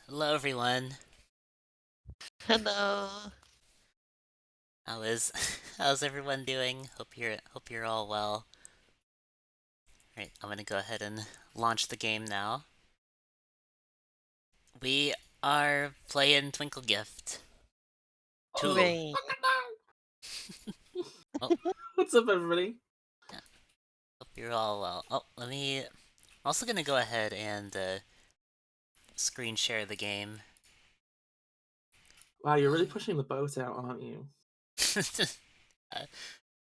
Hello everyone. Hello. How's everyone doing? Hope you're all well. Right, I'm gonna go ahead and launch the game now. We are playing Twinkle Gift 2. Hooray. Oh, What's up, everybody? yeah, hope you're all well. Oh, I'm also gonna go ahead and screen share the game. Wow, you're really pushing the boat out, aren't you? Here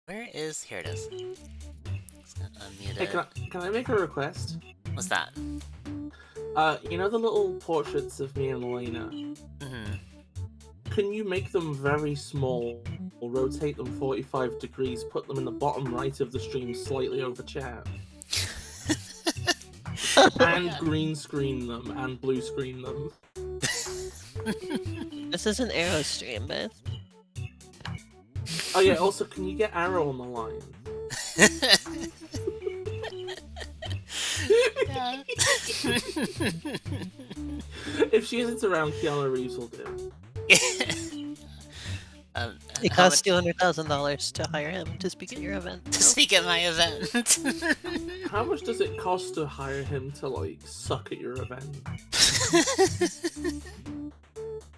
it is. Just gonna unmute Hey, it. can I make a request? What's that? You know the little portraits of me and Elena? Mm-hmm. Can you make them very small, or rotate them 45 degrees, put them in the bottom right of the stream slightly over chat, and green screen them, and blue screen them? This is an arrow stream, but Oh yeah, also, can you get Arrow on the line? Yeah. If she isn't around, Keanu Reeves will do. it costs $200,000 to hire him to speak at your event. To speak at my event. How much does it cost to hire him to, like, suck at your event?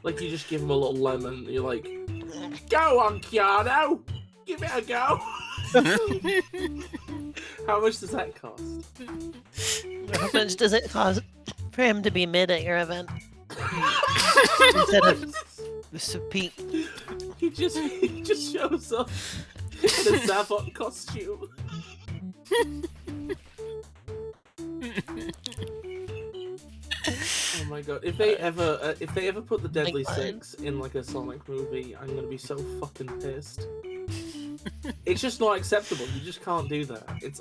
Like, you just give him a little lemon, you're like, go on, Keanu! Give it a go! How much does that cost? How much does it cost for him to be mid at your event? Instead of Mr. Pete. He just shows up in a Zavok costume. Oh my god! If they ever put the Deadly Six in like a Sonic movie, I'm gonna be so fucking pissed. It's just not acceptable. You just can't do that. It's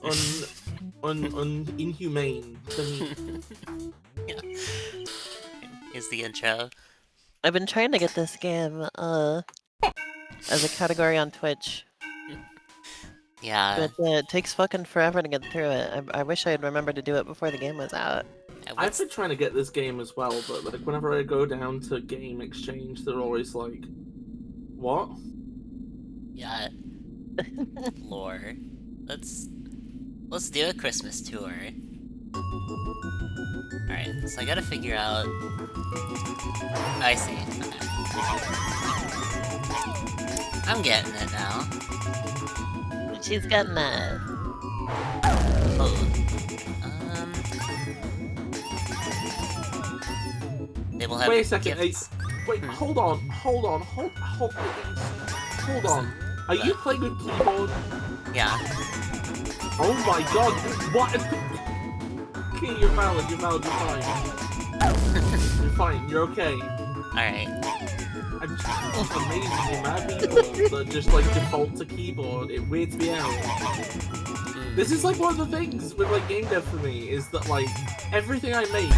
inhumane to me. Yeah. Here's the intro. I've been trying to get this game as a category on Twitch. Yeah. But it takes fucking forever to get through it. I wish I had remembered to do it before the game was out. I've been trying to get this game as well, but like whenever I go down to Game Exchange, they're always like, "What?" Yeah. Lore. Let's do a Christmas tour. Alright, so I gotta figure out... I see. Okay. I'm getting it now. She's getting that. Oh. They will have Wait a second. gifts. Wait, hold on. Are you playing with keyboard? Yeah. Oh my god! What? Okay, you're valid. You're fine. You're fine. You're okay. Alright. I'm just amazed at the amount of people that just like default to keyboard. It weirds me out. This is like one of the things with like game dev for me is that like everything I make,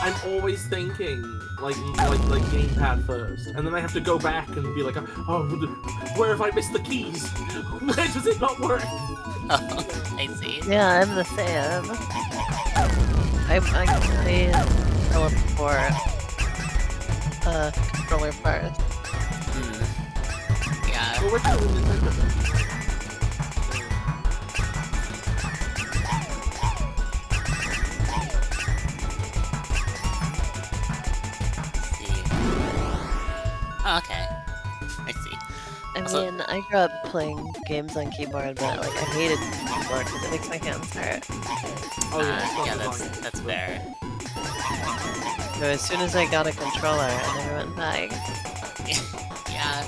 I'm always thinking like gamepad first, and then I have to go back and be like, oh, where have I missed the keys? Where does it not work? Oh, I see. Yeah, I'm the same. I go for controller first. Yeah. Well, we're doing Nintendo. Okay. I see. I Also- mean, I grew up playing games on keyboard, but like I hated keyboard because it makes my hands hurt. Oh yeah, Yeah, that's fair. So as soon as I got a controller, I never went back. Yeah.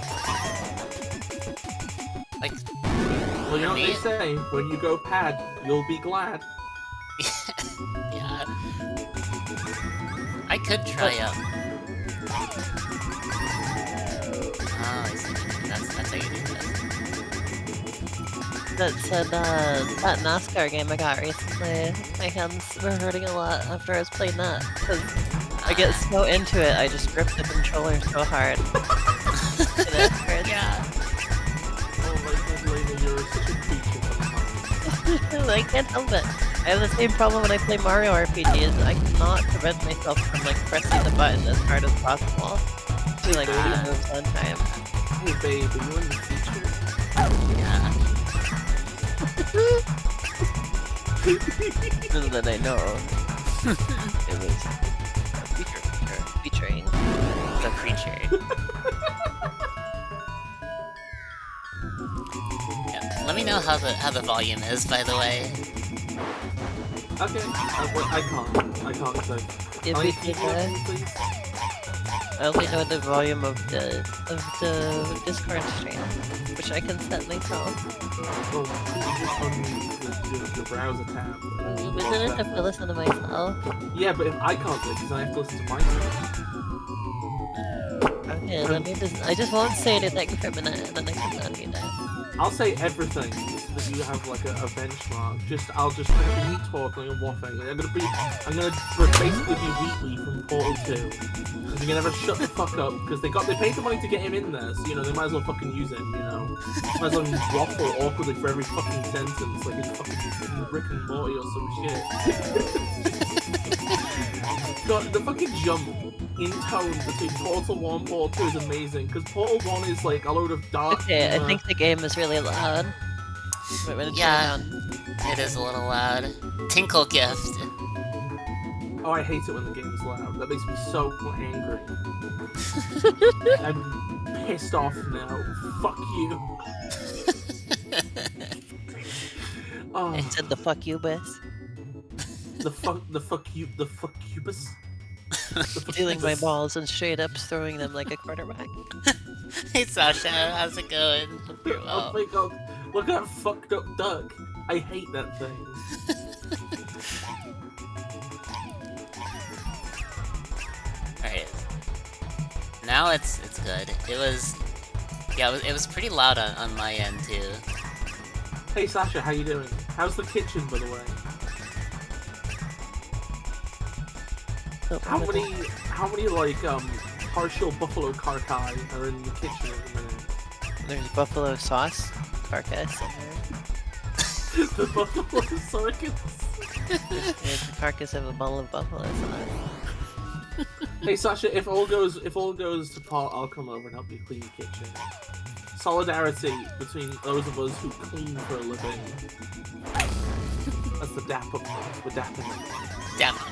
Like, Well, you know what they say, when you go pad, you'll be glad. yeah. I could try out. Oh, I see. That's how you do this. That said, that NASCAR game I got recently, my hands were hurting a lot after I was playing that, because I get so into it, I just grip the controller so hard. And it hurts. Yeah. Oh my god, Lena, you're such a creature sometimes. I can't help it. I have the same problem when I play Mario RPGs. I cannot prevent myself from like pressing the button as hard as possible to like do the moves on time. Hey babe, are you in the future? Yeah. Little did I know it was a featuring The creature. Yeah. Let me know how the volume is, by the way. Okay, I can't say. if Can we you did keep it, please? I only know the volume of the Discord stream, which I can set myself. Oh, you just unmute the browser tab. But then I have to listen to myself. Yeah, but if I can't do it, because I have to listen to myself. Okay, let me just. I just won't say anything for a minute, and then I can undo that. I'll say everything so that you have like a benchmark. I'll just kind of be talking and waffling. I'm gonna basically be Wheatley from Portal 2. And you're gonna have to shut the fuck up because they paid the money to get him in there, so you know they might as well fucking use him. You know, might as well waffle awkwardly for every fucking sentence like it's fucking Rick and Morty or some shit. God, the fucking jump in tone between Portal 1 and Portal 2 is amazing, because Portal 1 is like a load of dark Okay, I humor. think the game is really loud. Wait, when it's Yeah. down. It is a little loud. Twnkl gift. Oh, I hate it when the game's loud. That makes me so angry. I'm pissed off now. Fuck you. Oh, I said the fuck you, Biss. the fuckubus. Stealing my balls and straight up throwing them like a quarterback. Hey Sasha, how's it going? Hope you're Oh well. my god, look at that fucked up duck. I hate that thing. Alright. Now it's good. It was pretty loud on my end too. Hey Sasha, how you doing? How's the kitchen, by the way? How many like partial buffalo carcass are in the kitchen at the minute? There's buffalo sauce carcass in there. The buffalo circus. There's the carcass of a bottle of buffalo sauce. Hey Sasha, if all goes to pot, I'll come over and help you clean the kitchen. Solidarity between those of us who clean for a living. That's the dap up. We're dapping them. Damn it.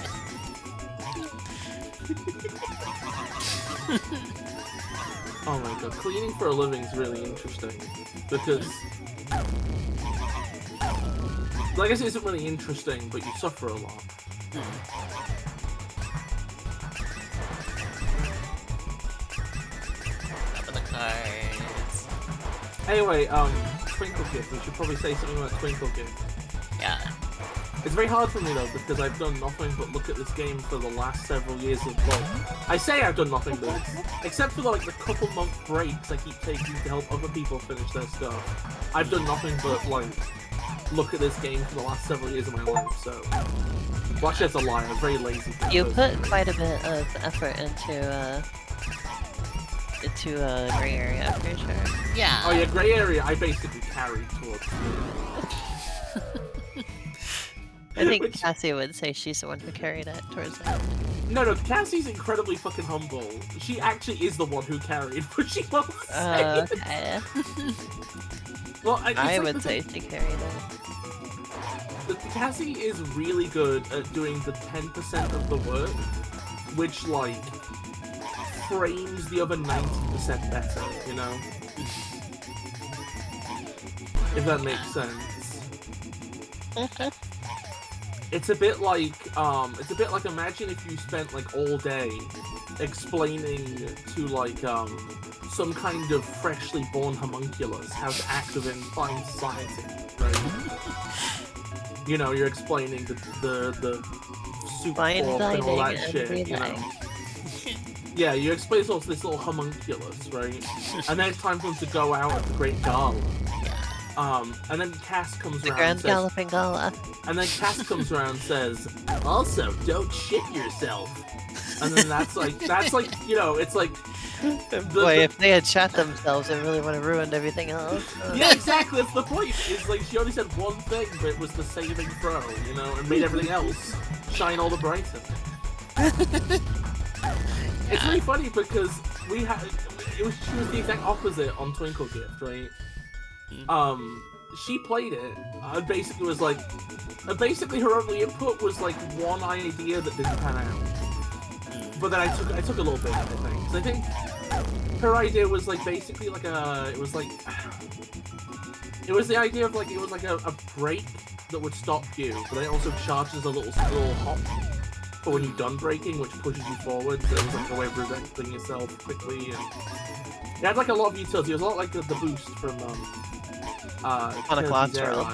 Oh my god, cleaning for a living is really interesting because, like I guess it isn't really interesting, but you suffer a lot. Top of the cards. Anyway, Twnkl gift. We should probably say something about Twnkl gift. Yeah. It's very hard for me though because I've done nothing but look at this game for the last several years of I say I've done nothing but except for like the couple month breaks I keep taking to help other people finish their stuff. I've done nothing but like look at this game for the last several years of my life. So, well, actually, that's a lie. I'm very lazy. You put quite a bit of effort into gray area for sure. Yeah. Oh yeah, gray area. I basically carried towards. I think Cassie would say she's the one who carried it towards that. No, Cassie's incredibly fucking humble. She actually is the one who carried, but she won't say it. Okay. Well, I would say she carried it. Cassie is really good at doing the 10% of the work, which like frames the other 90% better. You know, if that makes sense. It's a bit like imagine if you spent like all day explaining to like some kind of freshly born homunculus how to act within fine society, right? You know, you're explaining the soup Fine fork and all that dining shit, and you know. Yeah, you explain to this little homunculus, right? And then it's time for them to go out at the Great Gala. And then Cass comes The around Grand and says, Galloping Gala. and then Cass comes around and says, also, don't shit yourself. And then that's like, you know, it's like, Boy, if they had shot themselves, it really would have ruined everything else. Yeah, exactly. That's the point. It's like she only said one thing, but it was the saving throw, you know, and made everything else shine all the brighter. It's really funny because she was the exact opposite on Twnkl Gift, right? She played it and basically was like, basically her only input was like one idea that didn't pan out. But then I took a little bit, I think. 'Cause I think her idea was like basically like it was the idea of like, it was like a break that would stop you, but then it also charges a little hop for when you're done braking, which pushes you forward. So it was like a way of preventing yourself quickly. And it had like a lot of utility. It was a lot like the boost from On a clock swirl.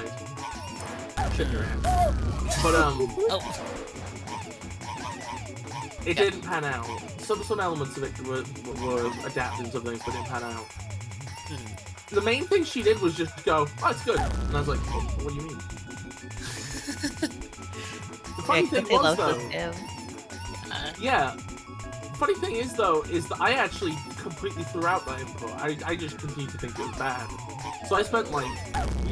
Shit your ass. But it didn't pan out. Some elements of it were adapted to things, but didn't pan out. The main thing she did was just go, "Oh, it's good," and I was like, "What do you mean?" The funny thing was though, funny thing is though, is that I actually completely threw out that input. I just continued to think it was bad. So I spent like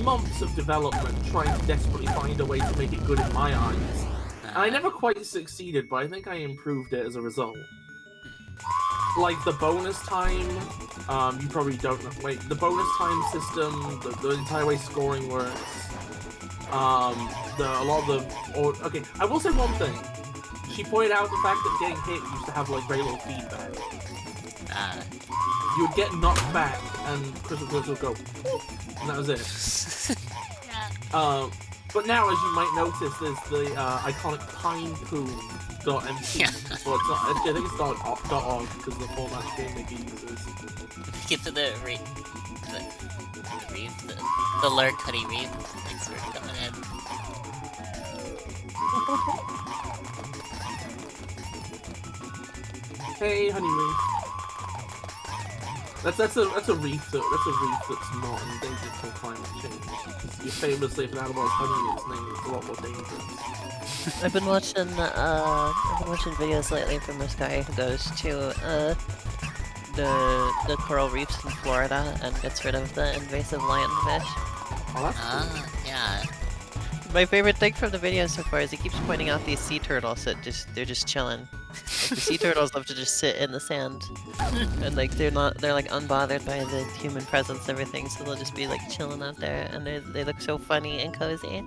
months of development trying to desperately find a way to make it good in my eyes. And I never quite succeeded, but I think I improved it as a result. Like the bonus time, you probably don't know. Wait, the bonus time system, the entire way scoring works. Okay, I will say one thing. She pointed out the fact that getting hit used to have like very little feedback. You would get knocked back, and Crystal Bliss would go, and that was it. But now, as you might notice, there's the iconic pinepool.mp. Yeah. Well, it's not, I think it's .org because the format Game Maker uses. Get to the lurk honey reef. Thanks for coming in. Hey, honey reef. That's a reef that's not endangered from climate change. You famously, if an animal has honey in its name, it's a lot more dangerous. I've been watching videos lately from this guy who goes to the coral reefs in Florida and gets rid of the invasive lionfish. Oh, that's cool. Yeah. My favorite thing from the video so far is he keeps pointing out these sea turtles that they're just chilling. Like, the sea turtles love to just sit in the sand, and like they're like unbothered by the human presence and everything, so they'll just be like chilling out there, and they look so funny and cozy.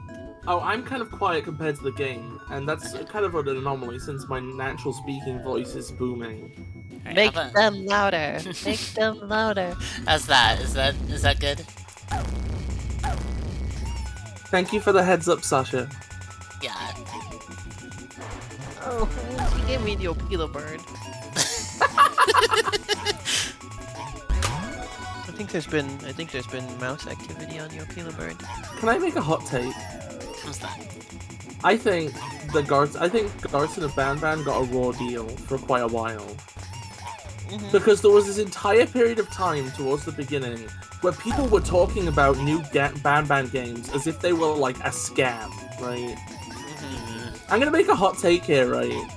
Oh, I'm kind of quiet compared to the game, and that's kind of an anomaly since my natural speaking voice is booming. Right, Make them louder. Make them louder. How's that? Is that good? Thank you for the heads up, Sasha. Yeah. Oh, she gave me the Opila bird. I think there's been mouse activity on the Opila bird. Can I make a hot take? What's that? I think Garson and Ban got a raw deal for quite a while. Because there was this entire period of time towards the beginning where people were talking about new Ban games as if they were like a scam, right? I'm gonna make a hot take here, right?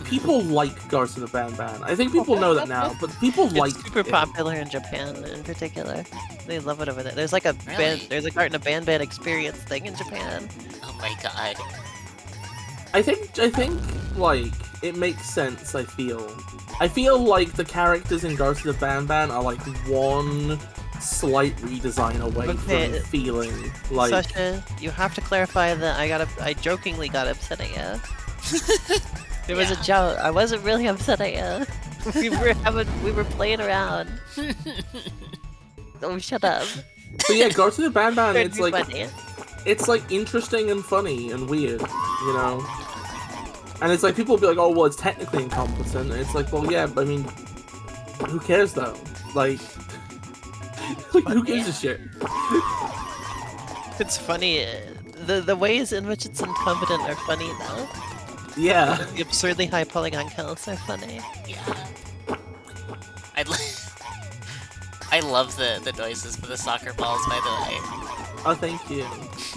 People like Garson of Ban. I think people know that now, but people like it's super popular in Japan in particular. They love it over there. There's like a there's a Garten of Ban experience thing in Japan. Oh my god. I think like it makes sense. I feel like the characters in Garson of Ban are like one slight redesign away from feeling like. Sasha, you have to clarify that I jokingly got upset at you. There was a joke. I wasn't really upset at you. We were playing around. Oh, shut up. But yeah, Garson of Ban, it's like funny. It's like interesting and funny and weird, you know. And it's like people will be like, "Oh, well, it's technically incompetent." And it's like, well, yeah, but I mean, who cares though? Like who gives a shit? It's funny. The ways in which it's incompetent are funny though. Yeah. The absurdly high polygon counts are funny. Yeah. I love the noises for the soccer balls, by the way. Oh, thank you.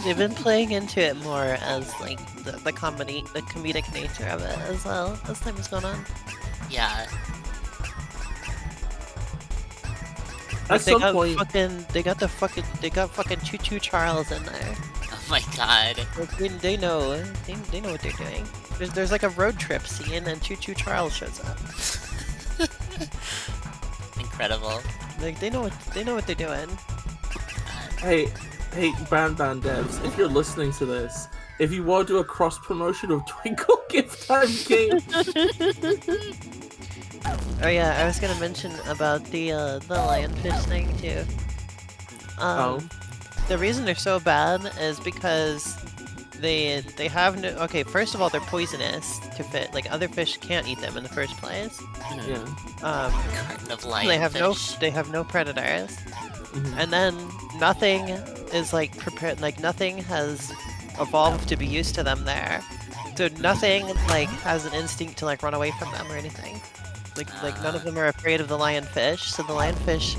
They've been playing into it more as like the comedic nature of it as well as time has gone on. Yeah. At some point, they got fucking Choo Choo Charles in there. Oh my god. Like, they know what they're doing. There's like a road trip scene and Choo Choo Charles shows up. Incredible. Like they know what they're doing. hey, Band devs, if you're listening to this, if you want to do a cross promotion of Twnkl Gift Time Game. Oh yeah, I was gonna mention about the lionfish thing too. The reason they're so bad is because they have no. Okay, first of all, they're poisonous to fit. Like other fish can't eat them in the first place. Yeah. Carton of lionfish. They have no predators, and then nothing is like prepared. Like nothing has evolved to be used to them there, so nothing like has an instinct to like run away from them or anything. Like none of them are afraid of the lionfish, so the lionfish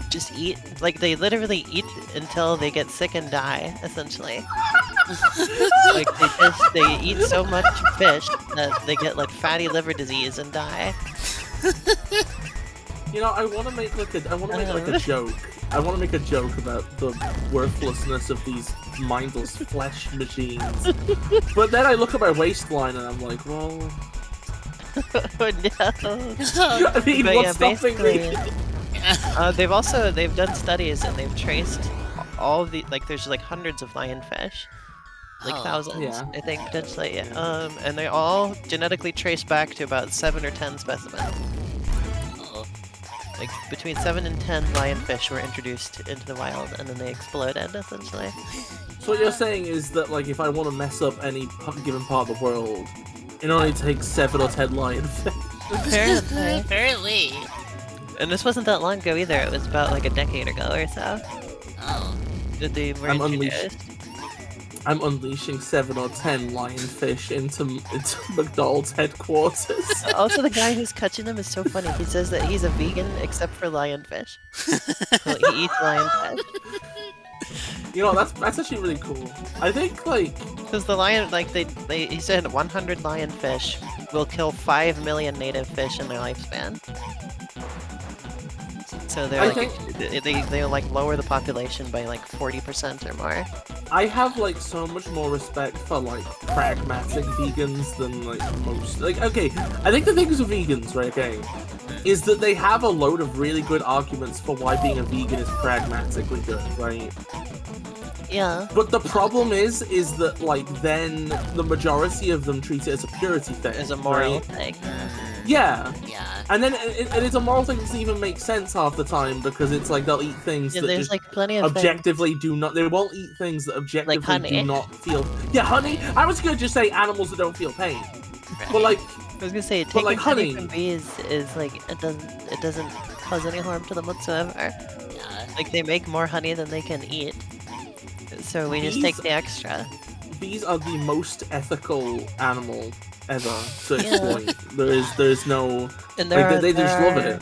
just eat, like they literally eat until they get sick and die, essentially. Like they eat so much fish that they get like fatty liver disease and die. You know, I want to make like a joke. I want to make a joke about the worthlessness of these mindless flesh machines. But then I look at my waistline and I'm like, well. Oh no. I mean, But what's stopping me? They've done studies and they've traced all of the, like there's like hundreds of lionfish, like thousands, yeah. I think potentially, yeah. And they all genetically trace back to about 7 or 10 specimens. Like between 7 and 10 lionfish were introduced into the wild and then they exploded, essentially. So what you're saying is that like if I want to mess up any given part of the world, it only takes 7 or 10 lionfish. Apparently. And this wasn't that long ago either, it was about like a decade ago or so. Oh. That they were introduced. I'm unleashing 7 or 10 lionfish into McDonald's headquarters. Also, the guy who's catching them is so funny. He says that he's a vegan except for lionfish. Well, he eats lionfish. You know, that's actually really cool. I think like because the lion, like he said, 100 lionfish will kill 5 million native fish in their lifespan. So they're they'll like lower the population by like 40% or more. I have like so much more respect for like pragmatic vegans than like most. Like, okay, I think the things with vegans, right? Okay, is that they have a load of really good arguments for why being a vegan is pragmatically good, right? Yeah. But the problem is that like then the majority of them treat it as a purity thing, as a moral right? thing. Yeah. And then it's a moral thing that doesn't even make sense half the time because it's like they'll eat things that there's just like plenty of objectively do not. They won't eat things that objectively honey. do not feel. Yeah, honey. I was gonna just say animals that don't feel pain, but like I was gonna say taking like honey honey from bees is like it doesn't cause any harm to them whatsoever. Yeah. Like they make more honey than they can eat, so we just take the extra. Bees are the most ethical animal ever to exploit. There's no and they just love it.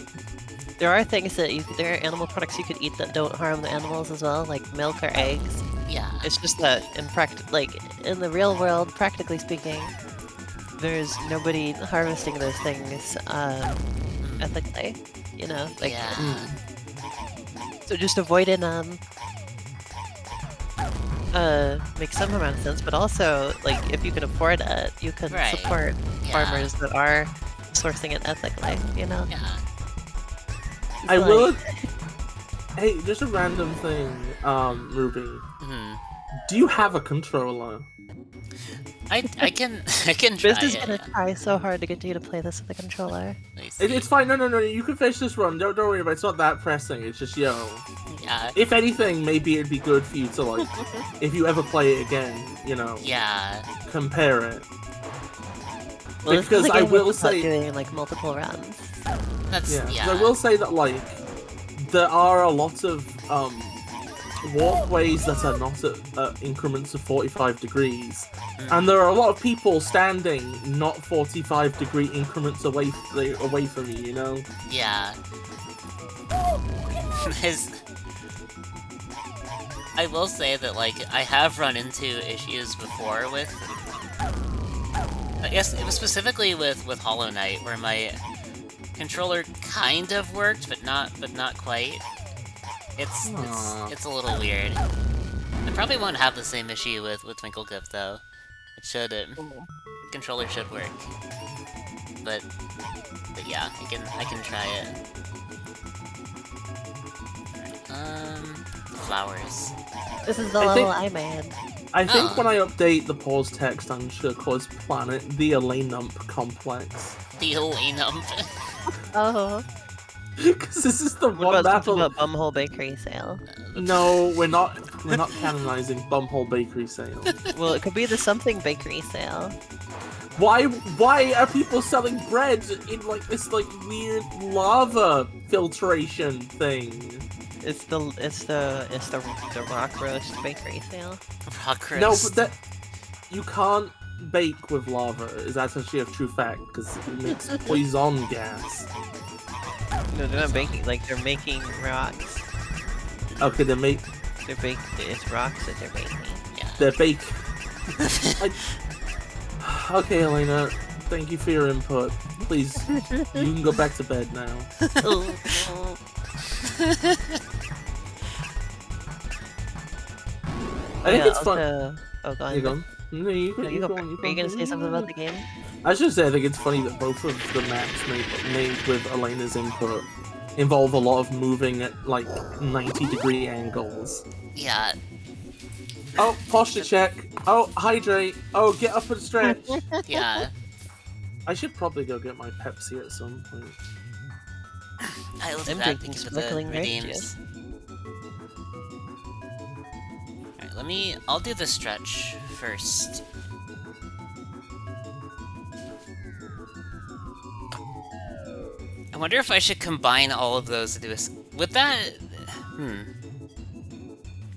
There are things that there are animal products you could eat that don't harm the animals as well, like milk or eggs. Yeah. It's just that in the real world, practically speaking, there's nobody harvesting those things ethically. You know, like Yeah. so just avoiding makes some amount of sense, but also like if you can afford it, you can support farmers that are sourcing it ethically. You know. Yeah. I will. Hey, just a random thing, Ruby. Do you have a controller? I can try Biz is it. gonna try so hard to get you to play this with a controller. It's fine. No. You can finish this run. Don't worry about it. It's not that pressing. It's just Yeah. If anything, maybe it'd be good for you to like, if you ever play it again, you know. Yeah. Compare it. Well, Because I will say, doing like multiple runs. That's yeah. I will say that like, there are a lot of walkways that are not at increments of 45 degrees, and there are a lot of people standing not 45-degree increments away from you. You know. Yeah. I will say that like I have run into issues before with. I guess it was specifically with Hollow Knight where my controller kind of worked, but not quite. it's a little weird. It probably won't have the same issue with Twnkl Gift though. It should. Controller should work. But yeah, I can try it. Flowers. This is the level I made. I think when I update the pause text, I'm just gonna call this planet the Elenump Complex. The Elenump. Oh. Because this is the one What map about Bumhole Bakery Sale? No, we're not canonizing Bumhole Bakery Sale. Well, it could be the something bakery sale. Why are people selling bread in like this like weird lava filtration thing? It's the rock roast bakery sale. Rock roast. No, but that you can't bake with lava. Is that actually a true fact? Because it makes poison gas. No, they're not baking. Like they're making rocks. Okay, It's rocks that they're baking. Yeah. They're bake. Okay, Elena. Thank you for your input. Please, you can go back to bed now. I think it's fun. Oh, go on. You go. No, you go. Are you gonna say something about the game? I was just say I think it's funny that both of the maps made with Elena's input involve a lot of moving at like 90-degree angles. Yeah. Oh, posture check. Oh, hydrate. Oh, get up and stretch. Yeah. I should probably go get my Pepsi at some point. I love I'm that drinking because of the sparkling grape redeems. juice. Alright, I'll do the stretch first. I wonder if I should combine all of those to do a... Would that...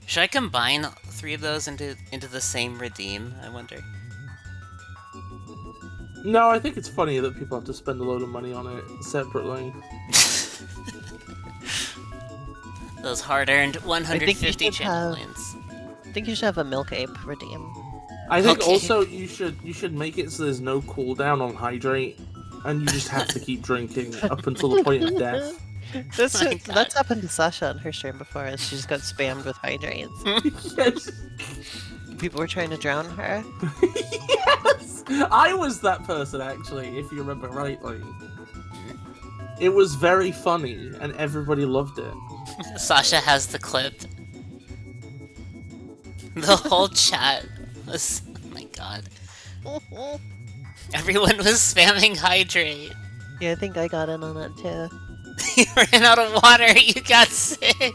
Should I combine 3 of those into the same redeem, I wonder? No, I think it's funny that people have to spend a load of money on it separately. Those hard-earned 150 channel points. I think you should have a Milk Ape redeem. I think also you should make it so there's no cooldown on hydrate, and you just have to keep drinking up until the point of death. That's happened to Sasha on her stream before, and she just got spammed with hydrates. Yes. People were trying to drown her. Yes! I was that person, actually, if you remember rightly. It was very funny, and everybody loved it. Sasha has the clip. The whole chat was... Oh my god. Everyone was spamming hydrate. Yeah, I think I got in on that too. You ran out of water, you got sick. It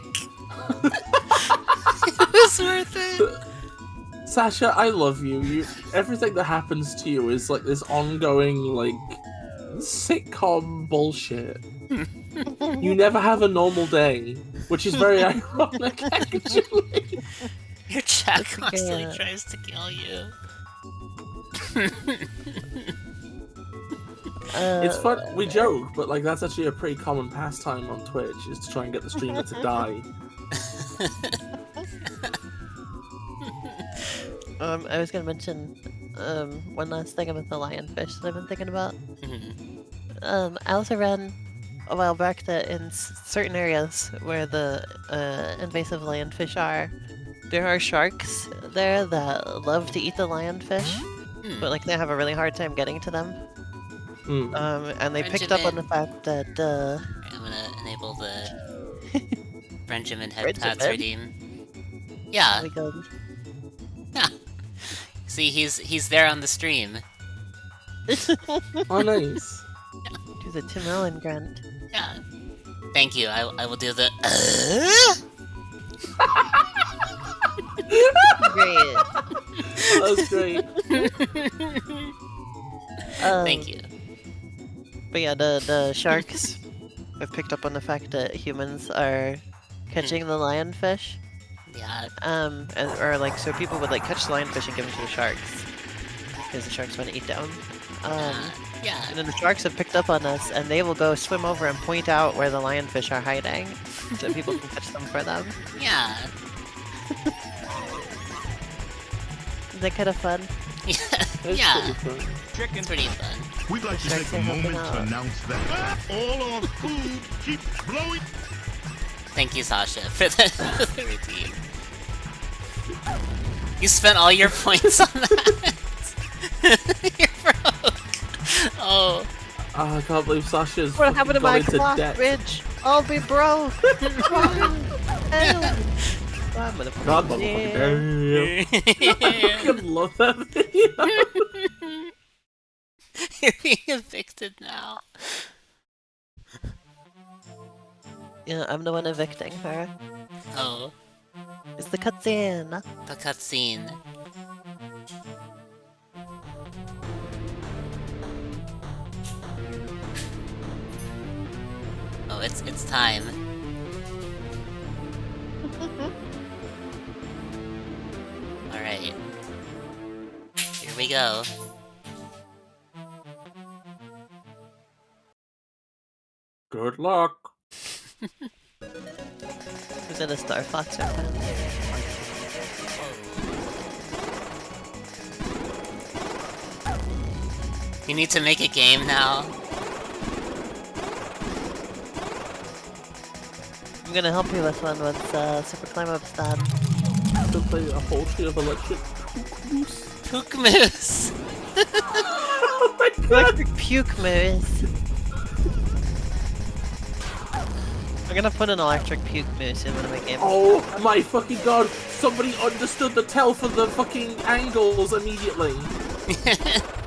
was worth it. Sasha, I love you. Everything that happens to you is like this ongoing, like, sitcom bullshit. You never have a normal day, which is very ironic, actually. Your chat constantly tries to kill you. It's fun. We joke, but like that's actually a pretty common pastime on Twitch, is to try and get the streamer to die. I was gonna mention one last thing about the lionfish that I've been thinking about. I also read a while back that in certain areas where the invasive lionfish are, there are sharks there that love to eat the lionfish, but like they have a really hard time getting to them. And they picked up on the fact that I'm gonna enable the Benjamin head tats redeem. Yeah. Yeah. See, he's there on the stream. Oh, nice. Do the Tim Allen grunt. Yeah. Thank you. I will do the. Great. That was great. Thank you. But yeah, the sharks have picked up on the fact that humans are catching the lionfish. Yeah. Or like, so people would like catch the lionfish and give them to the sharks because the sharks want to eat them. Yeah. And then the sharks have picked up on us, and they will go swim over and point out where the lionfish are hiding, so people can catch them for them. Yeah. Is that kind of fun? Yeah. It's pretty fun. We'd like to take a moment to announce that all our food keeps blowing. thank you, Sasha, for for the redeem. You spent all your points on that. You're broke. Oh. Oh, I can't believe Sasha's What happened to gone my into clock, debt. Rich? I'll be broke. I'm gonna God, motherfucking damn. I fucking love that video. You're being evicted now. Yeah, I'm the one evicting her. Oh, It's the cutscene. the cutscene. Oh, it's time. Alright. Here we go. Good luck. Who's in a Star Fox reference? You need to make a game now. I'm gonna help you with one once Super Climb Up's done. To play a whole tree of electric moose. Pook Moose! Oh my god! Electric Puke Moose. I'm gonna put an Electric Puke Moose in one of my games. Oh my fucking god! Somebody understood the tell for the fucking angles immediately.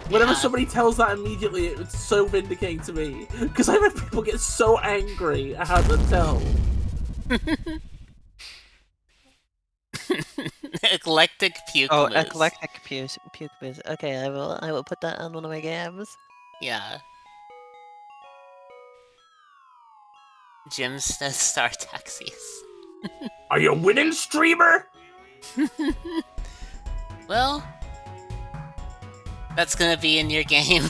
Whenever somebody tells that immediately, it's so vindicating to me. Because I read people get so angry at how to tell. Eclectic Puke Oh, Moose. Eclectic Puke Moose. Okay, I will put that on one of my games. Yeah. Jim says Star Taxis. Are you winning, streamer? Well, that's gonna be in your game.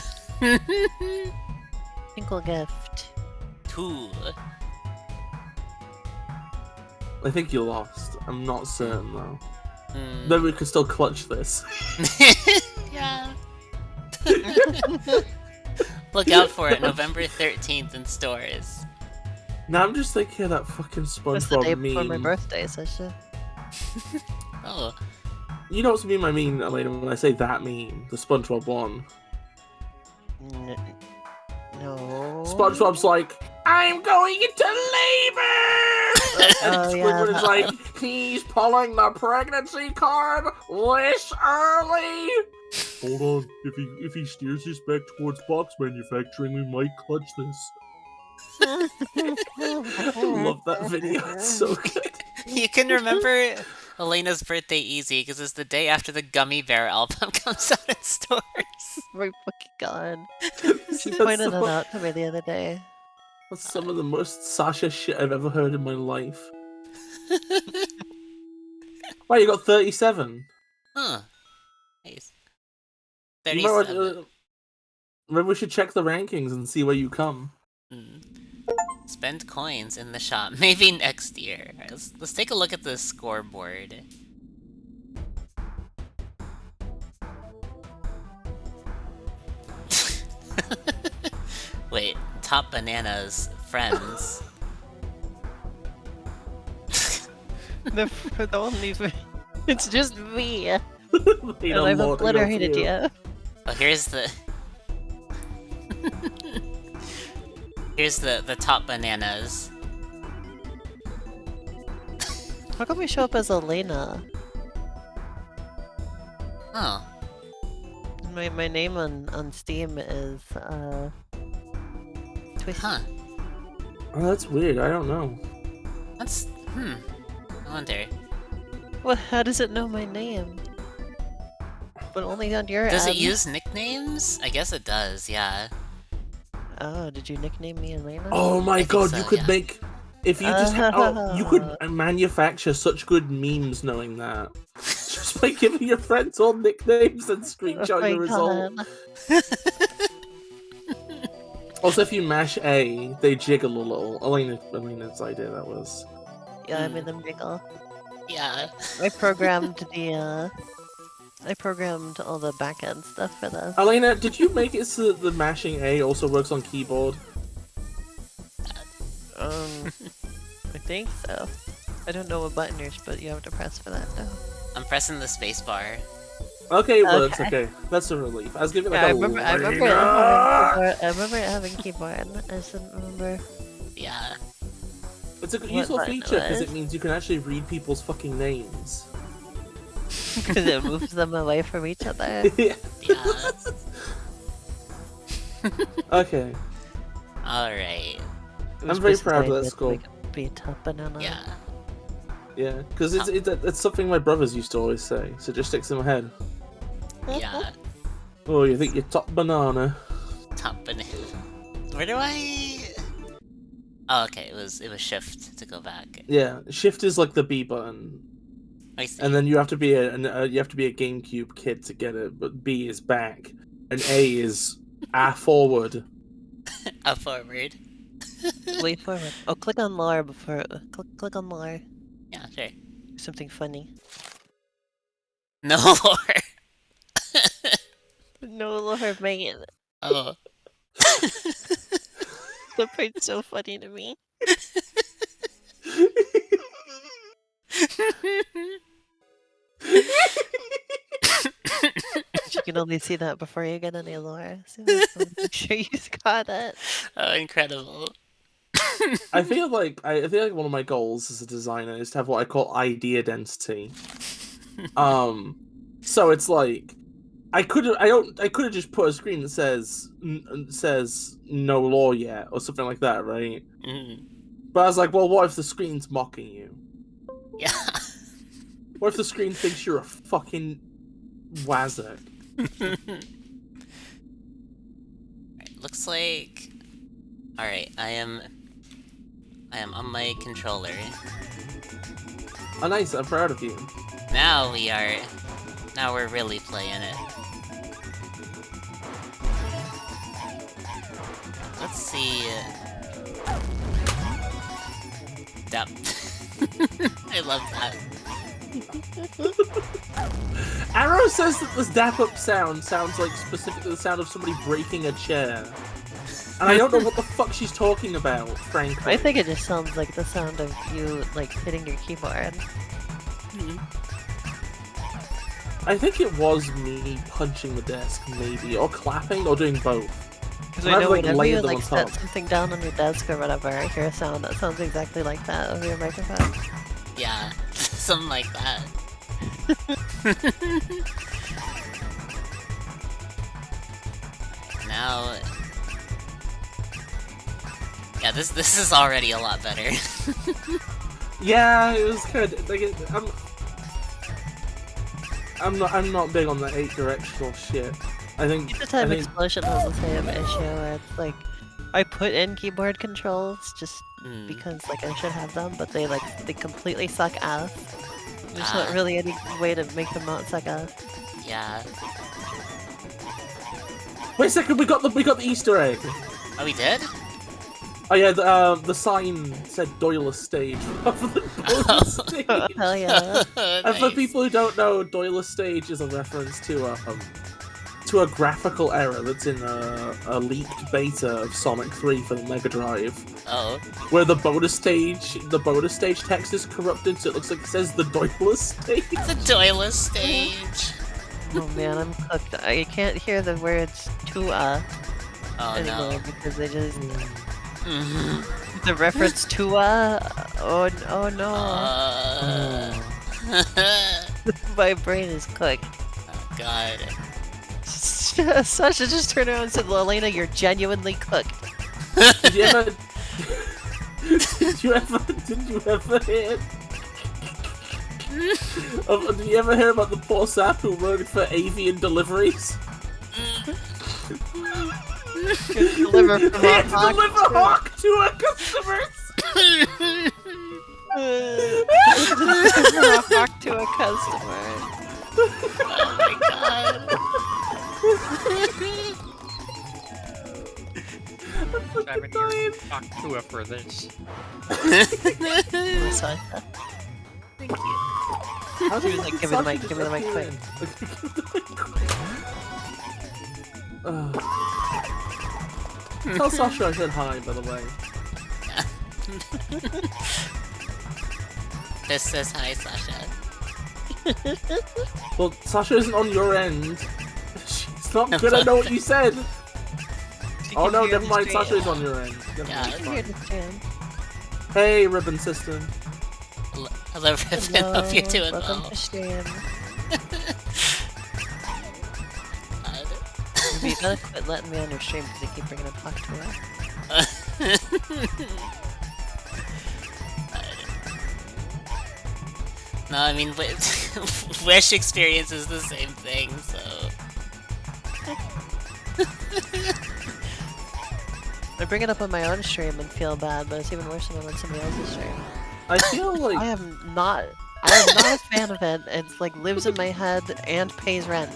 Twnkl gift. 2. I think you lost. I'm not certain though. Hmm. Then we could still clutch this. Yeah. Look out for it, November 13th in stores. Now I'm just thinking of that fucking That's the day SpongeBob before my meme. birthday, so shit. Oh. You know what's the meme I mean, Elena, when I say that meme? The SpongeBob one. No. SpongeBob's like, I'm going into labor! Oh, yeah, Squidward is that like, he's pulling the pregnancy card this early! Hold on, if he steers this back towards box manufacturing, we might clutch this. I love that video, it's so good. You can remember Elena's birthday easy because it's the day after the Gummy Bear album comes out in stores. My fucking god. She That's pointed so- it out to me the other day. That's some of the most Sasha shit I've ever heard in my life. Wow, you got 37. Huh. Nice. You might want 37. to- Maybe we should check the rankings and see where you come. Hmm. Spend coins in the shop. Maybe next year. Let's take a look at the scoreboard. Wait, top bananas, friends. The only it's just me. They And don't I've load it obliterated up you. Oh, here's the... Here's the top bananas. How come we show up as Elena? Oh. My name on Steam is Twist. Huh. Oh, that's weird. I don't know. That's... I wonder. Well, how does it know my name? But only on your Does it end. use nicknames? I guess it does, yeah. Oh, did you nickname me Elena? Oh my think god, so, you could yeah. make... If you just... you could manufacture such good memes knowing that. Just by giving your friends all nicknames and screenshotting the result. Also, if you mash A, they jiggle a little. Elena's idea, that was. Yeah, I made them giggle. Yeah. I programmed I programmed all the backend stuff for this. Elena, did you make it so that the mashing A also works on keyboard? I think so. I don't know what button you have to press for that though. I'm pressing the space bar. Okay, it works. Okay. Okay, that's a relief. I was giving like Yeah, a I remember it having keyboard. I just didn't remember. Yeah. It's a What useful button feature because was? it means you can actually read people's fucking names. Because it moves them away from each other. Yeah. Yeah. Okay. Alright. I'm very proud of that score. Like a beat up banana. Yeah. Yeah, because it's something my brothers used to always say, so it just sticks in my head. Yeah. Oh, you think you're top banana? Top banana. Where do I... Oh, okay, it was shift to go back. Yeah, shift is like the B button, I see. and then you have to be a GameCube kid to get it. But B is back, and A is forward. Up forward. Way forward. Oh, click on lore before. Click on lore. Yeah, sure. Something funny. No lore. No lore, Megan. Oh. The part's so funny to me. You can only see that before you get any lore, so make sure you got it. Oh, incredible. I feel like one of my goals as a designer is to have what I call idea density. So it's like I could have just put a screen that says no law yet or something like that, right? Mm. But I was like, well, what if the screen's mocking you? Yeah. What if the screen thinks you're a fucking wazzock? Looks like... Alright, I am on my controller. Oh, nice! I'm proud of you. Now we're really playing it. Let's see... Dap. I love that. Arrow says that this dap up sounds like specifically the sound of somebody breaking a chair. And I don't know what the fuck she's talking about, frankly. I think it just sounds like the sound of you, like, hitting your keyboard. I think it was me punching the desk, maybe, or clapping, or doing both. Because And I I've, know like, whenever laid you, them like, on set top. something down on your desk or whatever, I hear a sound that sounds exactly like that over your microphone. Yeah, something like that. Now... Yeah, this is already a lot better. Yeah, it was good. Like, I'm not big on the 8-directional shit. I think Each time Explosion has the same issue where it's like, I put in keyboard controls just because like I should have them, but they completely suck ass. There's not really any way to make them not suck ass. Yeah. Wait a second, we got the Easter egg. Oh, we did? Oh yeah, the sign said Doyle Stage rather than bonus stage. Hell yeah. And for people who don't know, Doyle Stage is a reference to a graphical error that's in a leaked beta of Sonic 3 for the Mega Drive. Oh. Where the bonus stage text is corrupted, so it looks like it says the Doyle Stage. The Doyle Stage. Oh man, I'm cooked. I can't hear the words "tua" anymore no. because they just the reference "tua." Oh no. My brain is cooked. Oh god. Sasha just turned around and said, "Lelena, you're genuinely cooked." Did you ever hear? Did you ever hear about the poor sap who worked for avian deliveries? Deliver from He had to deliver hawk to our customers. Deliver a hawk to a customer. Oh my god. Having your talk to her for this. Thank you. How She was like, give me the mic, give me the mic quick. Tell Sasha I said hi, by the way. This says hi, Sasha. Well, Sasha isn't on your end. She's not gonna know what you said. Oh no, never mind. Sasha is on your end. Never Yeah. mind, it's fine. Understand. Hey, Ribbon System. Hello, Ribbon. Hope you're doing Welcome well. to stream. God. You gotta quit letting me on your stream because you keep bringing up Talk to Her. No, I mean, Wish experience is the same thing, so... I bring it up on my own stream and feel bad, but it's even worse when I'm on somebody else's stream. I feel like I am not a fan of it. It's like lives in my head and pays rent.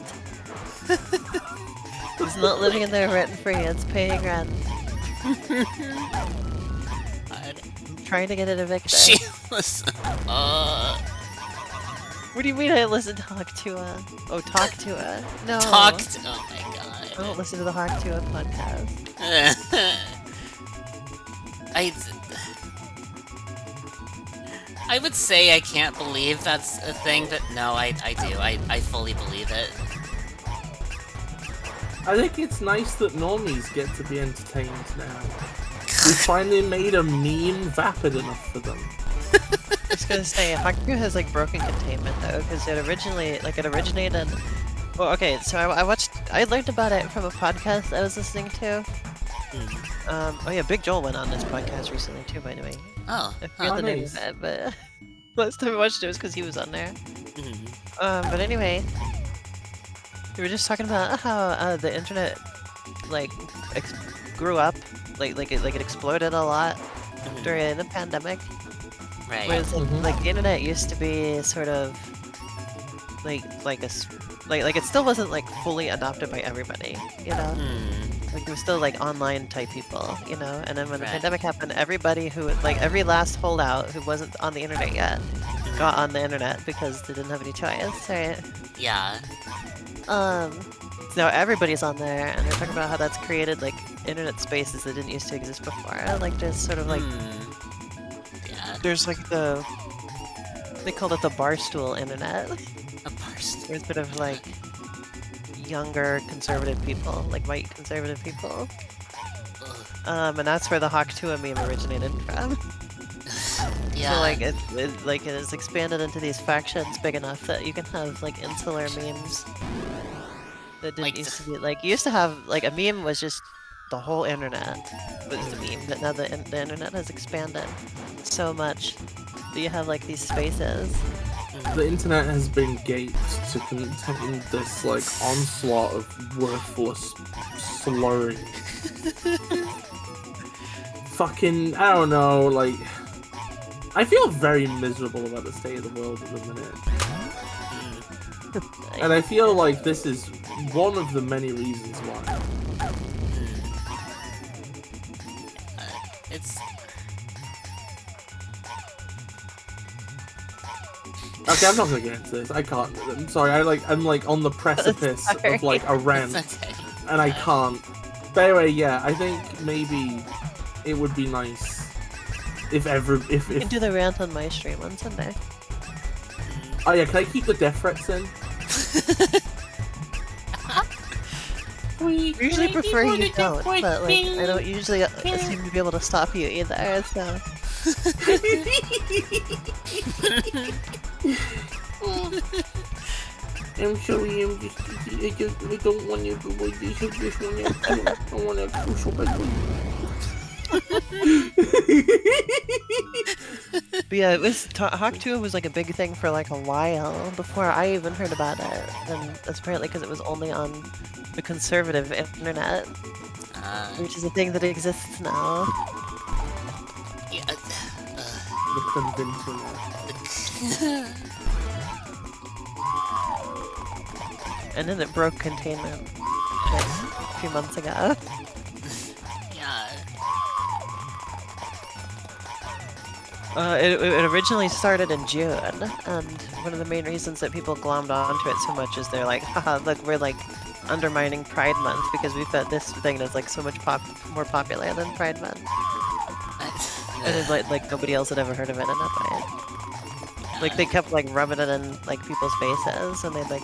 It's not living in there rent free, it's paying rent. God. I'm trying to get it evicted. She was... What do you mean I listen to Talk to Her? Oh, Talk to Her? No. Talked... Oh my I god. don't listen to the Talk to Her podcast. I would say I can't believe that's a thing, but no, I do. I fully believe it. I think it's nice that normies get to be entertained now. We finally made a meme vapid enough for them. I was gonna say, Haku has like broken containment though, because it originated. Well, okay, so I learned about it from a podcast I was listening to. Oh yeah, Big Joel went on this podcast recently too, by the way. Oh, I forget the name of it, but last time I watched it was because he was on there. But anyway, we were just talking about how the internet like grew up, like it exploded a lot during the pandemic. right. Whereas like the internet used to be sort of like it still wasn't like fully adopted by everybody, you know? Like there was still like online type people, you know? And then when the Right. pandemic happened, everybody who like every last holdout who wasn't on the internet yet got on the internet because they didn't have any choice, right? Yeah. So now everybody's on there, and they're talking about how that's created like internet spaces that didn't used to exist before. Like there's sort of like Yeah. there's like they called it the barstool internet. A burst. There's a bit of like younger conservative people, like white conservative people. And that's where the Hawk2 meme originated from. Yeah. So like it has expanded into these factions big enough that you can have like insular memes that didn't Like used to be like you used to have like a meme was just the whole internet was the meme, but now the internet has expanded so much that you have like these spaces. The internet has been gaped to contain this like onslaught of worthless slurry. Fucking, I don't know, like... I feel very miserable about the state of the world at the minute. And I feel like this is one of the many reasons why. It's... Okay, I'm not gonna get into this. I can't. I'm sorry. I'm like on the precipice of like a rant, It's okay. and I can't. But anyway, yeah, I think maybe it would be nice if You can do the rant on my stream on Sunday. Oh yeah, can I keep the death threats in? I usually prefer you don't, but like I don't usually seem to be able to stop you either. So I'm sorry, I don't want to go with this. I just want to go so badly. But yeah, it was Hawk2 was like a big thing for like a while before I even heard about it, and that's apparently because it was only on the conservative internet, which is a thing that exists now. Yeah. The conventional. And then it broke containment like, a few months ago. Yeah. It originally started in June, and one of the main reasons that people glommed onto it so much is they're like, haha, look, we're like undermining Pride Month because we've got this thing that's like so much more popular than Pride Month. And it's like nobody else had ever heard of it enough by it. Like they kept like rubbing it in like people's faces, and they'd like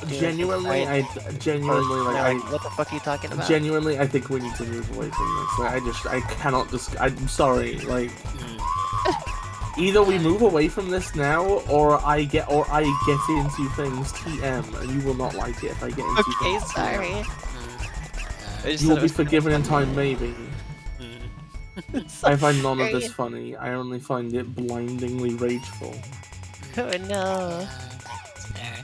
do Genuinely, like, genuinely like like, what the fuck are you talking about? Genuinely, I think we need to move away from this. Like, I cannot I'm sorry. Like, either we move away from this now, or I get into things TM, and you will not like it if I get into Okay, things sorry. TM. You will be forgiven in time, maybe. I find none of this funny. I only find it blindingly rageful. Oh no. It's fair.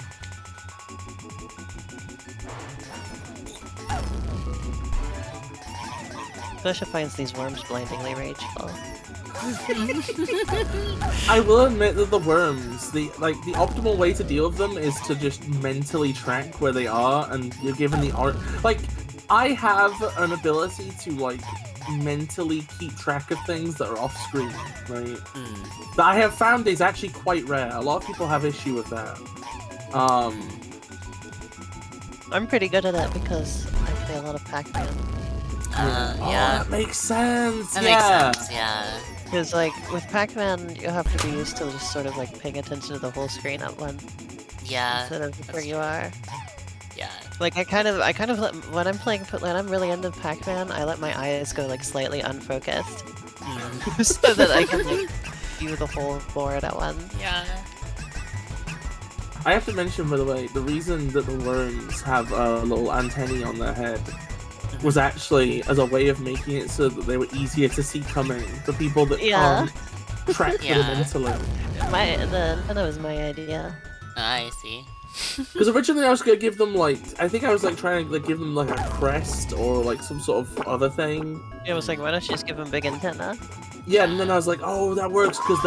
Sasha finds these worms blindingly rageful. I will admit that the worms, the optimal way to deal with them is to just mentally track where they are, and you're given the art. Like, I have an ability to like mentally keep track of things that are off screen, right? That I have found is actually quite rare. A lot of people have issue with that. I'm pretty good at it because I play a lot of Pac-Man. Yeah. Oh, that makes sense. That yeah. makes sense, yeah. Because like with Pac-Man, you have to be used to just sort of like paying attention to the whole screen at once. Yeah. Instead of where you are. Yeah. Like I kind of let, when I'm really into Pac-Man, I let my eyes go like slightly unfocused, so that I can like view the whole board at once. Yeah. I have to mention, by the way, the reason that the worms have little antennae on their head was actually as a way of making it so that they were easier to see coming for people that can't track them mentally. The antenna was my idea. I see. Because originally I was gonna give them like, I think I was like trying to give them like a crest or like some sort of other thing. It was like, why don't you just give them big antenna? Yeah, and then I was like, oh, that works because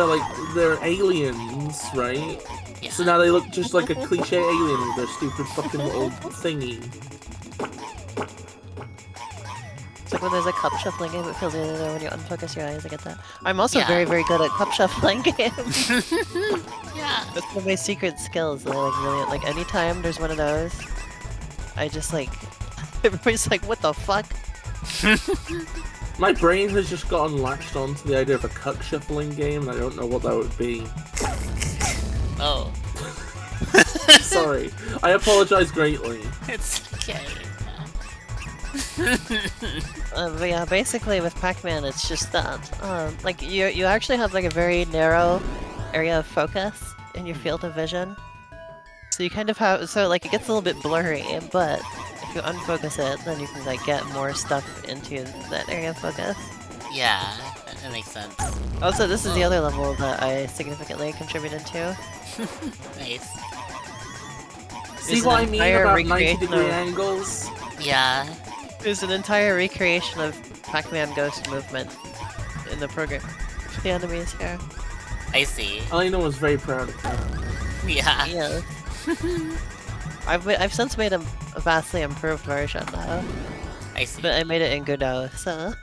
they're aliens, right? Yeah. So now they look just like a cliche alien with their stupid fucking little thingy. It's like when there's a cup shuffling game, it feels really when you unfocus your eyes. I get that. I'm also Yeah. very, very good at cup shuffling games. Yeah. That's one of my secret skills. That I like really like. Anytime there's one of those, I just like. Everybody's like, "What the fuck?" My brain has just gotten latched onto the idea of a cuck shuffling game, and I don't know what that would be. Oh. Sorry. I apologize greatly. It's okay. But yeah, basically with Pac-Man, it's just that. Like you actually have like a very narrow area of focus in your field of vision. So you kind of have, so like it gets a little bit blurry, but if you unfocus it, then you can like get more stuff into that area of focus. Yeah, that makes sense. Also, this is the other level that I significantly contributed to. Nice. See There's what an I mean entire about recreation 90-degree of- angles? Yeah. There's an entire recreation of Pac-Man Ghost movement in the program. The enemies here. I see. Elena was very proud of that. Yeah. Yeah. I've since made a vastly improved version though, I see. but I made it in Godot, so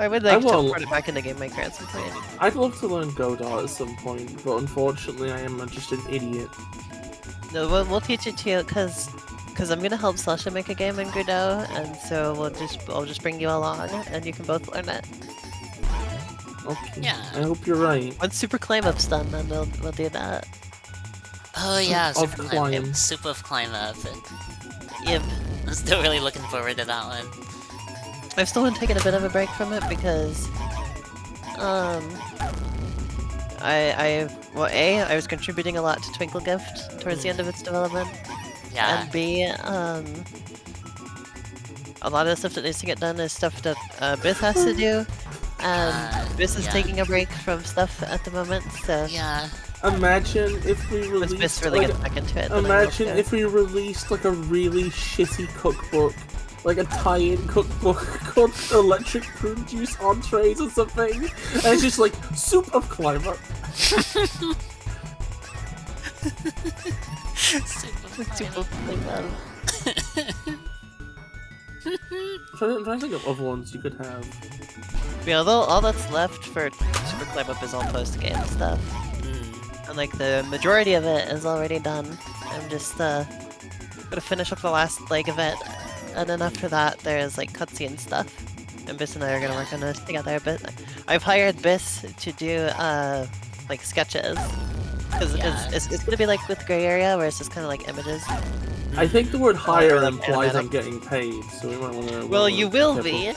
I would like to will- put it back into Game Maker at some point. I'd love to learn Godot at some point, but unfortunately I am just an idiot. No, we'll teach it to you because I'm gonna help Sasha make a game in Godot, and so I'll just bring you along, and you can both learn it. Okay. Yeah. I hope you're right. Once Super Climb Up's done, then we'll do that. Oh yeah, Soup of Super Climb. Soup of Climb Up. Yep. I'm still really looking forward to that one. I've still been taking a bit of a break from it because, I was contributing a lot to Twnkl Gift towards the end of its development, Yeah. and B, a lot of the stuff that needs to get done is stuff that Biz has to do, and Biz is yeah. taking a break from stuff at the moment, so Yeah. Imagine if we once released Biz really like, gets back into it. then I will imagine too. if we released like a really shitty cookbook, like a tie-in cookbook called Electric Prune Juice Entrees or something, and it's just like Soup of Climb Up. Soup of Climb Up. I'm trying to think of other ones you could have. Yeah, although all that's left for Super Climb Up is all post-game stuff. And like the majority of it is already done. I'm just gonna finish up the last leg of it, and then after that there's like cutscene stuff. and Bis and I are gonna work on this together. But I've hired Bis to do like sketches, because it's gonna be like with Gray Area where it's just kind of like images. I think the word hire like implies animatic. I'm getting paid, so we might want to. Well, you will be.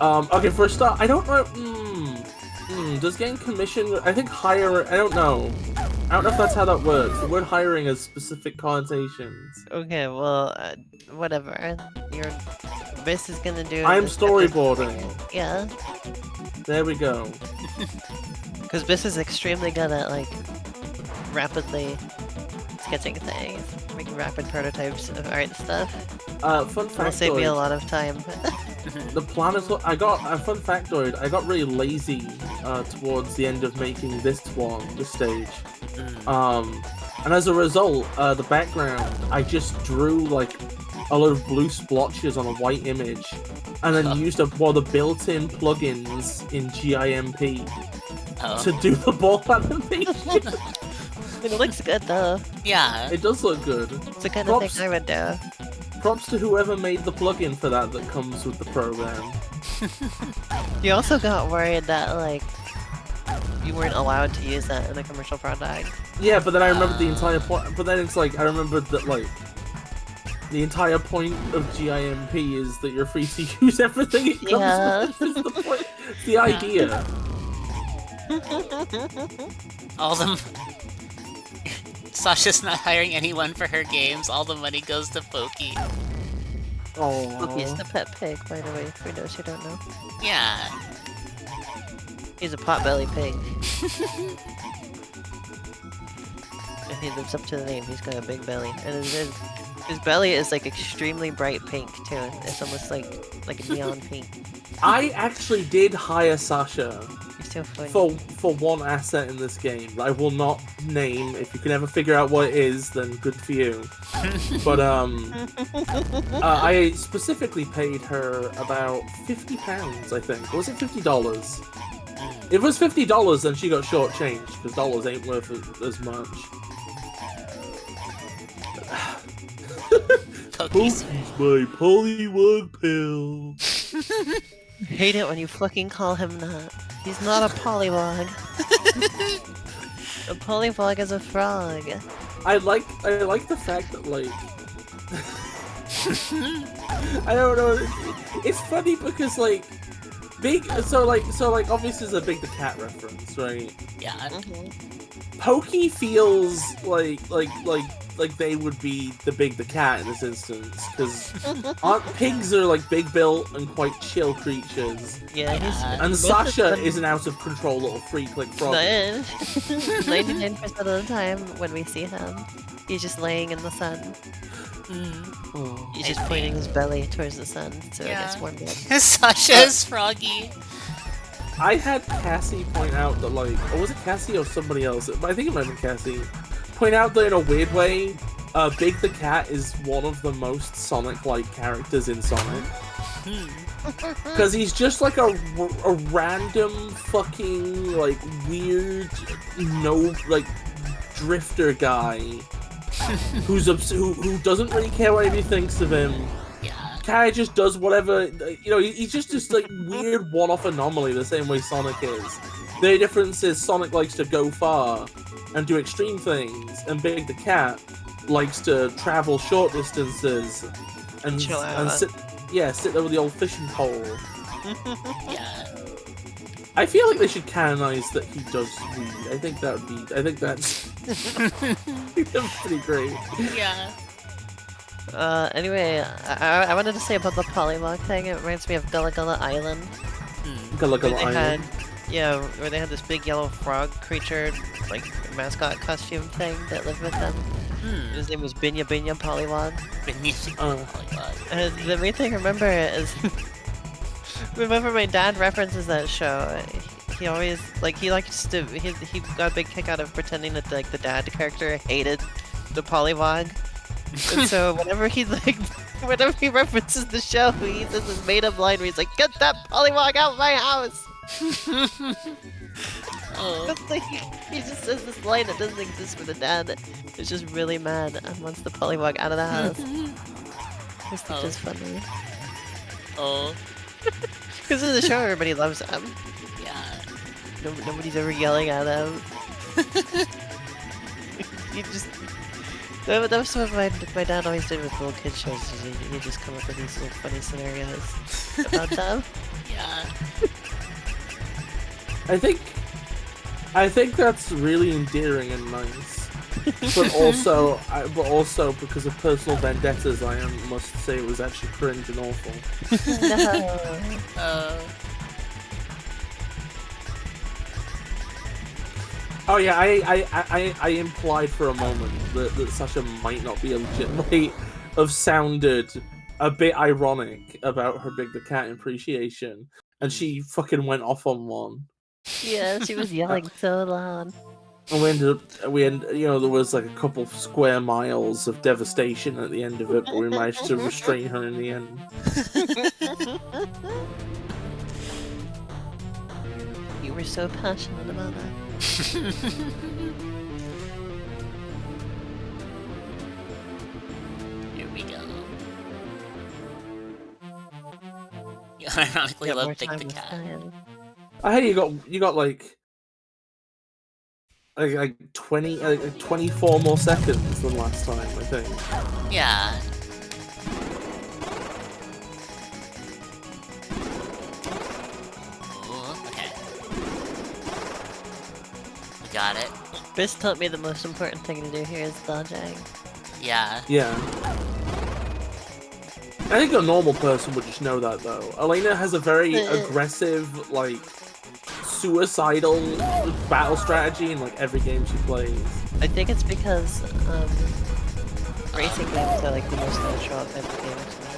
Okay, for a start, I don't know. Does getting commission? I think hire. I don't know. I don't know if that's how that works. The word hiring has specific connotations. Okay, well, whatever. Your Bis is gonna do. I'm the sketches. storyboarding. Yeah. There we go. Because Bis is extremely good at like rapidly sketching things, making rapid prototypes of art and stuff. Fun That'll save me a factoid. lot of time. The plan is. I got a fun factoid. I got really lazy towards the end of making this stage. And as a result, the background, I just drew like a lot of blue splotches on a white image, and then used one of the built-in plugins in GIMP to do the ball animation. I mean, it looks good though. Yeah. It does look good. It's the kind of thing I would do. Props to whoever made the plugin for that comes with the program. You also got worried that like you weren't allowed to use that in a commercial product. Yeah, but then I remembered the entire point. But then it's like I remembered that like the entire point of GIMP is that you're free to use everything it comes with. Is the point. It's the idea. All them. Sasha's not hiring anyone for her games. All the money goes to Pokey. He's the pet pig, by the way, for those who don't know. Yeah. He's a potbelly pig. And he lives up to the name. He's got a big belly, and his belly is like extremely bright pink too. It's almost like a neon pink. I actually did hire Sasha He's so funny. for one asset in this game that I will not name. If you can ever figure out what it is, then good for you. But I specifically paid her about £50, I think. Or was it $50? If it was $50, then she got shortchanged, because dollars ain't worth as much. Pokey's. My polywog pill. I hate it when you fucking call him that. He's not a polywog. A polywog is a frog. I like the fact that like I don't know. It's funny because like so obviously it's a Big the Cat reference, right? Yeah. Pokey feels like they would be the Big the Cat in this instance, because pigs are like big built and quite chill creatures. Yeah, And Sasha is an out of control little freak like frog. 99% of the time when we see him, he's just laying in the sun. He's just pointing his belly towards the sun, so it gets warmed up. Sasha's froggy. I had Cassie point out that like, or was it Cassie or somebody else? I think it might have been Cassie. Point out that in a weird way, Big the Cat is one of the most Sonic-like characters in Sonic. Because he's just like a random fucking like weird drifter guy who doesn't really care what anybody thinks of him. Yeah. Kind of just does whatever, he's just this like weird one-off anomaly the same way Sonic is. The only difference is Sonic likes to go far and do extreme things, and Big the Cat likes to travel short distances and chill out. sit there with the old fishing pole. Yeah. I feel like they should canonize that he does weed. I think that's pretty great. Yeah. Anyway, I wanted to say about the polywog thing. It reminds me of Gullah Gullah Island. Gullah Where Gullah they Island. where they had this big yellow frog creature, like mascot costume thing that lived with them. His name was Binya Binya Polywog. And the main thing I remember is remember my dad references that show. He always he got a big kick out of pretending that like the dad character hated the polywog. And so whenever he references the show, he says this made up line where he's like, "Get that polywog out of my house!" He just says this line that doesn't exist for the dad. It's just really mad and wants the polywog out of the house. I just think it's funny. Oh, Because in the show, everybody loves him. yeah. Nobody's ever yelling at him. You just... That was what my dad always did with little kid shows. He'd just come up with these little funny scenarios about them. Yeah. I think that's really endearing and nice. But also because of personal vendettas, I must say it was actually cringe and awful. No. Oh yeah, I implied for a moment that Sasha might not be a legit might have sounded a bit ironic about her Big the Cat appreciation, and she fucking went off on one. Yeah, she was yelling so loud. And there was like a couple of square miles of devastation at the end of it, but we managed to restrain her in the end. You were so passionate about that. Here we go. You ironically Got love more Big time the with Cat. Ryan. I hear you got like 24 more seconds than last time, I think. Yeah. Ooh, okay. We got it. Chris taught me the most important thing to do here is dodging. Yeah. Yeah. I think a normal person would just know that, though. Elena has a very aggressive, like, suicidal battle strategy in, like, every game she plays. I think it's because racing games are like the most natural type of game to me.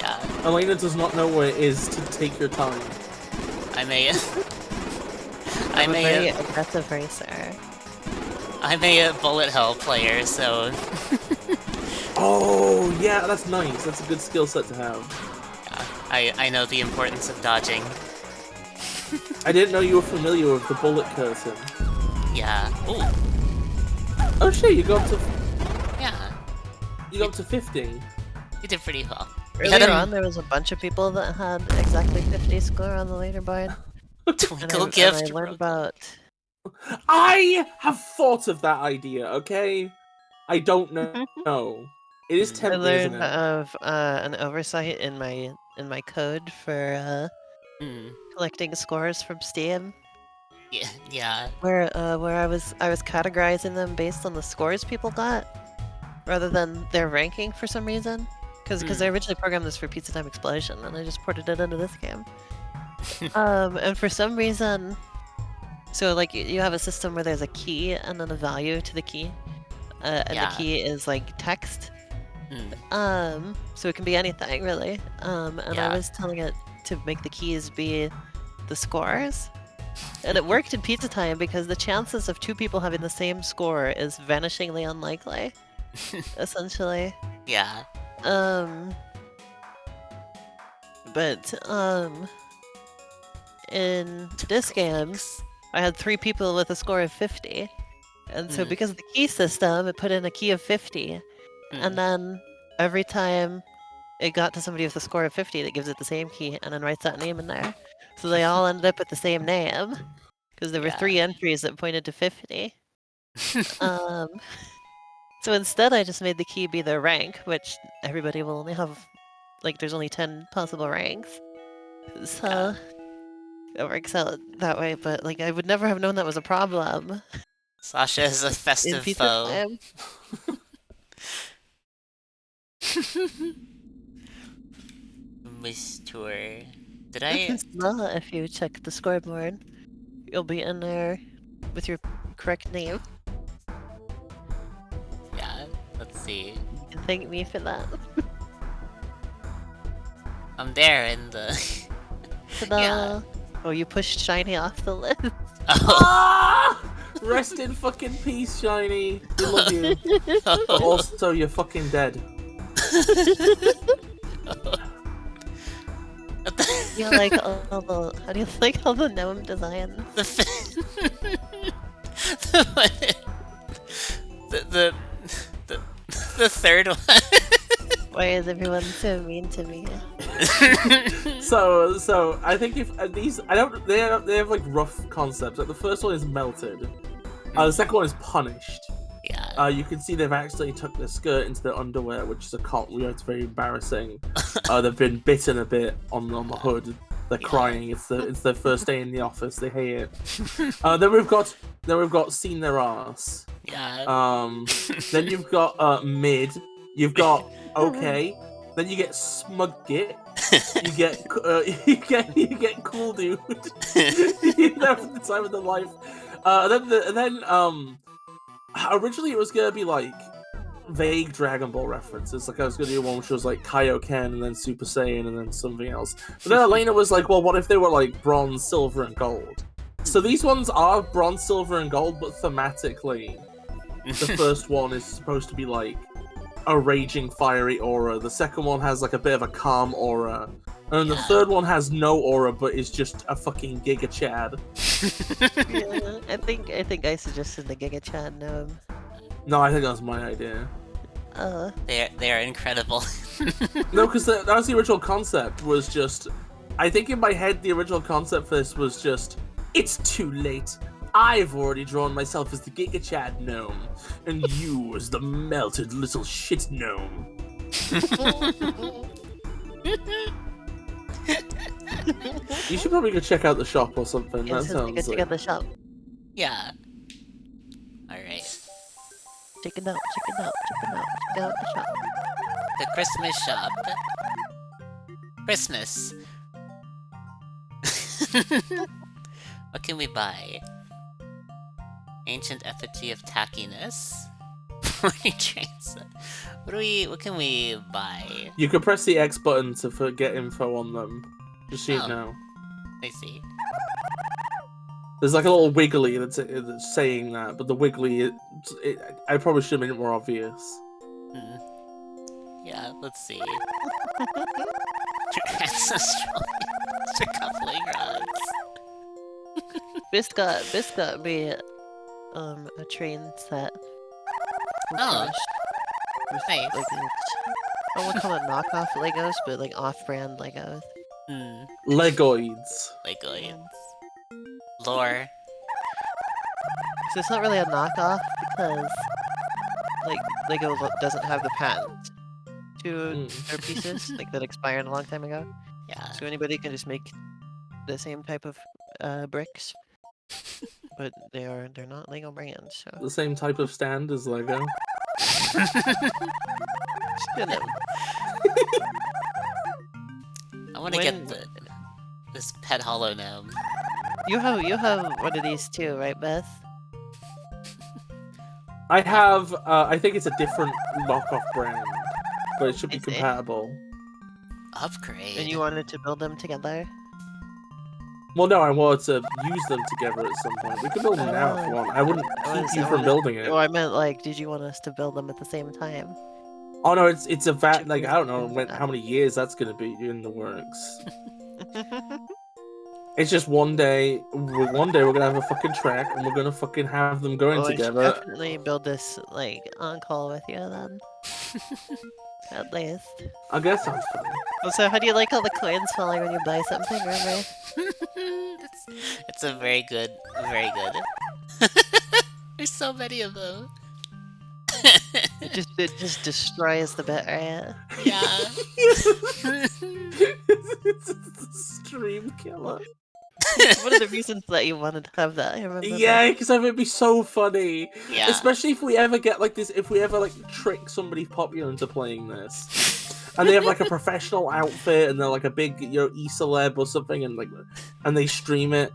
Yeah. Elena does not know what it is to take your time. I'm a very aggressive racer. I'm a bullet hell player, so Oh, yeah, that's nice. That's a good skill set to have. I know the importance of dodging. I didn't know you were familiar with the bullet curtain. Yeah. Ooh. Oh shit, you got to Yeah. 50. You did pretty well. Earlier on, there was a bunch of people that had exactly 50 score on the leaderboard. Twinkle and gift. I learned about... I have thought of that idea, okay? I don't know. It is I tempting, isn't learned it? of an oversight in my code for collecting scores from Steam, Yeah. Yeah. where I was categorizing them based on the scores people got, rather than their ranking for some reason. Because I originally programmed this for Pizza Time Explosion, and I just ported it into this game. And for some reason, so like you have a system where there's a key and then a value to the key, and the key is like text. So it can be anything really. And I was telling it to make the keys be the scores, and it worked in Pizza Time because the chances of two people having the same score is vanishingly unlikely, essentially. Yeah. But in this game, I had 3 people with a score of 50. And so because of the key system, it put in a key of 50. And then every time it got to somebody with a score of 50, that gives it the same key and then writes that name in there. So they all ended up with the same name. Because there were 3 entries that pointed to 50. So instead I just made the key be their rank, which everybody will only have, like, there's only 10 possible ranks. So it works out that way, but like I would never have known that was a problem. Sasha is a festive foe. Miss Tour. Did I? Well, if you check the scoreboard, you'll be in there with your correct name. Yeah, let's see. You can thank me for that. I'm there in the... Ta-da! Yeah. Oh, you pushed Shiny off the list. Ah! Rest in fucking peace, Shiny. We love you. But also, you're fucking dead. You like all the... How do you like all the gnome designs? The third one. Why is everyone so mean to me? So I think if these, I don't, they have like rough concepts. Like the first one is melted. The second one is punished. Yeah. You can see they've actually tucked their skirt into their underwear, which is a cop. It's very embarrassing. They've been bitten a bit on the hood. They're crying. It's their first day in the office. They hate it. Then we've got seen their ass. Yeah. Then you've got mid. You've got okay. Then you get smug git. You get cool dude. You know, for the time of their life. Originally it was gonna be like vague Dragon Ball references. Like I was gonna do one which was like Kaioken and then Super Saiyan and then something else. But then Elena was like, well, what if they were like bronze, silver, and gold? So these ones are bronze, silver, and gold, but thematically, the first one is supposed to be like a raging, fiery aura. The second one has like a bit of a calm aura. And the third one has no aura, but is just a fucking Giga Chad. Yeah, I think I suggested the Giga Chad gnome. No, I think that was my idea. They are incredible. No, because that was the original concept. Was just, I think in my head the original concept for this was just, it's too late. I've already drawn myself as the Giga Chad gnome, and you as the melted little shit gnome. You should probably go check out the shop or something. Yeah, That sounds check out the shop. Yeah. Alright. Check it out the shop. The Christmas shop. Christmas. What can we buy? Ancient effigy of tackiness. What can we buy? You can press the X button to get info on them. Just so you know. I see. There's like a little wiggly that's saying that, but the wiggly, I probably should have made it more obvious. Yeah, let's see. Ancestral coupling rods. Bis got me a train set. Oh, nice. Like, I won't call it knockoff Legos, but like off-brand Legos. Legoids. Legoids. Lore. So it's not really a knockoff because like Lego doesn't have the patent to their pieces like that expired a long time ago. Yeah. So anybody can just make the same type of bricks, but they're not Lego brands. So The same type of stand as Lego. spin them. I want to get this pet hollow gnome. You have one of these too, right, Beth? I have, I think it's a different knockoff brand, but it should be compatible. Upgrade. And you wanted to build them together? Well, no, I wanted to use them together at some point. We can build them now if you want. I wouldn't keep you from building it. Oh, I meant like, did you want us to build them at the same time? Oh no, it's a like I don't know how many years that's gonna be in the works. It's just one day we're gonna have a fucking track and we're gonna fucking have them going together. I should definitely build this like on call with you then. At least. I guess sounds fun. Also, how do you like all the coins falling when you buy something, Remy? It's a very good. There's so many of them. It just destroys the bit, right? Yeah. It's a stream killer. One of the reasons that you wanted to have that, I remember. Yeah, because I think it'd be so funny. Yeah. Especially if we ever get like this, if we ever like trick somebody popular into playing this. And they have like a professional outfit and they're like a big, e-celeb or something and they stream it.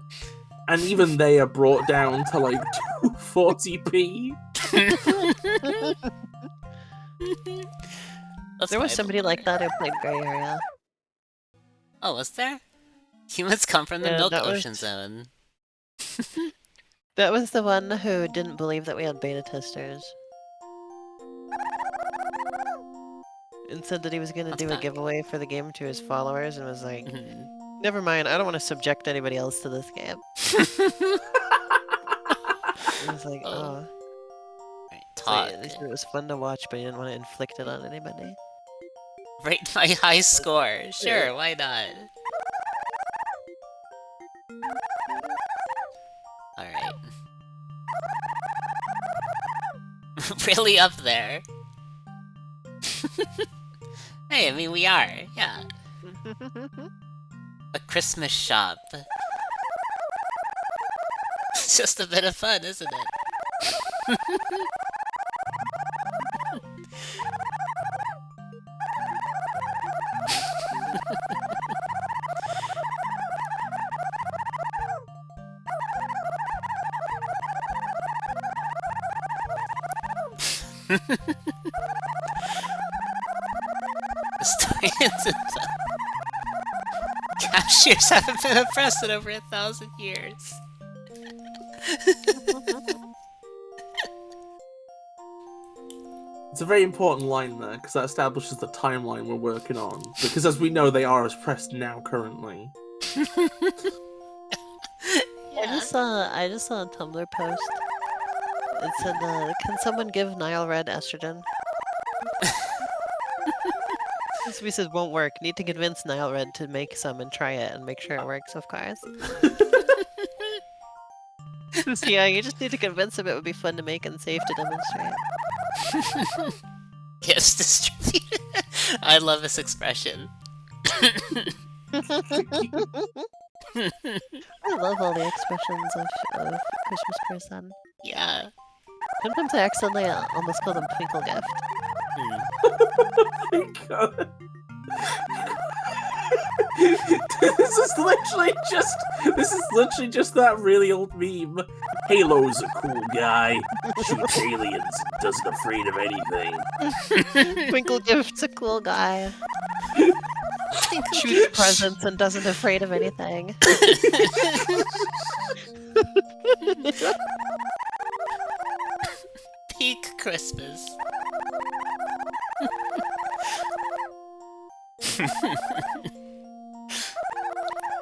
And even they are brought down to like 240p. There was somebody like that who played Grey Area. Oh, was there? Humans come from the Milk Ocean was... Zone. That was the one who didn't believe that we had beta testers. And said that he was going to do a giveaway for the game to his followers and was like, never mind, I don't want to subject anybody else to this game. I was like, oh. Talk. So, it was fun to watch, but he didn't want to inflict it on anybody. Rate my high score. Sure, why not? Alright. Really up there? Hey, I mean, we are, yeah. A Christmas shop. It's just a bit of fun, isn't it? Cashiers haven't been oppressed in over 1,000 years. It's a very important line there, because that establishes the timeline we're working on. Because as we know, they are oppressed now, currently. I just saw a Tumblr post. It said, can someone give Nile Red estrogen? This we said won't work. Need to convince Nile Red to make some and try it and make sure it works, of course. Yeah, you just need to convince him it would be fun to make and safe to demonstrate. Gifts distributed. I love this expression. I love all the expressions of Christmas person. Yeah. Sometimes I accidentally almost call them Twnkl gift. God. This is literally just that really old meme. Halo's a cool guy. Shoots aliens and doesn't afraid of anything. Twnkl gift's a cool guy. Shoots presents and doesn't afraid of anything. Peak Christmas.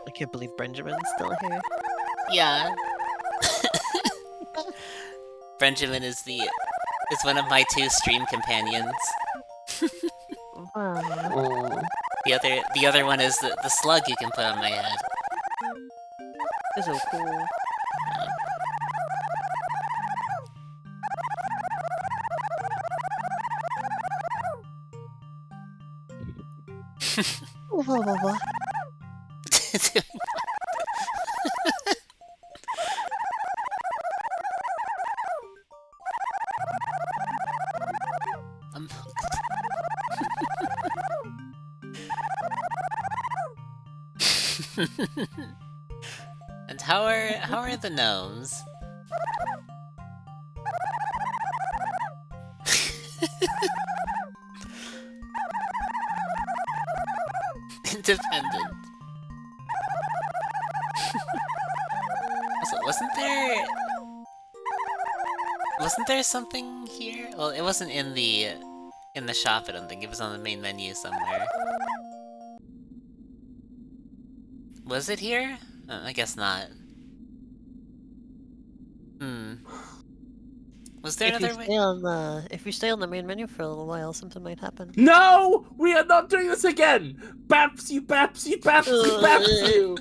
I can't believe Benjamin's still here. Yeah. Benjamin is one of my 2 stream companions. Wow. Oh. The other one is the slug you can put on my head. It's so cool. Whoa, whoa, whoa. I'm And how are the gnomes? Independent. Also, wasn't there something here? Well, it wasn't in the shop, I don't think. It was on the main menu somewhere. Was it here? I guess not. Was there another way? If you stay on the main menu for a little while, something might happen. No! We are not doing this again! Baps you, baps you, baps you, baps you!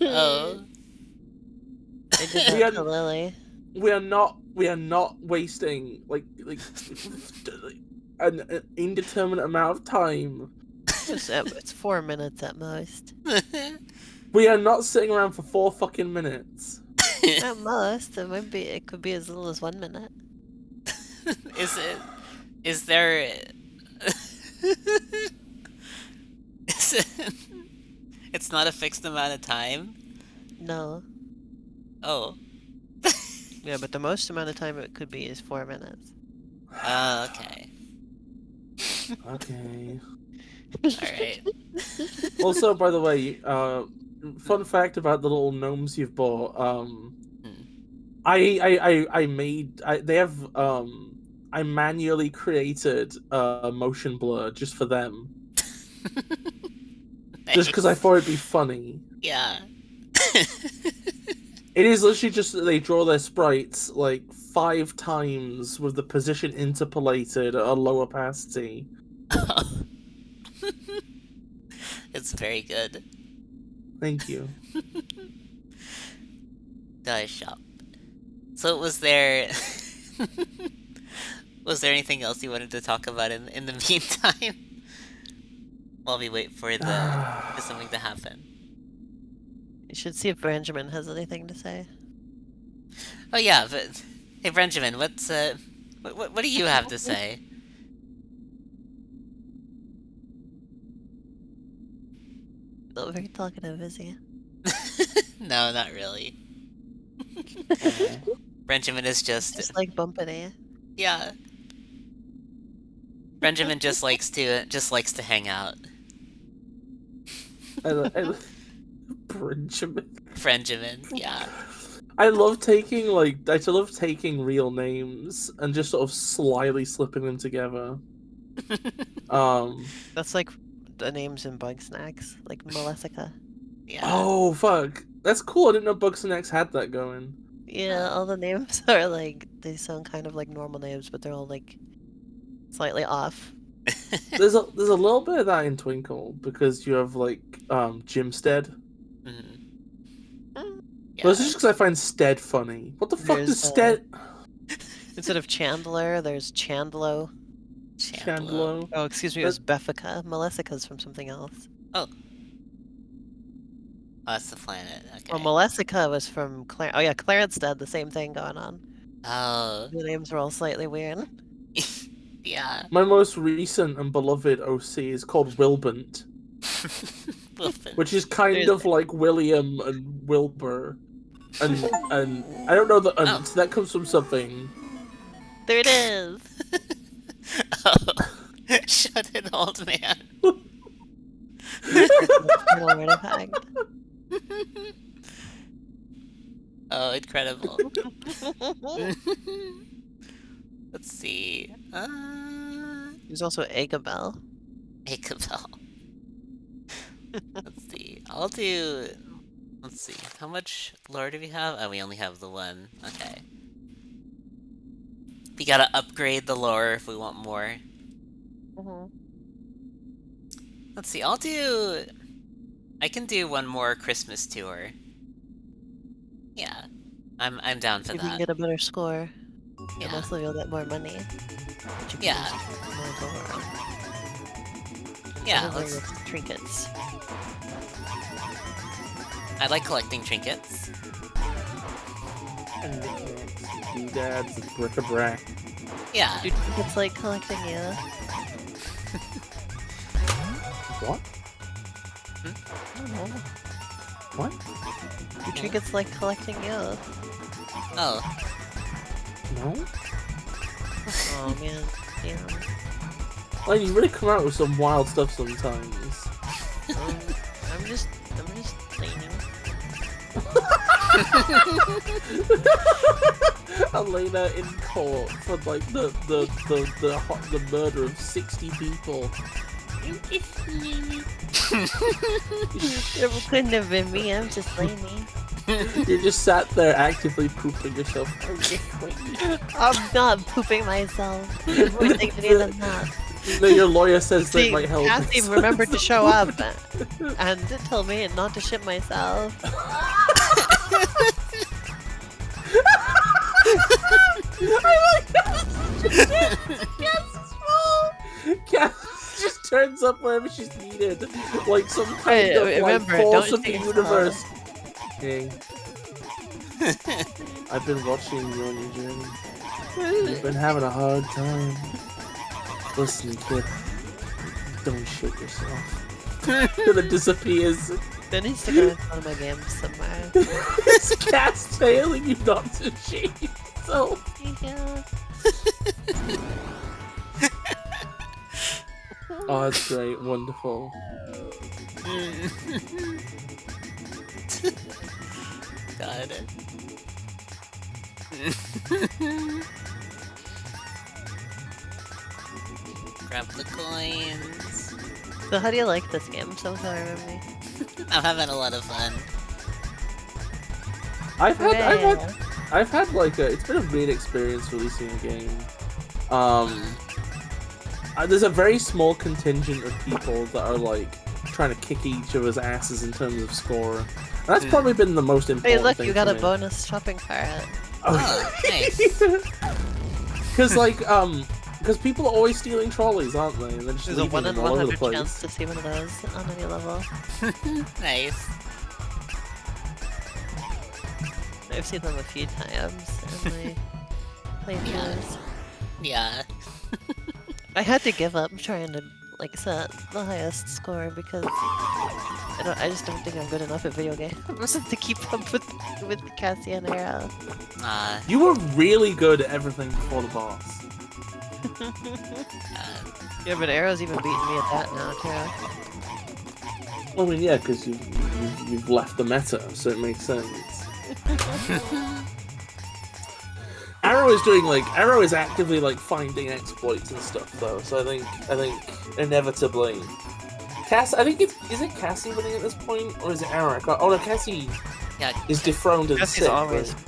Oh. I did that to Lily. We are not wasting like an indeterminate amount of time. It's 4 minutes at most. We are not sitting around for 4 fucking minutes. At most, it could be as little as 1 minute. Is there it's not a fixed amount of time? No. Oh. Yeah, but the most amount of time it could be is 4 minutes. Oh, okay. Okay. Alright. Also, by the way, fun fact about the little gnomes you've bought. I manually created a motion blur just for them. Nice. Just because I thought it'd be funny. Yeah. It is literally just that they draw their sprites like 5 times with the position interpolated at a low opacity. It's very good. Thank you. Dice shop. So was there was there anything else you wanted to talk about in the meantime? While we wait for for something to happen. You should see if Benjamin has anything to say. Oh yeah, but hey Benjamin, what's what do you have to say? Not very talkative, is he? No, not really. Benjamin is Just like Bumpity. yeah. Benjamin just likes to hang out. Benjamin, yeah. I love taking real names and just sort of slyly slipping them together. That's like the names in Bug Snacks, like Molessica. Yeah. Oh fuck, that's cool. I didn't know Bugs and X had that going. Yeah, all the names are like, they sound kind of like normal names, but they're all like slightly off. There's a little bit of that in Twnkl because you have like Jimstead. Yeah. But it's just because I find Stead funny. What the fuck does Stead? Instead of Chandler, there's Chandlo. Chandlo. Oh, excuse me, it was Beffica. Molessica's from something else. Oh, that's the planet. Okay. Well, Molessica was from Oh yeah, Clarenstead, the same thing going on. Oh. The names are all slightly weird. Yeah. My most recent and beloved OC is called Wilbent, which is kind of like William and Wilbur, and I don't know that so that comes from something. There it is. Oh. Shut it, old man. Oh, incredible. Let's see. There's also Agabel. Agabel. Let's see. Let's see. How much lore do we have? Oh, we only have the one. Okay. We gotta upgrade the lore if we want more. Let's see. I can do one more Christmas tour. Yeah. I'm down for If that. you can get a better score. Yeah. And also you'll get more money. Yeah. Yeah, let's trinkets. I like collecting trinkets. Doodads, bric-a-brac. Yeah. Do trinkets like collecting you? What? I don't know. What? Do trinkets like collecting you? Oh. No? Oh man, damn. Like, you really come out with some wild stuff sometimes. I'm just cleaning. Elena in court for like the murder of 60 people. It couldn't have been me, I'm just cleaning. You just sat there actively pooping yourself. I'm not pooping myself. There's more dignity than that. No, your lawyer says See, that might help. Cassie remembered to show up and told me not to shit myself. Cass just turns up wherever she's needed, like some kind of remember, force don't of the shit universe. Hey, I've been watching you on your journey. You've been having a hard time. Listen, kid, don't shit yourself. And it disappears. There needs to go in one of my games somewhere. It's Cass telling you not to shit yourself. Yeah. Oh, that's great. Wonderful. Got it. Grab the coins. So how do you like this game so far, Remy? I'm having a lot of fun. I've had like it's been a weird experience releasing a game. There's a very small contingent of people that are like trying to kick each other's asses in terms of score. And that's probably been the most important Hey, look, thing you got for a me. bonus shopping cart. Oh, nice. Because like because people are always stealing trolleys, aren't they? And then just There's a leaving 1 in them all over the 100 place. chance to see one of those on any level. Nice. I've seen them a few times in my playthroughs. Yeah. I had to give up trying to like set the highest score because I just don't think I'm good enough at video games to keep up with Cassie and Arrow. You were really good at everything before the boss. Yeah, but Arrow's even beating me at that now too. I mean, yeah, because you've left the meta, so it makes sense. Arrow is actively like finding exploits and stuff though, so I think inevitably is it Cassie winning at this point, or is it Arrow? Oh no, Cassie is dethroned in Cassie's 6. always right?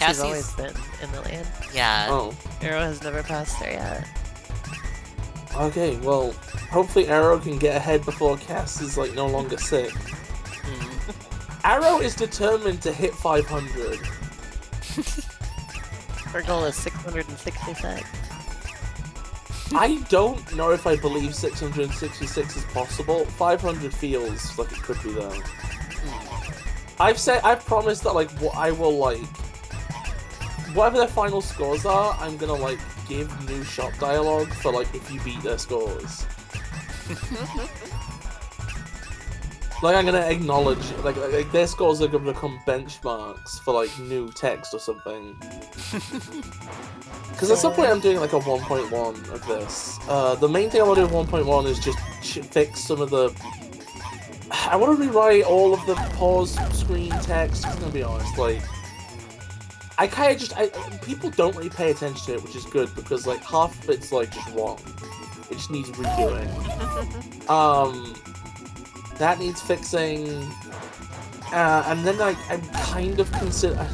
Cassie's always been in the lead. Yeah. Oh. Arrow has never passed her yet. Okay, well, hopefully Arrow can get ahead before Cass is like no longer sick. Arrow is determined to hit 500. Her goal is 666. I don't know if I believe 666 is possible. 500 feels like it could be though. I've promised that like I will like whatever their final scores are, I'm gonna like give new shop dialogue for like if you beat their scores. Like I'm gonna acknowledge like their scores are gonna become benchmarks for like new text or something. Because at some point I'm doing like a 1.1 of this. The main thing I want to do with 1.1 is just fix some of the. I want to rewrite all of the pause screen text. I'm gonna be honest, like I kind of just people don't really pay attention to it, which is good because like half of it's like just wrong. It just needs redoing. That needs fixing, and then like I'm kind of consider.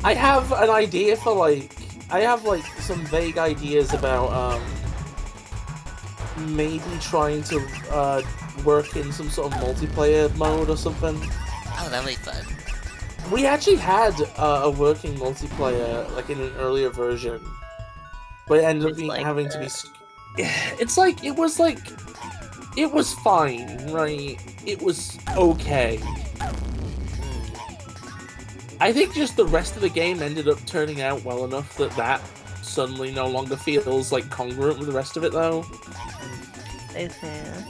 I have an idea for like I have like some vague ideas about maybe trying to work in some sort of multiplayer mode or something. Oh, that'd be fun. We actually had a working multiplayer like in an earlier version, but it ended up being having to be. It's like it was fine, right? It was okay. I think just the rest of the game ended up turning out well enough that suddenly no longer feels like congruent with the rest of it, though.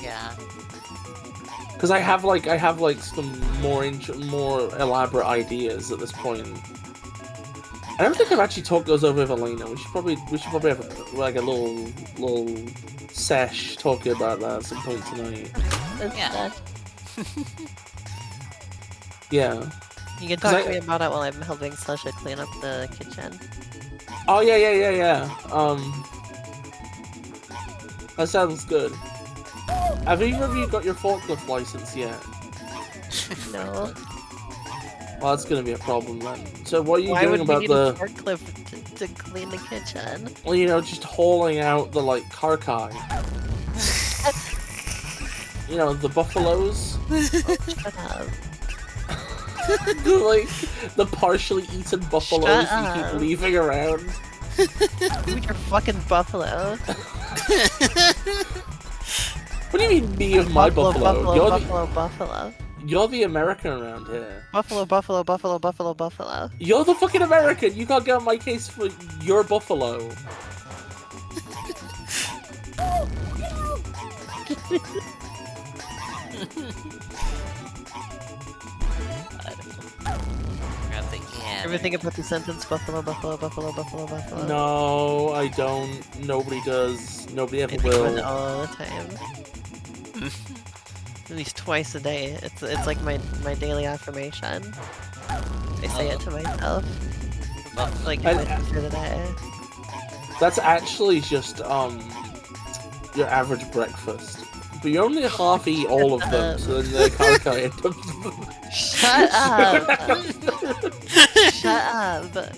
Yeah. Because I have some more elaborate ideas at this point. I don't think I've actually talked those over with Elena. We should probably have a little sesh talking about that at some point tonight. Yeah. Yeah. You can talk to me about it while I'm helping Sasha clean up the kitchen. Oh yeah. That sounds good. Have either of you got your forklift license yet? No. Well, that's gonna be a problem then. So what are you Why doing would about we need the? a forklift to clean the kitchen? Well, just hauling out the like carcass. The buffaloes. Shut up. Like the partially eaten buffaloes Shut you keep up. leaving around. Dude, you're fucking buffalo. What do you mean me of my buffalo? Buffalo. You're the American around here. Buffalo. You're the fucking American. You can't get on my case for your buffalo. Ever think about the sentence buffalo? No, I don't. Nobody does. Nobody ever I think about it will. all the time. At least twice a day. It's like my daily affirmation. I say it to myself. Like for the day. That's actually just your average breakfast. But you only half eat all of them, so then they can't end up. Shut up! Shut up!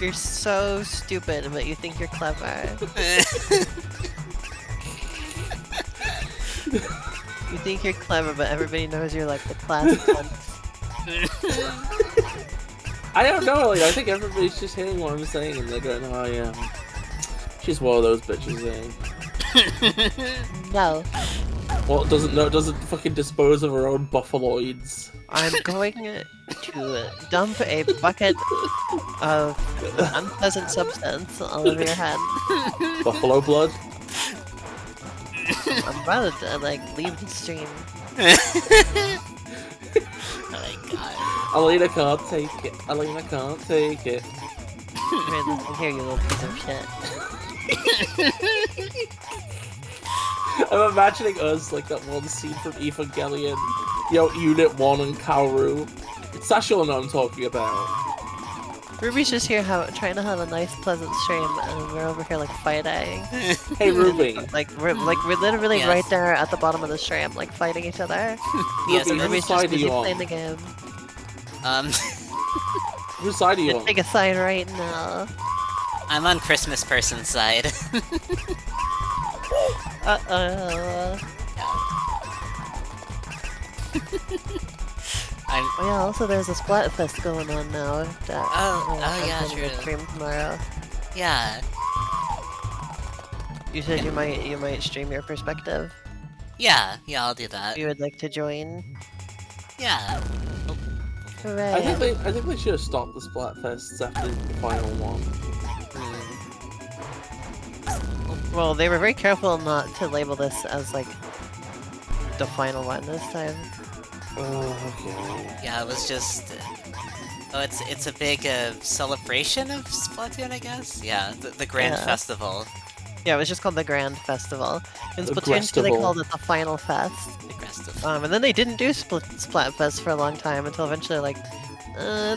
You're so stupid, but you think you're clever. You think you're clever, but everybody knows you're like the class clown. I don't know, like, I think everybody's just hearing what I'm saying and they're going, oh yeah, she's one of those bitches, eh? No. Well, doesn't fucking dispose of her own buffaloids. I'm going to dump a bucket of unpleasant substance all over your head. Buffalo blood? I'm about to, like, leave the stream. Oh my god. Alina can't take it. Alina can't take it. Here, listen here, you little piece of shit. I'm imagining us like that one scene from Evangelion. Yo, Unit 1 and Kaoru. Sasha will know what I'm talking about. Ruby's just here trying to have a nice, pleasant stream, and we're over here, like, fighting. Hey, Ruby. We're literally Yes. right there at the bottom of the stream, like, fighting each other. Yes, Ruby, Ruby's whose side just are busy you on? playing the game. Whose side are you on? Take a side right now. I'm on Christmas person's side. Uh-oh. Oh yeah, also there's a Splatfest going on now. Yeah, I'm gonna true. stream tomorrow. Yeah. You said you might stream your perspective. Yeah, I'll do that. You would like to join? Yeah. Hooray! I think they should have stopped the Splatfests after the final one. Well, they were very careful not to label this as like the final one this time. Oh, okay. Yeah, it was just... Oh, it's a big celebration of Splatoon, I guess? Yeah, the Grand Yeah. Festival. Yeah, it was just called the Grand Festival. In The Splatoon 2 they Grestival. called it the Final Fest. The Festival. And then they didn't do Splatfest for a long time until eventually like,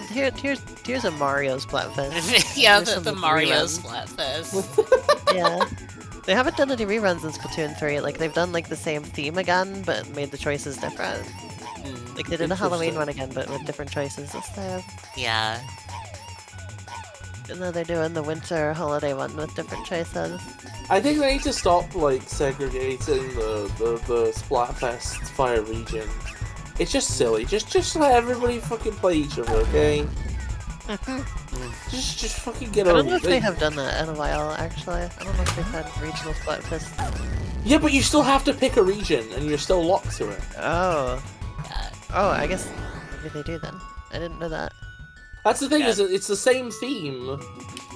here's a Mario Splatfest. Yeah, Here's the some Mario reruns. Splatfest. Yeah. They haven't done any reruns in Splatoon 3. Like, they've done, like, the same theme again, but made the choices different. Like, they did a Halloween one again, but with different choices this time. Yeah. And now they're doing the winter holiday one with different choices. I think they need to stop, like, segregating the Splatfest fire region. It's just silly. Just let everybody fucking play each other, okay? Just fucking get I over don't know if it. they have done that in a while, actually. I don't know if they've had regional Splatfests. Yeah, but you still have to pick a region, and you're still locked to it. Oh. Oh, I guess maybe they do then. I didn't know that. That's the thing, Yeah. is that it's the same theme.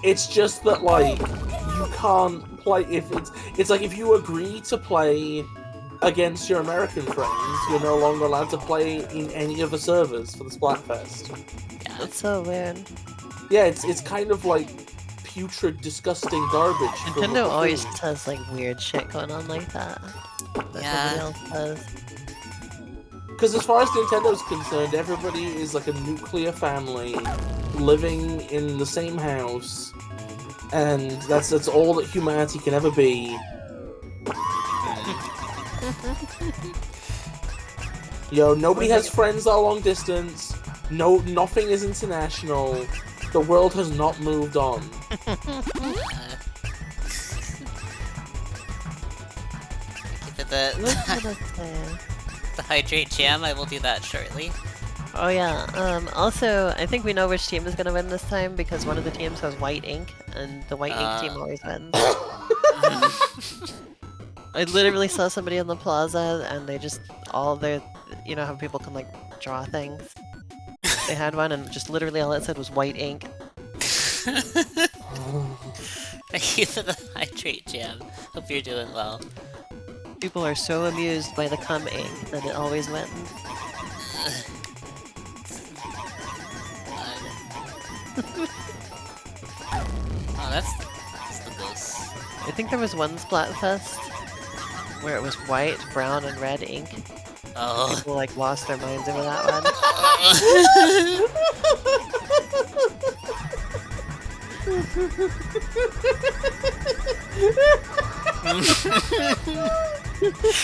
It's just that, like, you can't play if it's like if you agree to play against your American friends, you're no longer allowed to play in any of the servers for the Splatfest. That's so weird. Yeah, it's kind of like putrid, disgusting garbage. from Nintendo the always food. just has like weird shit going on like that. That Yeah. nobody else does. Because as far as Nintendo's concerned, everybody is like a nuclear family living in the same house, and that's all that humanity can ever be. Yo, nobody has friends that are long distance. No, nothing is international. The world has not moved on. Keep it What was I gonna say? the hydrate jam, I will do that shortly. Oh yeah, also, I think we know which team is gonna win this time because one of the teams has white ink, and the white ink team always wins. I literally saw somebody in the plaza, and they just, you know how people can like draw things? They had one, and just literally all it said was white ink. Thank you for the hydrate jam. Hope you're doing well. People are so amused by the cum ink that it always wins. Oh, that's the best. I think there was one Splatfest where it was white, brown, and red ink. Oh. People like lost their minds over that one.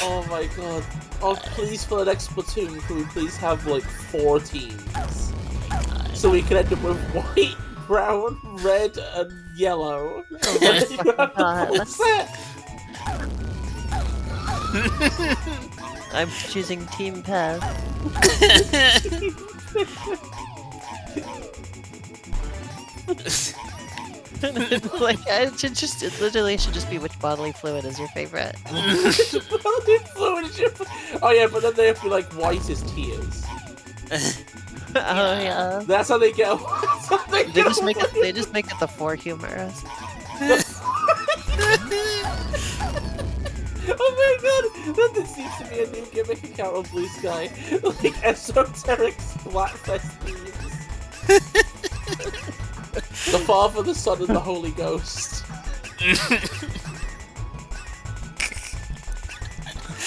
Oh my god. Oh, please, for the next Splatoon, can we please have, like, 4 teams? So we can end up with white, brown, red, and yellow. Oh my fucking god. What's that? I'm choosing Team Pass. Like, it literally should just be which bodily fluid is your favorite. Bodily fluid is your... Oh yeah, but then they have to be like white as tears. Oh yeah. That's how they get. That's how they They get just make it. away. They just make it the 4 humorous. Oh my god! There seems to be a new gimmick account on Blue Sky. Like esoteric Splatfest themes. The Father, the Son, and the Holy Ghost.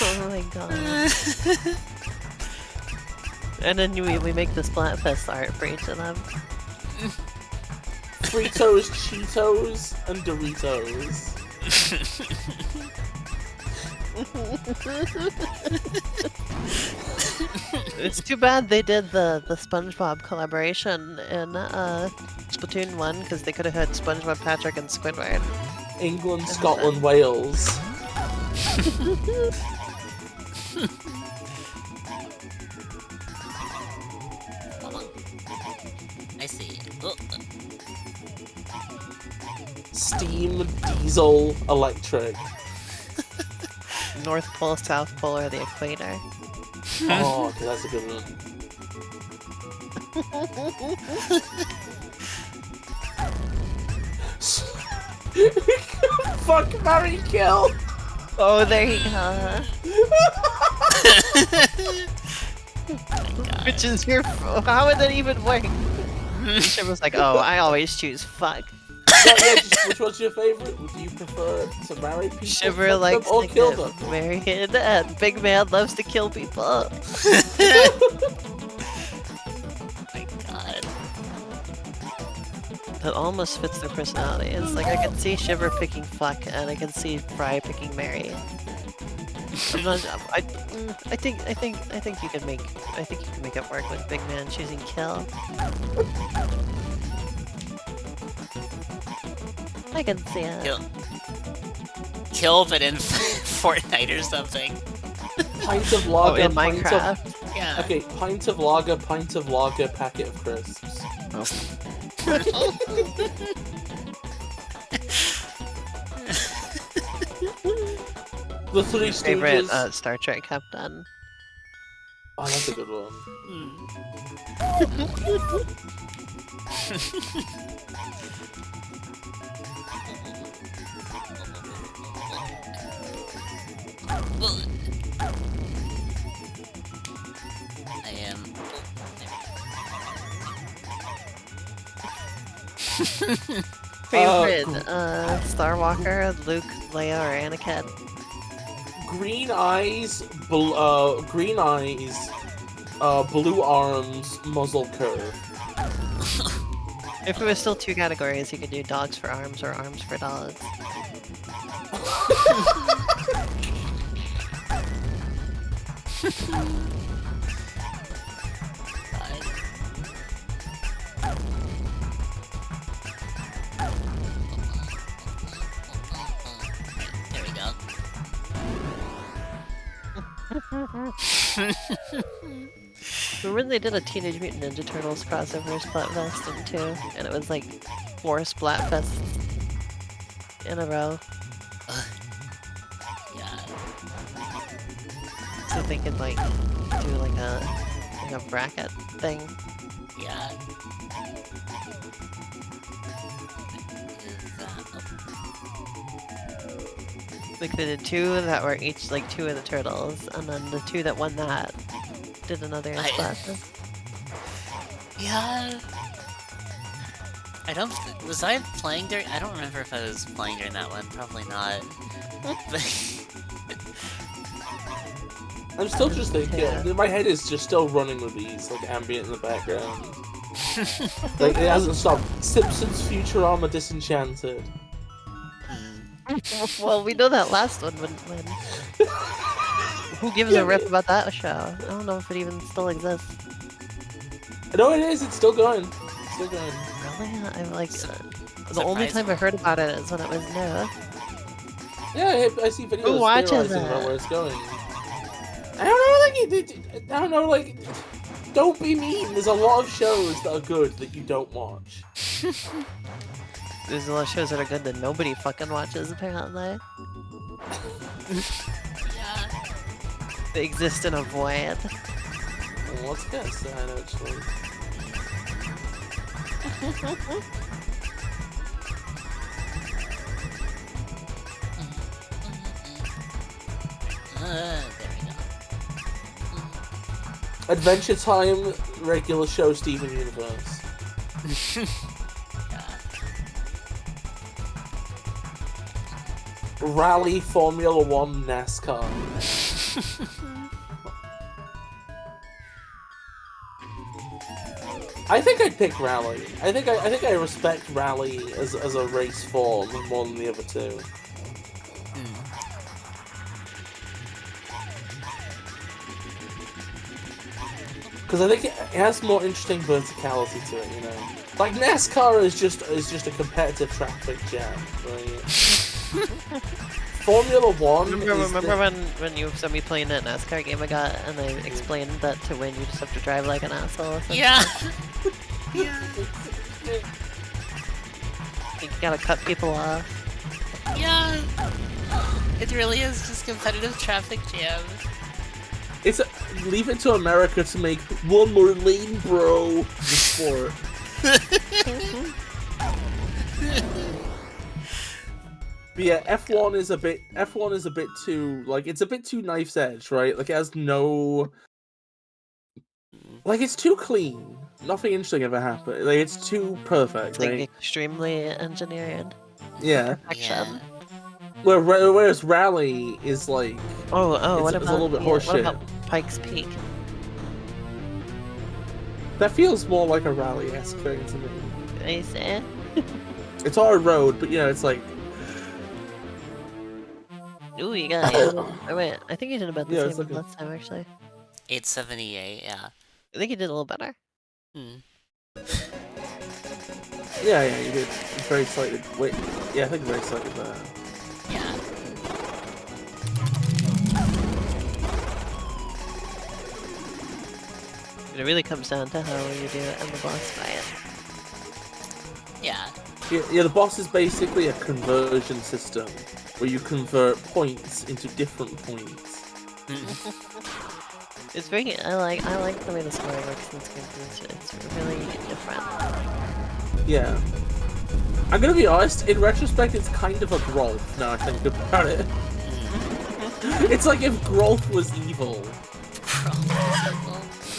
Oh my god. And then we make the Splatfest art for each of them. Fritos, Cheetos, and Doritos. It's too bad they did the SpongeBob collaboration in Splatoon 1 because they could have had SpongeBob, Patrick, and Squidward. England, Scotland, Wales. I see. Oh. Steam, diesel, electric. North Pole, South Pole, or the equator. Oh, okay, that's a good one. Fuck, marry, kill! Oh, there you go. Which is your... How would that even work? Shiv was like, oh, I always choose fuck. Yeah, just, which one's your favorite? Would you prefer to marry people, Shiver fuck likes them, or to kill get them? married, and Big Man loves to kill people. Oh my god. That almost fits their personalities. Like, I can see Shiver picking fuck, and I can see Fry picking Mary. I'm not, I think you can make it work with Big Man choosing kill. I can see it. Kill, but in Fortnite or something. Pint of lager, Oh, in pint of... Minecraft. Yeah. Okay, pint of lager, packet of crisps. The Three Favorite Stooges. Star Trek captain. Oh, that's a good one. I am. Favorite Star Walker, Luke, Leia, or Anakin? Green eyes, blue arms, muzzle curve. If it was still 2 categories, you could do dogs for arms or arms for dogs. There we go. Remember they did a Teenage Mutant Ninja Turtles crossover Splatfest in 2, and it was like 4 Splatfests in a row. Yeah. So they could like do like a bracket thing. Yeah. Like they did 2 that were each like 2 of the turtles, and then the 2 that won that did another Splatfest. Yeah. I don't. Was I playing during? I don't remember if I was playing during that one. Probably not. I'm still just thinking, Yeah. my head is just still running with these, like, ambient in the background. Like, it hasn't stopped. Simpsons, Futurama, Disenchanted. Well, we know that last one when who gives a rip about that show? I don't know if it even still exists. No, it is, it's still going. It's still going. Really? I'm like, the only time I heard about it is when it was new. Yeah, I see videos Who watches theorizing about that? where it's going. I don't know, like, don't be mean. There's a lot of shows that are good that you don't watch. There's a lot of shows that are good that nobody fucking watches, apparently. Yeah. They exist in a void. Well, let's guess that, actually. There we go. Adventure Time, regular show, Steven Universe. Yeah. Rally, Formula 1, NASCAR. I think I'd pick Rally. I think I respect Rally as a race form more than the other two. Because I think it has more interesting verticality to it, you know. Like NASCAR is just a competitive traffic jam, right? Formula 1 Remember when you saw me playing that NASCAR game I got, and I explained that to win you just have to drive like an asshole? Yeah. Yeah. You gotta cut people off. Yeah. It really is just competitive traffic jam. It's leave it to America to make one more lane, bro. The sport. But yeah, F1 is a bit too, like, it's a bit too knife's edge, right? Like, it has no, like, it's too clean. Nothing interesting ever happened. Like, it's too perfect, It's like right? extremely engineered. Yeah. Perfection. Whereas Rally is like, Oh, it's a little bit what horseshit. about Pikes Peak? That feels more like a Rally-esque thing to me. I say. It's all a road, but you know, it's like, Ooh, you got it. Oh, wait, I think you did about the Yeah, it's same okay. last time, actually. 878, yeah. I think you did a little better. yeah, you did very slightly. Wait, yeah, I think very slightly better. Yeah. It really comes down to how you do it in the boss fight. Yeah. Yeah, the boss is basically a conversion system where you convert points into different points. It's very. I like the way the story works in this game. It's really different. Yeah. I'm gonna be honest, in retrospect, it's kind of a Grolf now I think about it. It's like if Grolf was evil.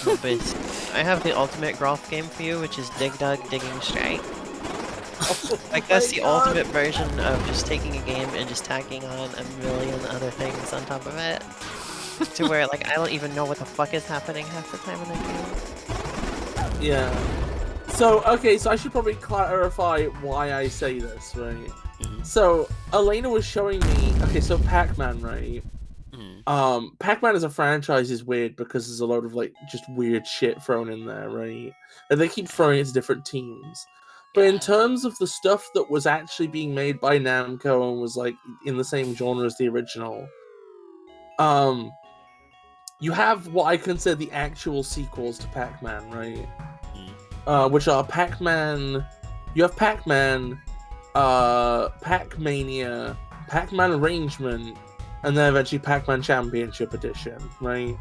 Oh, but I have the ultimate golf game for you, which is Dig Dug Digging Strike. Like, that's the ultimate version of just taking a game and just tacking on a million other things on top of it. To where, like, I don't even know what the fuck is happening half the time in the game. Yeah. So, okay, so I should probably clarify why I say this, right? So, Elena was showing me, okay, so Pac-Man, right? Pac-Man as a franchise is weird because there's a lot of, like, just weird shit thrown in there, right? And they keep throwing it to different teams. But in terms of the stuff that was actually being made by Namco and was, like, in the same genre as the original, you have what I consider the actual sequels to Pac-Man, right? Which are Pac-Man... You have Pac-Man, Pac-Mania, Pac-Man Arrangement, and then eventually Pac-Man Championship Edition, right?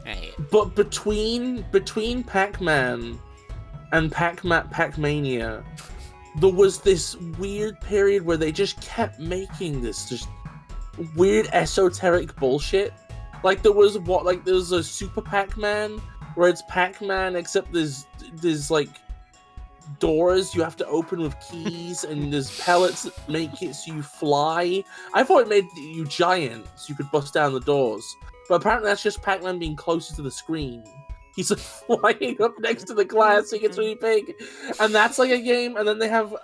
Right. But between Pac-Man and Pac-Mania, there was this weird period where they just kept making this just weird esoteric bullshit. Like there was a Super Pac-Man where it's Pac-Man except there's like doors you have to open with keys and there's pellets that make it so you fly. I thought it made you giant so you could bust down the doors. But apparently that's just Pac-Man being closer to the screen. He's like flying up next to the glass, so he gets really big. And that's like a game, and then they have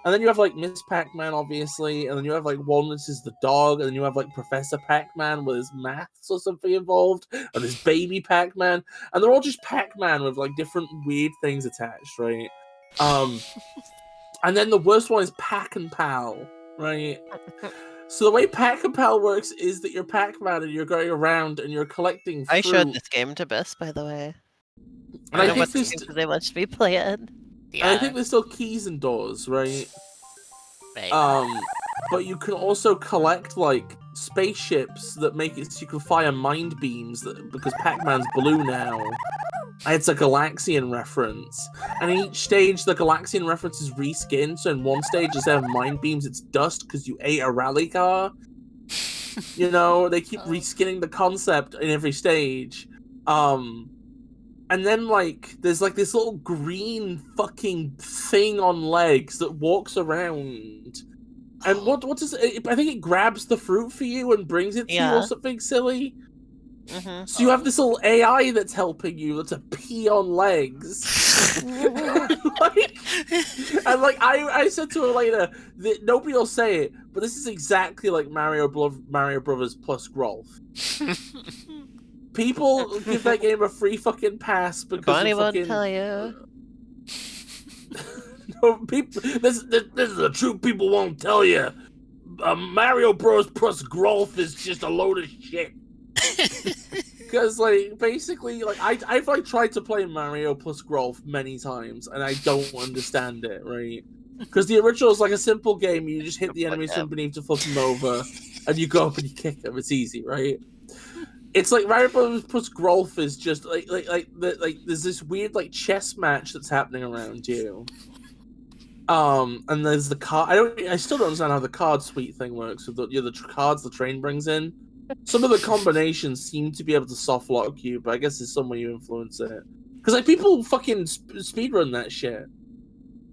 and then you have like Miss Pac-Man, obviously, and then you have like Walnuts is the dog, and then you have like Professor Pac-Man with his maths or something involved, and his baby Pac-Man, and they're all just Pac-Man with like different weird things attached, right? And then the worst one is Pac and Pal, right? So the way Pac-Compel works is that you're Pac-Man and you're going around and you're collecting fruit. I showed this game to Bis, by the way. And I I know what think games they watched me play it. Yeah. I think there's still keys and doors, right? Right. But you can also collect like spaceships that make it so you can fire mind beams because Pac-Man's blue now. It's a Galaxian reference. And in each stage, the Galaxian reference is reskinned. So in one stage, instead of mind beams, it's dust because you ate a rally car. You know, they keep reskinning the concept in every stage. And then, like, there's like this little green fucking thing on legs that walks around. And what does it? I think it grabs the fruit for you and brings it to you or something silly. So you have this little AI that's helping you. That's a pea on legs. I said to her later that nobody will say it, but this is exactly like Mario Brothers plus Grolf. People give that game a free fucking pass because Bonnie won't tell you. No, people. This is the truth. People won't tell you. Mario Bros. Plus Grolf is just a load of shit. Because, like, basically, like, I've like tried to play Mario plus Grolf many times, and I don't understand it, right? Because the original is like a simple game. You just hit the enemies from beneath to flip them over, and you go up and you kick them. It's easy, right? It's like Mario Bros. Plus Grolf is just like there's this weird like chess match that's happening around you. And there's the card. I still don't understand how the card suite thing works with the cards the train brings in. Some of the combinations seem to be able to soft lock you, but I guess there's some way you influence it. Because like people fucking speedrun that shit.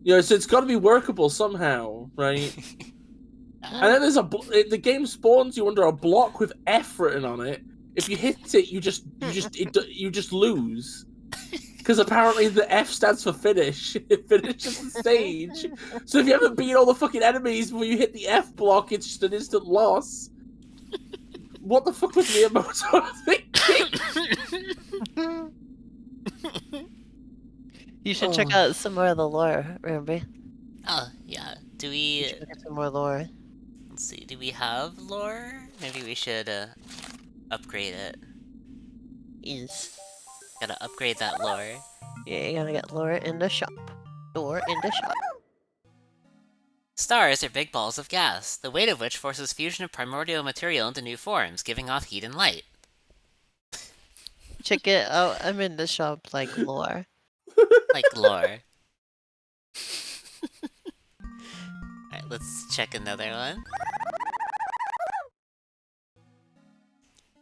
You know, so it's got to be workable somehow, right? And then there's the game spawns you under a block with F written on it. If you hit it, you just lose. Because apparently the F stands for finish. It finishes the stage. So if you haven't beat all the fucking enemies before you hit the F block, it's just an instant loss. What the fuck was Miyamoto thinking? You should check out some more of the lore, Ruby. Oh, yeah. Do we... Look at some more lore. Let's see, do we have lore? Maybe we should, upgrade it. Is. Gotta upgrade that lore. Yeah, you gotta get lore in the shop. Lore in the shop. Stars are big balls of gas, the weight of which forces fusion of primordial material into new forms, giving off heat and light. Check it out, I'm in the shop like lore. Like lore. Alright, let's check another one.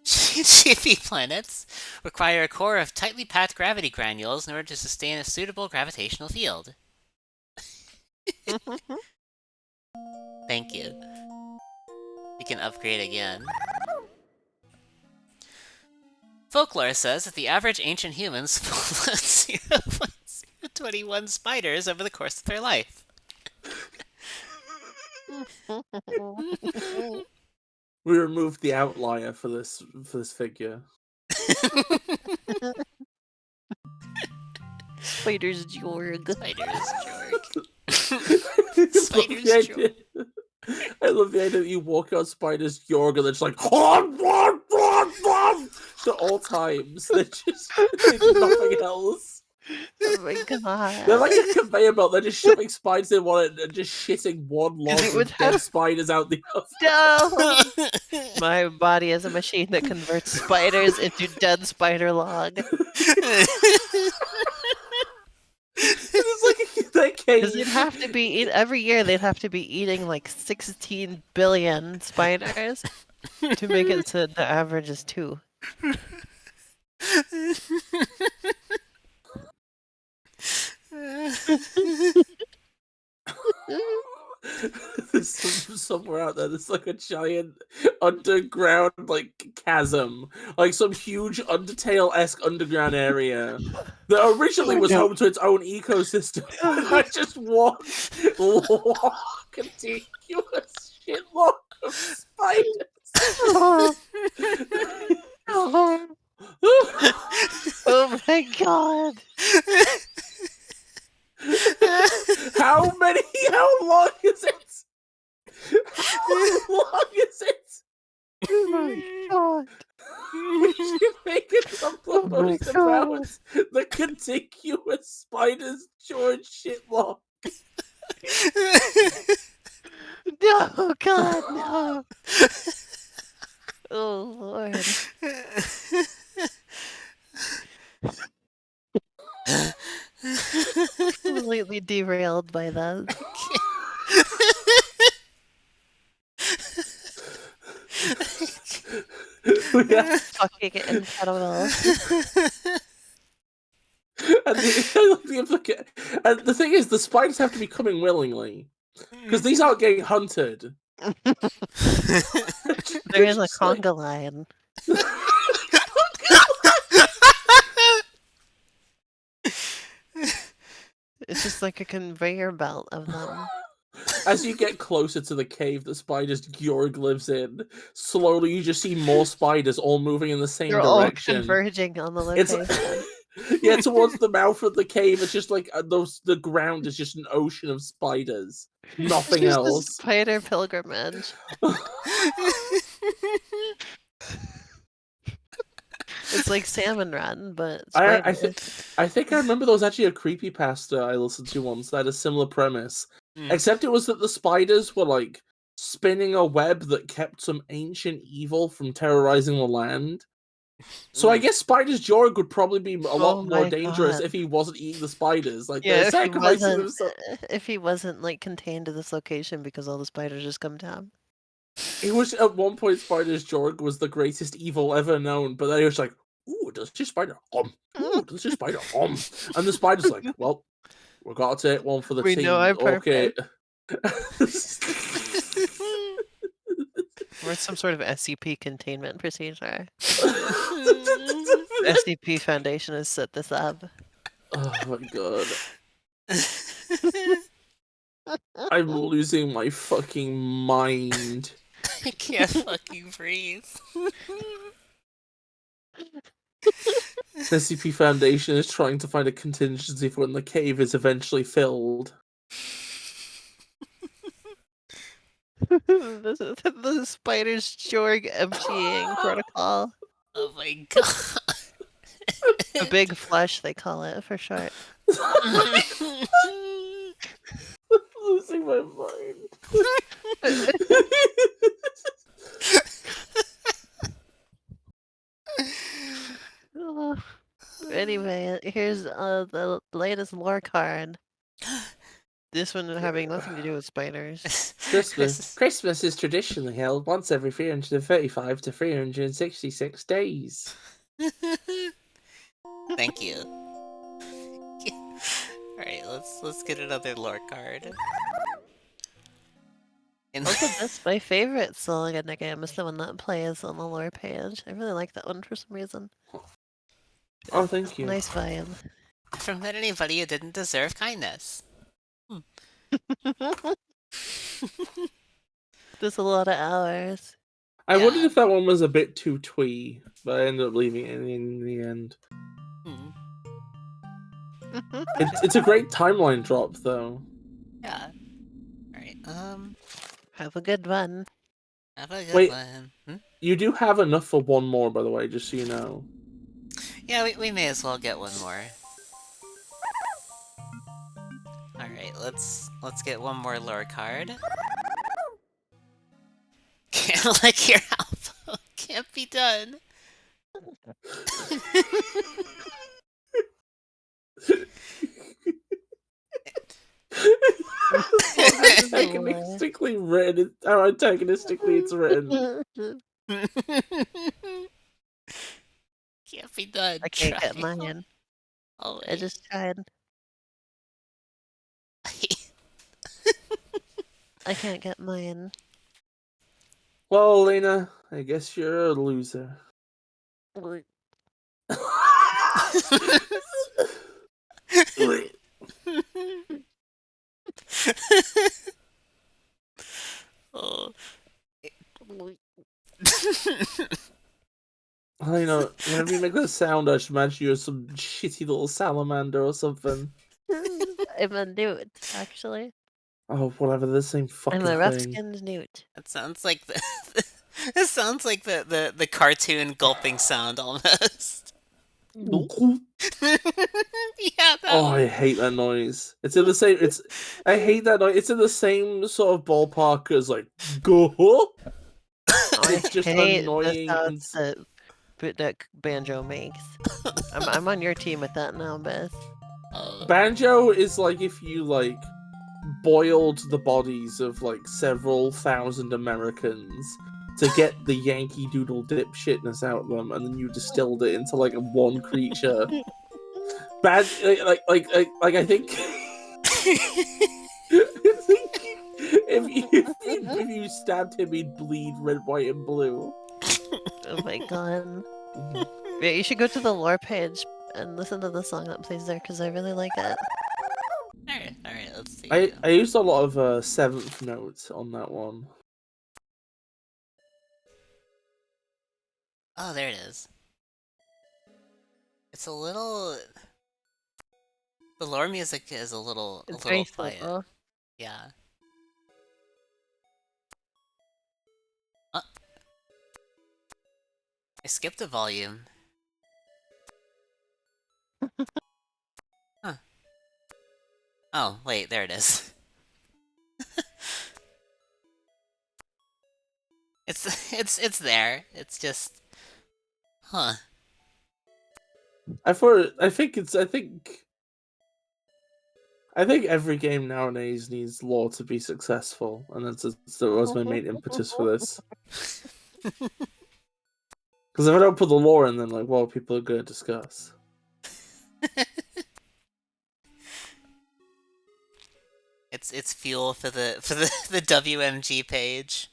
Chippy planets require a core of tightly packed gravity granules in order to sustain a suitable gravitational field. Thank you. We can upgrade again. Folklore says that the average ancient humans swallowed 0.021 spiders over the course of their life. We removed the outlier for this figure. Spider's Jorg. Spiders Jorg. Spiders Jorg. I love the idea that you walk out Spider's Jorg and they're just like at all times. They do nothing else. Oh my god. They're like a conveyor belt. They're just shoving spiders in one and just shitting one log of dead spiders out the other. No! My body is a machine that converts spiders into dead spider log. It's like Because you'd have to be every year they'd have to be eating like 16 billion spiders to make it so the average is 2. There's somewhere out there there's like a giant underground like chasm, like some huge Undertale-esque underground area that originally was home to its own ecosystem. I just walk contiguous shitload of spiders. Oh my god. How long is it? long is it? Oh my god. We should make it Oh my post god. about the contiguous spiders George shitlock. No, god, no. Oh lord. Completely derailed by that. Yeah. Fucking incredible. And the thing is, the spiders have to be coming willingly. Because these aren't getting hunted. There is a conga line. It's just like a conveyor belt of them. As you get closer to the cave that Spiders Georg lives in, slowly you just see more spiders all moving in the same They're all direction. converging on the It's location. yeah, towards the mouth of the cave. It's just like the ground is just an ocean of spiders. Nothing It's just else. a spider pilgrimage. It's like Salmon Run, but I spiders. think I remember there was actually a creepypasta I listened to once that had a similar premise. Except it was that the spiders were like spinning a web that kept some ancient evil from terrorizing the land. So I guess Spiders Jorg would probably be a lot more dangerous if he wasn't eating the spiders. Like Yeah, they're sacrificing themselves. if he wasn't like contained to this location because all the spiders just come down. It was at one point Spiders Jorg was the greatest evil ever known, but then he was like, "Ooh, does your spider Ooh, does your spider And the spider's like, "Well, we gotta take one for the We team." know I'm Okay. Or some sort of SCP containment procedure. SCP Foundation has set this up. Oh my god. I'm losing my fucking mind. I can't fucking breathe. SCP Foundation is trying to find a contingency for when the cave is eventually filled. the spider's Jorg emptying protocol. Oh my god. A big flush, they call it for short. Losing my mind. Anyway, here's the latest lore card. This one having nothing to do with spiders. Christmas is traditionally held once every 335 to 366 days. Thank you. Alright, let's get another lore card. Also, that's my favorite song in the game, is the one that plays on the lore page. I really like that one for some reason. Oh, thank you. Nice vibe. From anybody who didn't deserve kindness. There's a lot of hours. I wondered if that one was a bit too twee, but I ended up leaving it in the end. It's a great timeline drop, though. Yeah. Alright, Have a good one. have a good Wait, one. you do have enough for one more, by the way, just so you know. Yeah, we may as well get one more. Alright, let's get one more lore card. Can't lick your elbow. Can't be done. Antagonistically written. How antagonistically it's written. Can't be done. I can't Try. get mine. Oh, I just tried. I can't get mine. Well, Lena, I guess you're a loser. Oh. I know. Whenever you make that sound, I should imagine you're some shitty little salamander or something. I'm a newt, actually. Oh, whatever, the same fucking I'm a thing. rough-skinned newt. That sounds like the it sounds like the cartoon gulping sound almost. Oh, Yeah, that I one. hate that noise. It's in the same. I hate that noise. It's in the same sort of ballpark as like go. I It's just hate the annoying and sounds that banjo makes. I'm on your team with that now, Beth. banjo is like if you like boiled the bodies of like several thousand Americans to get the Yankee Doodle dipshitness out of them, and then you distilled it into like one creature. Bad, I think. If you stabbed him, he'd bleed red, white, and blue. Oh my god. Yeah, you should go to the lore page and listen to the song that plays there because I really like it. Alright, let's see. I used a lot of seventh notes on that one. Oh, there it is. It's a little. The lore music is a little Very quiet. simple. Yeah. I skipped a volume. Huh. Oh, wait, there it is. It's there. It's just. Huh. I think every game nowadays needs lore to be successful, and that was my main impetus for this. Because if I don't put the lore in, then like, well, people are gonna discuss. It's fuel for the the WMG page.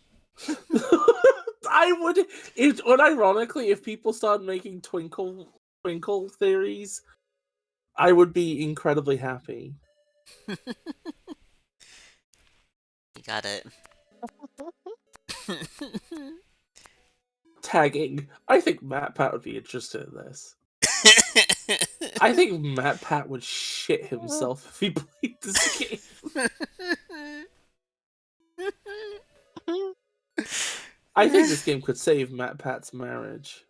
I would, unironically, if people started making Twnkl theories, I would be incredibly happy. You got it. Tagging. I think MatPat would be interested in this. I think MatPat would shit himself if he played this game. I think this game could save MatPat's marriage.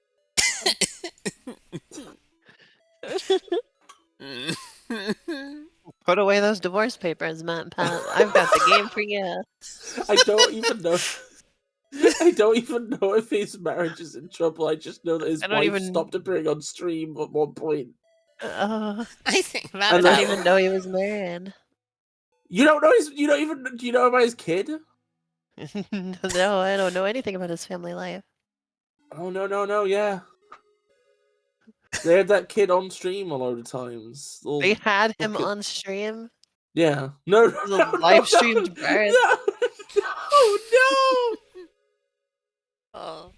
Put away those divorce papers, Matt Pat. I've got the game for you. I don't even know. I don't even know if his marriage is in trouble. I just know that his wife stopped appearing on stream at one point. I think Matt I didn't even know he was married. You don't know his. You don't even. Do you know about his kid? No, I don't know anything about his family life. Oh no! Yeah, they had that kid on stream a load of times. They had him on stream. Yeah, no, live streamed birth. No. Oh.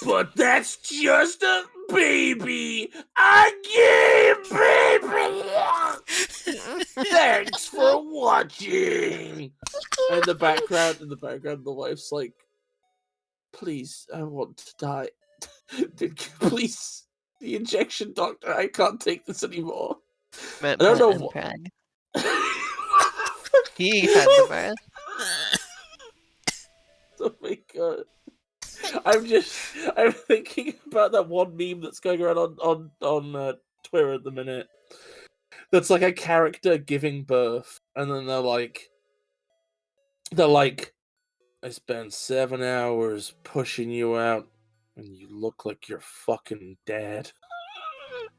But that's just a baby. A game baby. Thanks for watching. And in the background, the wife's like, "Please, I want to die. Please, the injection, doctor. I can't take this anymore." I don't know what. He had the birth. Oh my god. I'm thinking about that one meme that's going around on Twitter at the minute. That's like a character giving birth, and then they're like, I spent 7 hours pushing you out, and you look like you're fucking dead.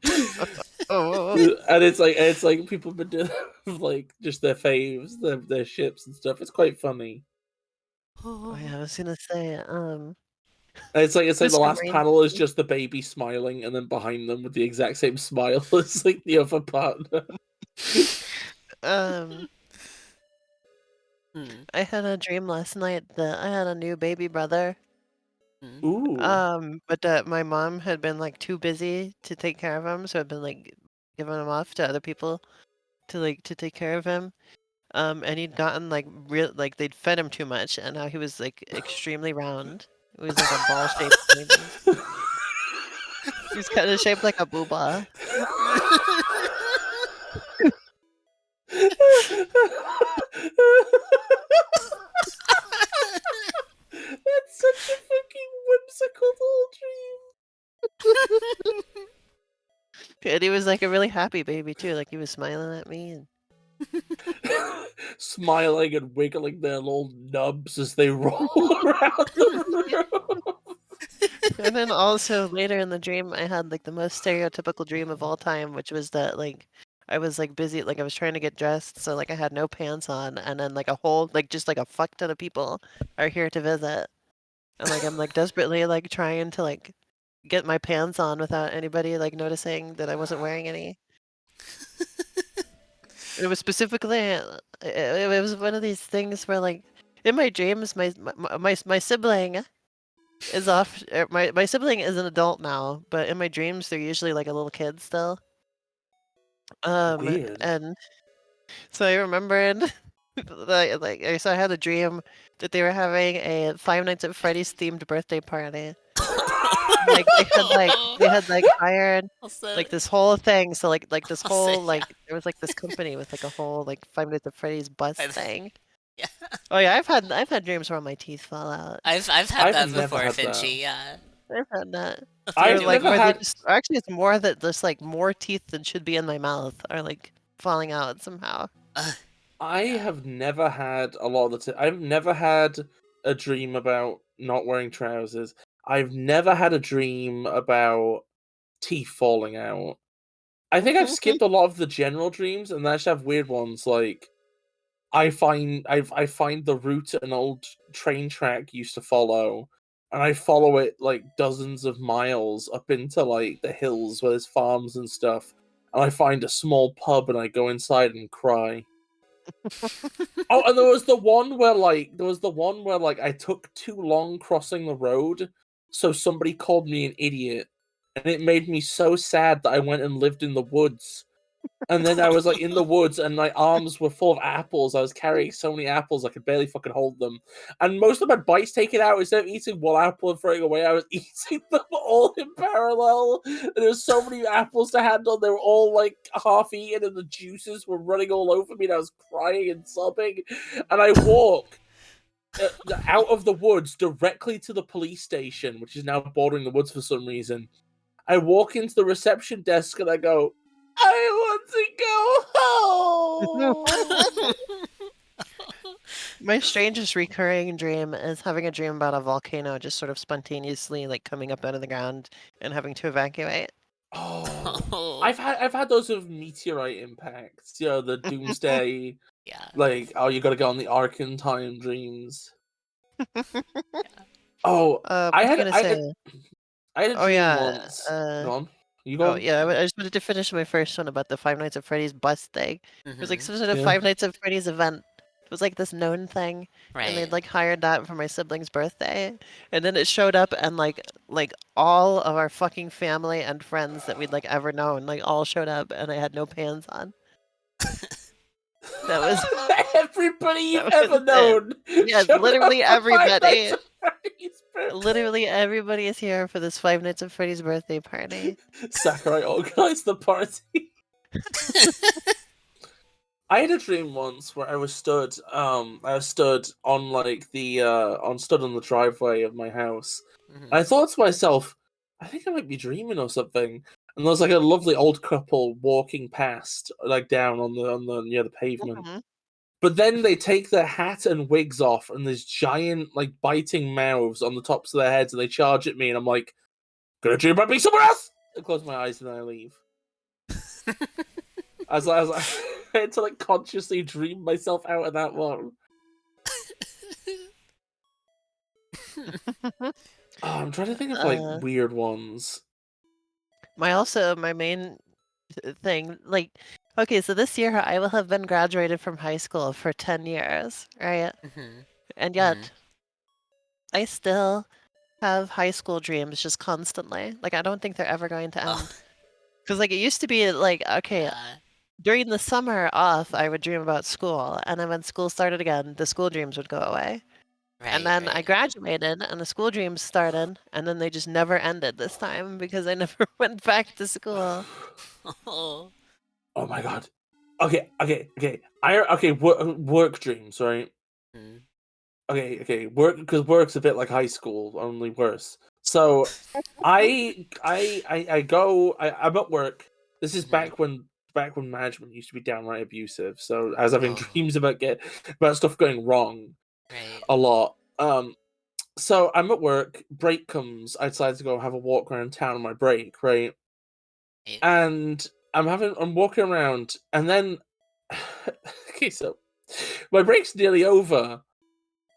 And it's like people have been doing like just their faves, their ships and stuff. It's quite funny. Oh yeah, I was gonna say, It's like the last panel is just the baby smiling, and then behind them with the exact same smile as like the other partner. I had a dream last night that I had a new baby brother. Ooh. But that my mom had been like too busy to take care of him, so I'd been like giving him off to other people to take care of him. And he'd gotten like they'd fed him too much, and now he was like extremely round. It was like a ball-shaped baby. He was kind of shaped like a booba. And he was like a really happy baby too. Like he was smiling at me. And... Smiling and wiggling their little nubs as they roll around the room. And then also later in the dream, I had like the most stereotypical dream of all time, which was that like I was like busy, like I was trying to get dressed, so like I had no pants on, and then like a whole like just like a fuck ton of people are here to visit, and like I'm like desperately like trying to like get my pants on without anybody like noticing that I wasn't wearing any. It was specifically, it was one of these things where like in my dreams, my sibling is off. My sibling is an adult now, but in my dreams they're usually like a little kid still. Weird. And so I remembered so I had a dream that they were having a Five Nights at Freddy's themed birthday party. Like they had like hired Also, like this whole thing. So like this Also, whole like yeah. there was like this company with like a whole like Five Nights at Freddy's bus I've- thing. yeah. Oh yeah, I've had dreams where my teeth fall out. I've had I've that never before, had that. Finchy. Yeah. I've had that. I've Or like never where they had. just actually it's more that there's like more teeth than should be in my mouth are like falling out somehow. I have never had a lot of the. I've never had a dream about not wearing trousers. I've never had a dream about teeth falling out. I think I've skipped a lot of the general dreams, and I just have weird ones like I find the route an old train track used to follow, and I follow it like dozens of miles up into like the hills where there's farms and stuff, and I find a small pub and I go inside and cry. Oh, and there was the one where like I took too long crossing the road, so somebody called me an idiot, and it made me so sad that I went and lived in the woods. And then I was like in the woods, and my arms were full of apples. I was carrying so many apples I could barely fucking hold them. And most of my bites taken out, instead of eating one apple and throwing away, I was eating them all in parallel. And there was so many apples to handle. They were all like half eaten, and the juices were running all over me. And I was crying and sobbing. And I walk out of the woods directly to the police station, which is now bordering the woods for some reason. I walk into the reception desk and I go, I want to go home. My strangest recurring dream is having a dream about a volcano just sort of spontaneously like coming up out of the ground and having to evacuate. Oh, I've had those with meteorite impacts. You know, the doomsday. Yeah. Like, oh, you got to go on the Ark in time dreams. Oh, I had a dream once. Go on. You go. Oh yeah, I just wanted to finish my first one about the Five Nights at Freddy's bus thing. It was like some sort of Yeah. Five Nights at Freddy's event. It was like this known thing, and they'd Right. like hired that for my sibling's birthday, and then it showed up, and like all of our fucking family and friends that we'd like ever known, like all showed up, and I had no pants on. That was everybody you've that was ever it. known. Yes, showed literally up for Five everybody. Nights at Freddy's birthday. Literally everybody is here for this Five Nights at Freddy's birthday party. Sakurai organized the party. I had a dream once where I was stood on like the stood on the driveway of my house. Mhm. I thought to myself, I think I might be dreaming or something. And there was like a lovely old couple walking past, like down on the near the pavement. Mhm. But then they take their hat and wigs off, and there's giant like biting mouths on the tops of their heads, and they charge at me, and I'm like, gonna dream about being somewhere else. I close my eyes and then I leave. As I had to like consciously dream myself out of that one. Oh, I'm trying to think of like weird ones. My main thing, like, okay, so this year I will have been graduated from high school for 10 years, right? Mhm. And yet, I still have high school dreams just constantly. Like, I don't think they're ever going to end. Oh, Because, like, it used to be, like, okay, yeah. during the summer off, I would dream about school. And then when school started again, the school dreams would go away. Right. And then I right. graduated, and the school dreams started, and then they just never ended this time because I never went back to school. Oh. Oh my god. Okay. Work dreams, right? Mhm. Okay. Work, because work's a bit like high school, only worse. So I'm at work. This is back when management used to be downright abusive. So I was having dreams about stuff going wrong Right. a lot. So I'm at work, break comes, I decide to go have a walk around town on my break, right? And I'm walking around, and then okay, so my break's nearly over,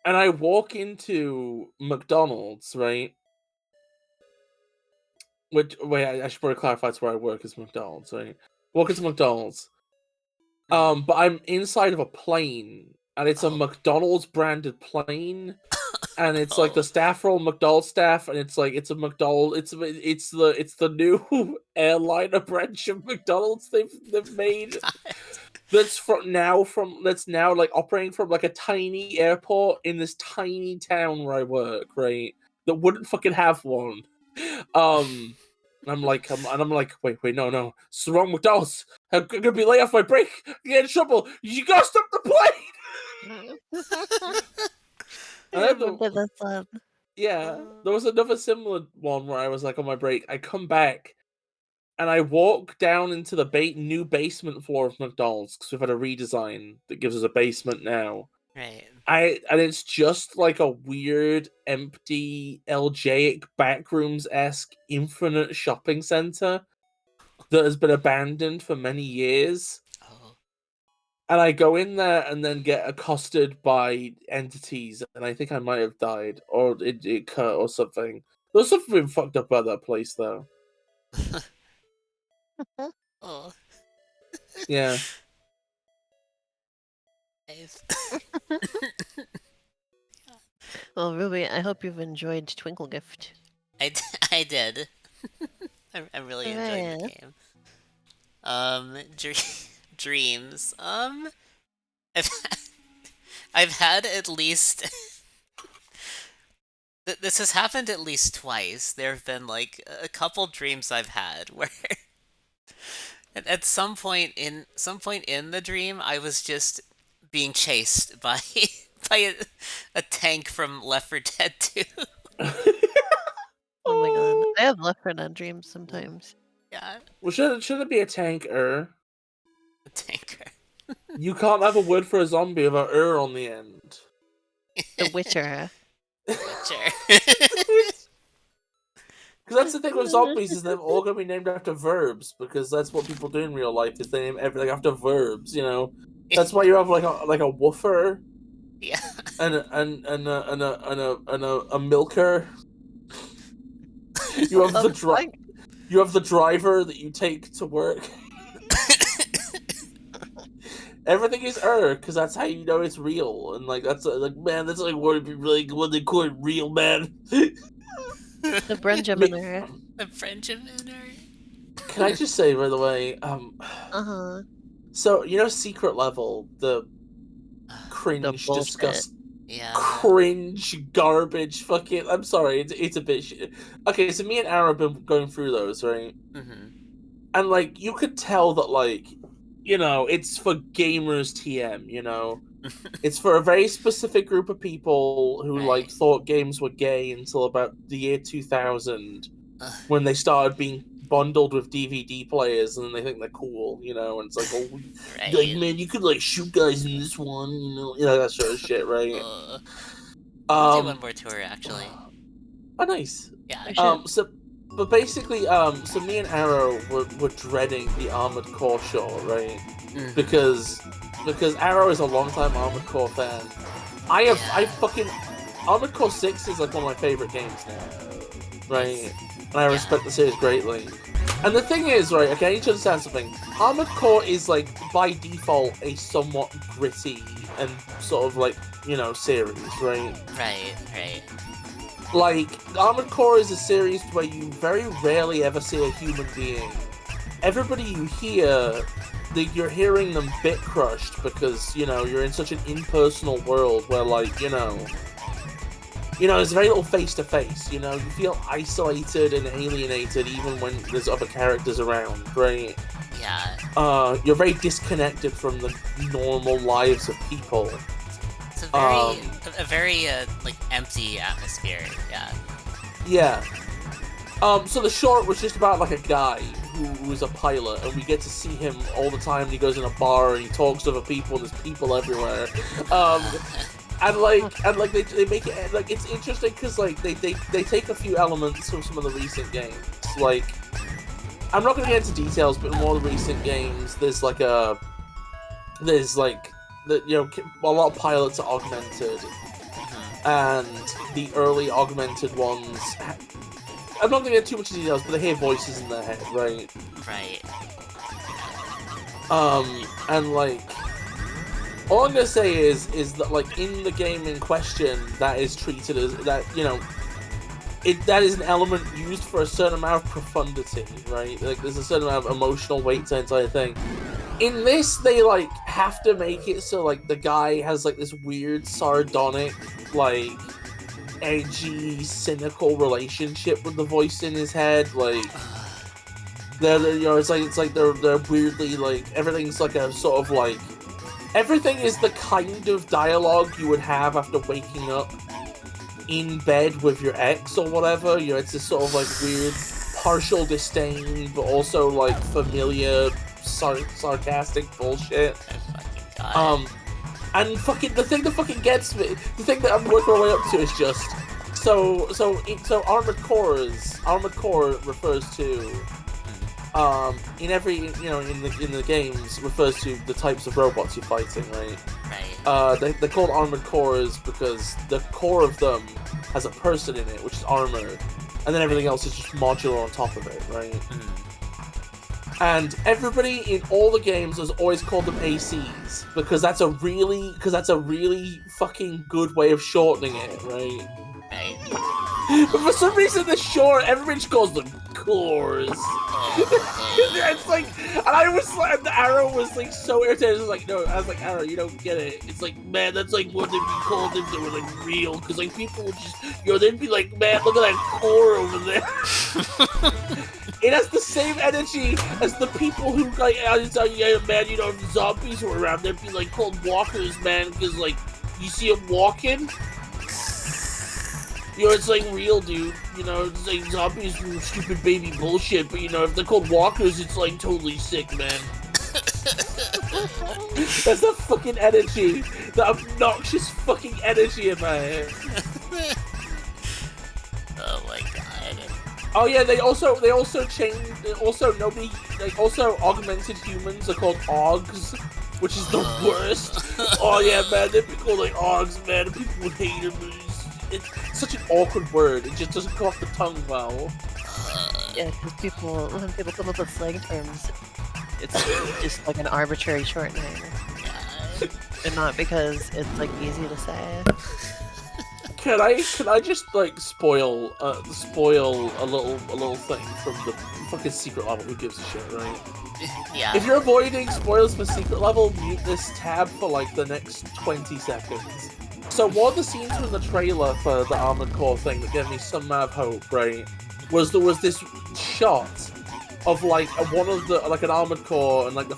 and I walk into McDonald's, right? Which I should probably clarify it's where I work is McDonald's, right? Walk into McDonald's. But I'm inside of a plane, and it's a McDonald's branded plane. And it's like the staff are all McDonald's staff, and it's like it's a McDonald's. It's the new airliner branch of McDonald's they've made. That's now like operating from like a tiny airport in this tiny town where I work, right? That wouldn't fucking have one. I'm like, wait, no, it's the wrong McDonald's. I'm gonna be late off my break. I get in trouble. You gotta stop the plane. I remember this one. Yeah, there was another similar one where I was like on my break. I come back, and I walk down into the new basement floor of McDonald's because we've had a redesign that gives us a basement now. Right. And it's just like a weird, empty, Elgaic backrooms-esque infinite shopping center that has been abandoned for many years. And I go in there and then get accosted by entities, and I think I might have died, or it cut, or something. There's something been fucked up about that place, though. Oh. Yeah. Well, Ruby, I hope you've enjoyed Twinkle Gift. I did. I really enjoyed the game. Dreams. I've had at least this has happened at least twice. There have been like a couple dreams I've had where at some point in the dream I was just being chased by a tank from Left 4 Dead 2. Oh my god, I have Left 4 Dead dreams sometimes. Yeah. Well, should it be a tanker? A tanker. You can't have a word for a zombie without on the end. The Witcher. Witcher. Because that's the thing with zombies, is they're all going to be named after verbs, because that's what people do in real life, is they name everything after verbs, you know? That's why you have like a woofer. Yeah. And a milker. You have you have the driver that you take to work. Everything is because that's how you know it's real, and like that's like man, that's like what they call it real, man. The Benjaminer. The Benjaminer. Can I just say, by the way, so you know, Secret Level, the cringe, disgust, cringe, garbage, fucking. I'm sorry, it's a bit. Okay, so me and Aaron have been going through those, right? Mm-hmm. And like you could tell that, like, you know, it's for gamers TM, you know? It's for a very specific group of people who, like, thought games were gay until about the year 2000, when they started being bundled with DVD players, and then they think they're cool, you know? And it's like, oh, like, man, you could, like, shoot guys in this one, you know? You know, that sort of shit, right? I'll do one more tour, actually. Oh, nice. Yeah. But basically, so me and Arrow were dreading the Armored Core show, right? Mm-hmm. Because Arrow is a longtime Armored Core fan. I fucking Armored Core 6 is like one of my favorite games now, right? And I respect the series greatly. And the thing is, right? Okay, I need to understand something. Armored Core is like by default a somewhat gritty and sort of like, you know, series, right? Right. Like, Armored Core is a series where you very rarely ever see a human being. Everybody you hear, you're hearing them bit crushed because, you know, you're in such an impersonal world where, like, you know, there's very little face-to-face, you know? You feel isolated and alienated even when there's other characters around, right? Yeah. You're very disconnected from the normal lives of people. It's a very like, empty atmosphere, yeah. Yeah. So the short was just about, like, a guy who who's a pilot, and we get to see him all the time. And he goes in a bar and he talks to other people, and there's people everywhere. And they make it like it's interesting because like they take a few elements from some of the recent games. Like, I'm not gonna get into details, but in one of the recent games, there's like a lot of pilots are augmented, and the early augmented ones. I'm not gonna get too much details, but they hear voices in their head, right? Right. And like, all I'm gonna say is that like in the game in question, that is treated as that that is an element used for a certain amount of profundity, right? Like there's a certain amount of emotional weight to the entire thing. In this, they like have to make it so like the guy has like this weird sardonic, like edgy, cynical relationship with the voice in his head. Like it's like they're weirdly like everything's like a sort of like everything is the kind of dialogue you would have after waking up in bed with your ex or whatever. It's this sort of like weird partial disdain, but also like familiar sarcastic bullshit. And fucking the thing that fucking gets me, the thing that I'm working my way up to is just so armored core refers to in every in the games refers to the types of robots you're fighting, right? Right. They're called armored cores because the core of them has a person in it, which is armored, and then everything else is just modular on top of it, right? And everybody in all the games has always called them ACs because that's a really fucking good way of shortening it, right? Right. But for some reason, everybody just calls them cores. It's like, and I was like, the Arrow was like so irritated. I was like, Arrow, you don't get it. It's like, man, that's like what they'd be called if they were like real, because like people would just, they'd be like, man, look at that core over there. It has the same energy as the people who like, yeah, man, if zombies were around, they'd be like called walkers, man, because like you see them walking. It's like real, dude. It's like zombies from stupid baby bullshit, but if they're called walkers, it's like totally sick, man. That's the fucking energy. The obnoxious fucking energy in my head. Oh my god. Oh yeah, they also augmented humans are called Augs, which is the worst. Oh yeah, man, they'd be called like Augs, man, and people would hate them. It's such an awkward word. It just doesn't come off the tongue well. Yeah, because when people come up with slang terms, it's just like an arbitrary shortening, and not because it's like easy to say. Can I just like spoil a little thing from the fucking secret level? Who gives a shit, right? Yeah. If you're avoiding spoilers for secret level, mute this tab for like the next 20 seconds. So one of the scenes from the trailer for the Armored Core thing that gave me some amount of hope, right, was there was this shot of like one of the like an Armored Core and like the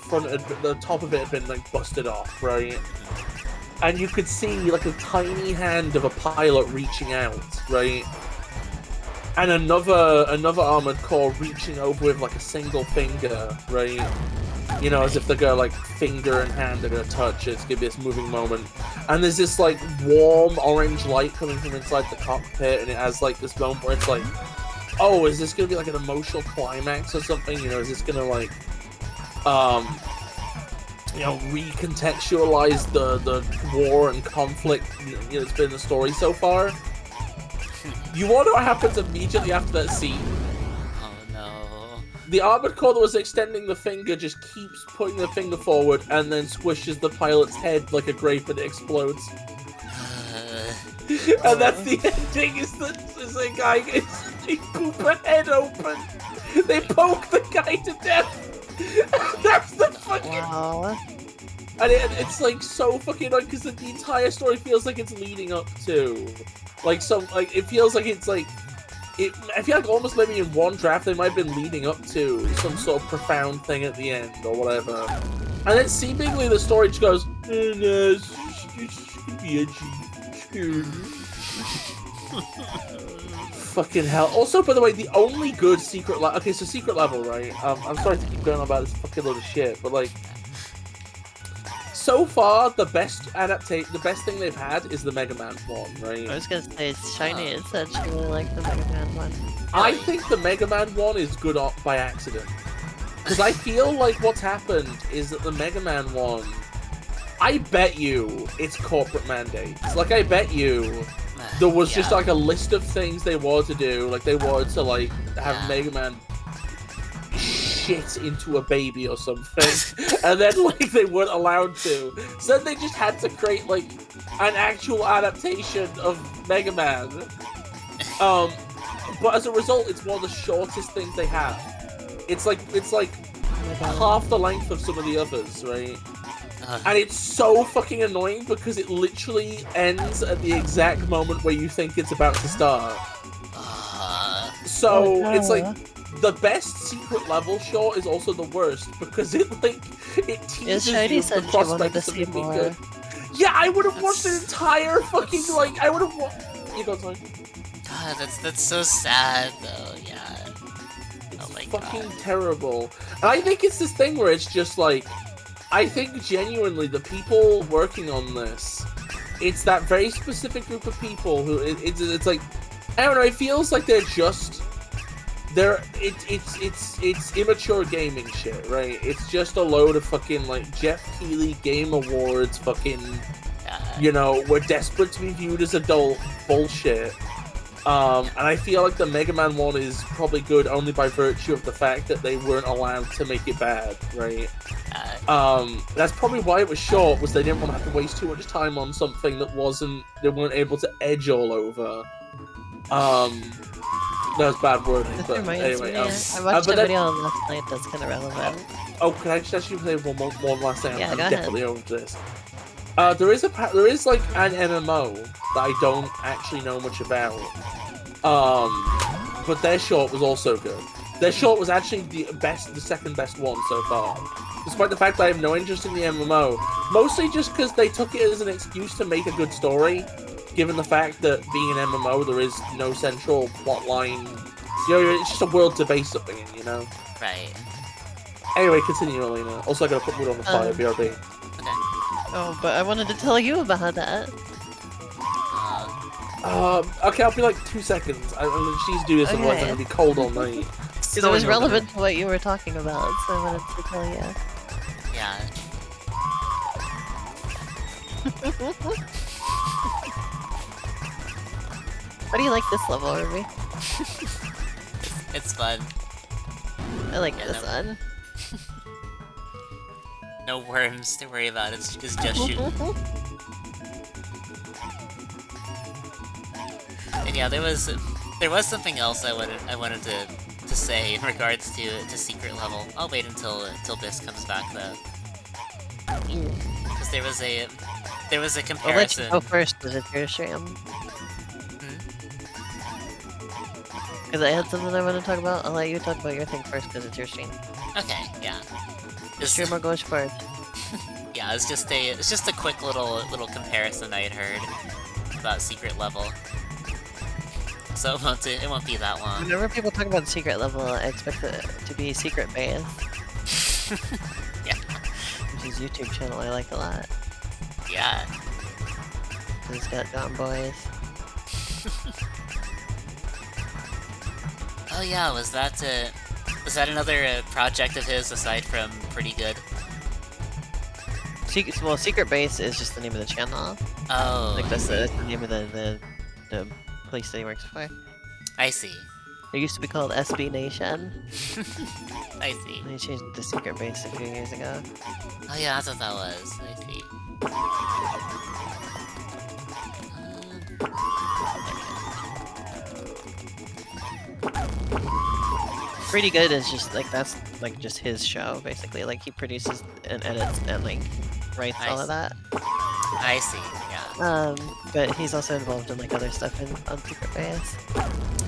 top of it had been like busted off, right, and you could see like a tiny hand of a pilot reaching out, right, and another Armored Core reaching over with like a single finger, right. As if they're gonna like finger and hand are gonna touch. It's gonna be this moving moment, and there's this like warm orange light coming from inside the cockpit, and it has like this moment where it's like, oh, is this gonna be like an emotional climax or something? Is this gonna like, recontextualize the war and conflict that's been in the story so far? You wonder what happens immediately after that scene. The Armored Core that was extending the finger just keeps putting the finger forward and then squishes the pilot's head like a grape and it explodes. And that's the ending, is the guy they poop a head open. They poke the guy to death. That's the fucking... Wow. And it's like so fucking annoying because the entire story feels like it's leading up to... it feels like it's like... I feel like almost maybe in one draft they might have been leading up to some sort of profound thing at the end or whatever. And then seemingly the story just goes, no, fucking hell. Also, by the way, the only good secret level... Okay, so secret level, right? I'm sorry to keep going on about this fucking load of shit, but like... So far, the best thing they've had is the Mega Man one, right? I was gonna say, Shiny had said she really liked the Mega Man one. I think the Mega Man one is good by accident. Because I feel like what's happened is that the Mega Man one... I bet you it's corporate mandates. Like, I bet you there was just like a list of things they wanted to do. Like, they wanted to like have Mega Man shit into a baby or something, and then like they weren't allowed to. So they just had to create like an actual adaptation of Mega Man. But as a result, it's one of the shortest things they have. It's like half the length of some of the others, right? And it's so fucking annoying because it literally ends at the exact moment where you think it's about to start. So it's like the best secret level short is also the worst because it teases you the prospect of something being good. Yeah, I would have watched an entire fucking like I would have watched. You go, sorry. God, that's so sad though. Yeah. Oh my god. Fucking terrible. And I think it's this thing where it's just like. I think genuinely the people working on this, it's that very specific group of people who it's like, I don't know. It feels like it's immature gaming shit, right? It's just a load of fucking like Jeff Keighley Game Awards, fucking, you know, we're desperate to be viewed as adult bullshit. And I feel like the Mega Man one is probably good only by virtue of the fact that they weren't allowed to make it bad, right? That's probably why it was short, was they didn't want to have to waste too much time on something that they weren't able to edge all over. That was bad wording, but anyway. I watched a video last night that's kind of relevant. Oh, can I just actually say one last thing? Yeah, I'm go definitely ahead. over this. There is like an MMO that I don't actually know much about. But their short was also good. Their short was actually the second best one so far. Despite the fact that I have no interest in the MMO. Mostly just because they took it as an excuse to make a good story. Given the fact that being an MMO, there is no central plot line. You know, it's just a world to base something in, you know? Right. Anyway, continue, Elena. Also, I gotta put wood on the fire, BRB. Oh, but I wanted to tell you about that. Okay, I'll be like 2 seconds. I need to do this, otherwise I'm gonna be cold all night. Because it was relevant to what you were talking about, so I wanted to tell you. Yeah. How do you like this level, Ruby? It's fun. I like this one. No worms to worry about. It's just shooting. And yeah, there was something else I wanted to say in regards to secret level. I'll wait until Bis comes back though, because there was a comparison. I'll let you go first, because it's your stream. Because I had something I want to talk about. I'll let you talk about your thing first, because it's your stream. Okay, yeah. The streamer goes first. Yeah, it's just a quick little comparison I had heard about secret level. So it won't be that long. Whenever people talk about secret level, I expect it to be secret base. Yeah. Which is YouTube channel I like a lot. Yeah. He's got Gone Boys. Oh yeah, was that another project of his aside from Pretty Good? Well, Secret Base is just the name of the channel. Oh, like that's the name of the place that he works for. I see. It used to be called SB Nation. I see. And he changed it to Secret Base a few years ago. Oh yeah, that's what that was. I see. Pretty Good is just like that's like just his show basically. Like he produces and edits and like writes all of that. I see. Yeah. But he's also involved in like other stuff on Secret Base.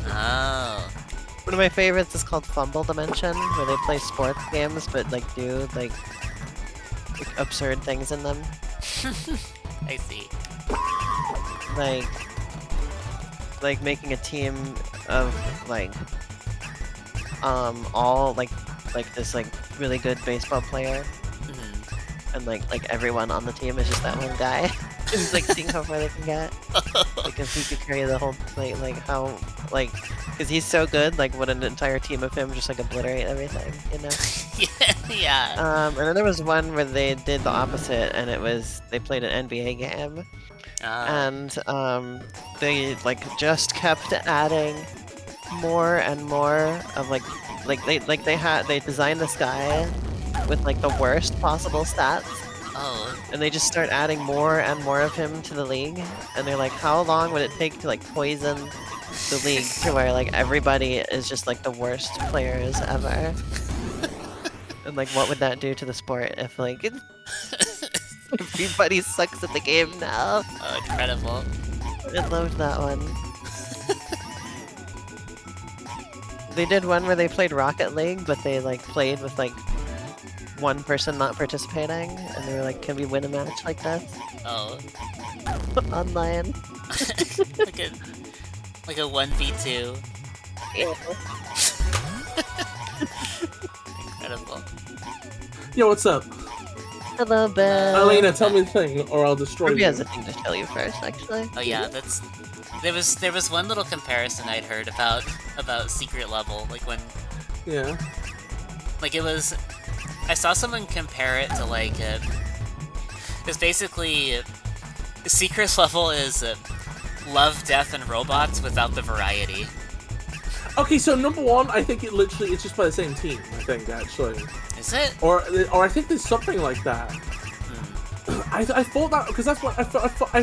Oh. One of my favorites is called Fumble Dimension, where they play sports games but like do like absurd things in them. I see. Like like making a team of like all like this like really good baseball player, and like everyone on the team is just that one guy. Just like seeing how far they can get. Like if he could carry the whole like how like because he's so good, like would an entire team of him just like obliterate everything, you know? Yeah. And then there was one where they did the opposite, and it was they played an NBA game, and they like just kept adding more and more of like they designed this guy with like the worst possible stats. Oh. And they just start adding more and more of him to the league, and they're like, how long would it take to like poison the league to where like everybody is just like the worst players ever? And like what would that do to the sport if like everybody sucks at the game now? Oh, incredible. I loved that one. They did one where they played Rocket League, but they like played with like one person not participating, and they were like, can we win a match like this? Oh. Online. like a 1v2. Yeah. Incredible. Yo, what's up? Hello, Ben. Elena, tell me the thing, or I'll destroy Ruby you. has a thing to tell you first, actually. Oh yeah, that's... There was one little comparison I'd heard about Secret Level, like when... Yeah. Like it was... I saw someone compare it to like... it's basically... Secret Level is Love, Death, and Robots without the variety. Okay, so number one, I think it's just by the same team, I think, actually. Is it? Or I think there's something like that. I thought that, because that's what I thought, I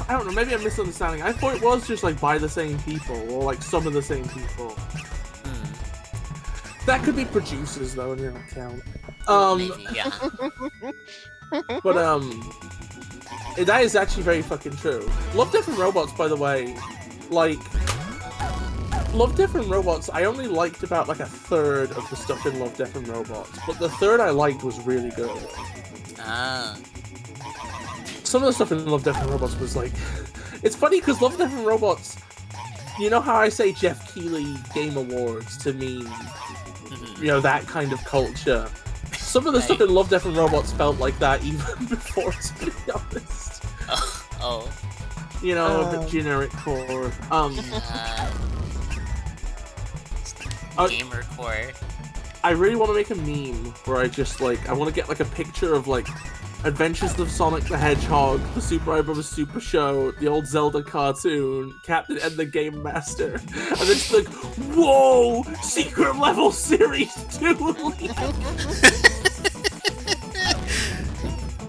don't know, maybe I'm misunderstanding. I thought it was just like by the same people, or like some of the same people. That could be producers though, and they don't count. Maybe, yeah. But that is actually very fucking true. Love, Death, and Robots, by the way, like, Love, Death, and Robots, I only liked about like a third of the stuff in Love, Death, and Robots, but the third I liked was really good. Ah. Some of the stuff in Love, Death, and Robots was like... It's funny because Love, Death, and Robots... You know how I say Jeff Keighley Game Awards to mean, you know, that kind of culture? Some of the stuff in Love, Death, and Robots felt like that even before, to be honest. Oh. You know, a bit generic core. Gamer core. I really want to make a meme where I just, like, I want to get, like, a picture of, like, Adventures of Sonic the Hedgehog, the Super Mario Bros. Super Show, the old Zelda cartoon, Captain and the Game Master, and then just like, whoa! Secret Level Series 2!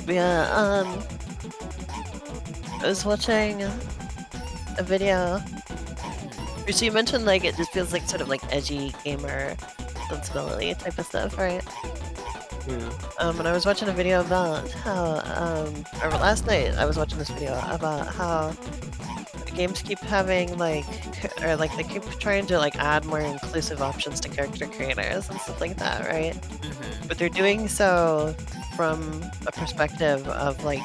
Yeah, I was watching a video. So you mentioned like it just feels like sort of like edgy gamer sensibility type of stuff, right? Yeah. And I was watching a video about how, or last night I was watching this video about how games keep having like, or like they keep trying to like add more inclusive options to character creators and stuff like that, right? But they're doing so from a perspective of like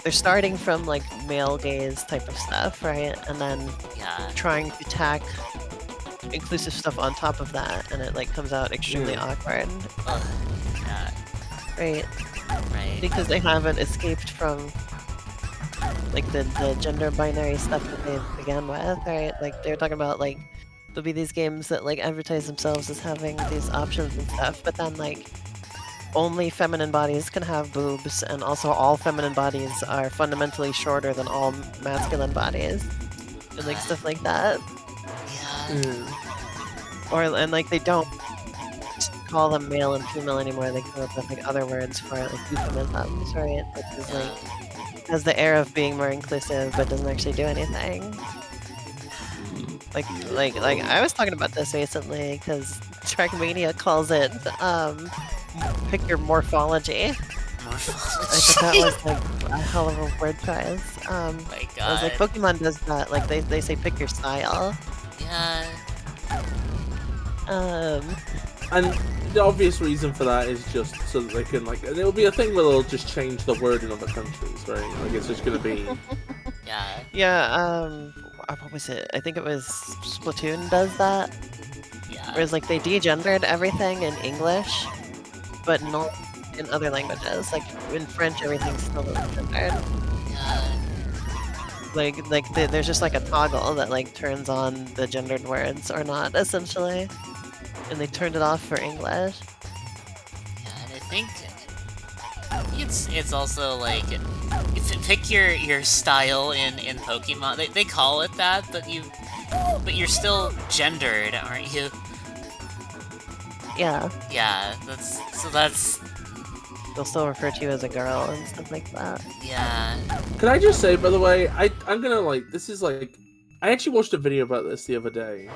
they're starting from like male gaze type of stuff, right? And then trying to tack inclusive stuff on top of that, and it like comes out extremely awkward. Right? Because they haven't escaped from like the gender binary stuff that they began with, right? Like they're talking about like there'll be these games that like advertise themselves as having these options and stuff, but then like only feminine bodies can have boobs, and also all feminine bodies are fundamentally shorter than all masculine bodies, and like stuff like that. And like they don't call them male and female anymore, they come up with like other words for it, like euphemisms, right? Which is like has the air of being more inclusive but doesn't actually do anything. Like I was talking about this recently because Trackmania calls it pick your morphology. I thought that was like a hell of a word prize. My God. I was like, Pokemon does that, like they say pick your style. Yeah. And the obvious reason for that is just so that they can like, and it'll be a thing where they'll just change the word in other countries, right? Like it's just gonna be. Yeah, what was it? I think it was Splatoon does that. Yeah. Whereas like they degendered everything in English, but not in other languages. Like in French, everything's still gendered. Yeah. There's just like a toggle that like turns on the gendered words or not, essentially. And they turned it off for English. Yeah, and I think it's also like pick your style in Pokemon. They call it that, but you're still gendered, aren't you? Yeah, Yeah, that's they'll still refer to you as a girl and stuff like that. yeah. Can I just say, by the way, I'm gonna like this is like I actually watched a video about this the other day.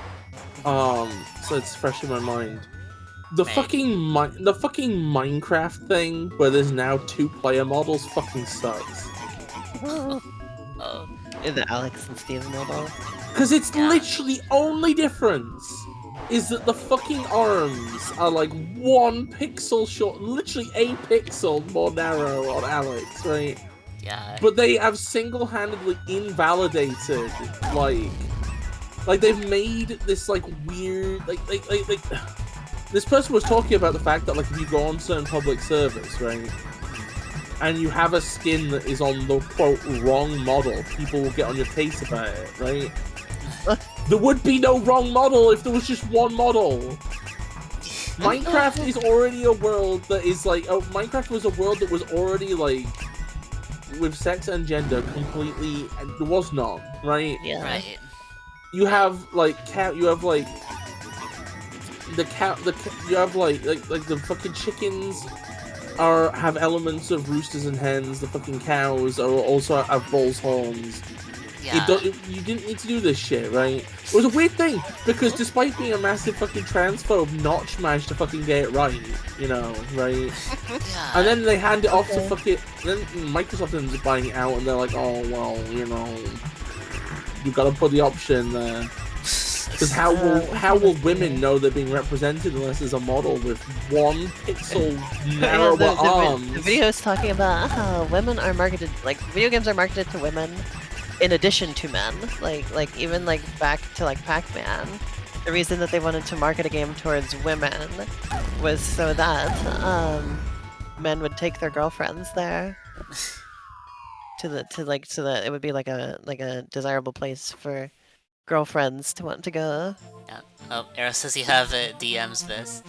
So it's fresh in my mind. The Right. fucking Minecraft thing where there's now 2 player models fucking sucks. Oh. The Alex and Steve model. Cause it's Yeah. literally only difference is that the fucking arms are like 1 pixel short, literally a pixel more narrow on Alex, right? Yeah. But they have single-handedly invalidated, like they've made this like weird, like this person was talking about the fact that like if you go on certain public servers, right, and you have a skin that is on the quote wrong model, people will get on your case about it, right? There would be no wrong model if there was just 1 model. Minecraft is already a world that is like, Minecraft was a world that was already like with sex and gender completely, and there was none, right? Yeah. Right. You have like you have like you have like the fucking chickens have elements of roosters and hens. The fucking cows are also have bull's horns. Yeah. You didn't need to do this shit, right? It was a weird thing because despite being a massive fucking transphobe, Notch managed to fucking get it right, you know, right? Yeah. And then they hand it off to fucking. Then Microsoft ends up buying it out, and they're like, "Oh well, you know, you gotta put the option there." Because how will women know they're being represented unless there's a model with 1 pixel narrower arms? The video is talking about how women are marketed, like video games are marketed to women in addition to men. Like even like back to like Pac-Man. The reason that they wanted to market a game towards women was so that men would take their girlfriends there so that it would be like a desirable place for girlfriends to want to go. Yeah. Oh, Arrow says you have DMs this.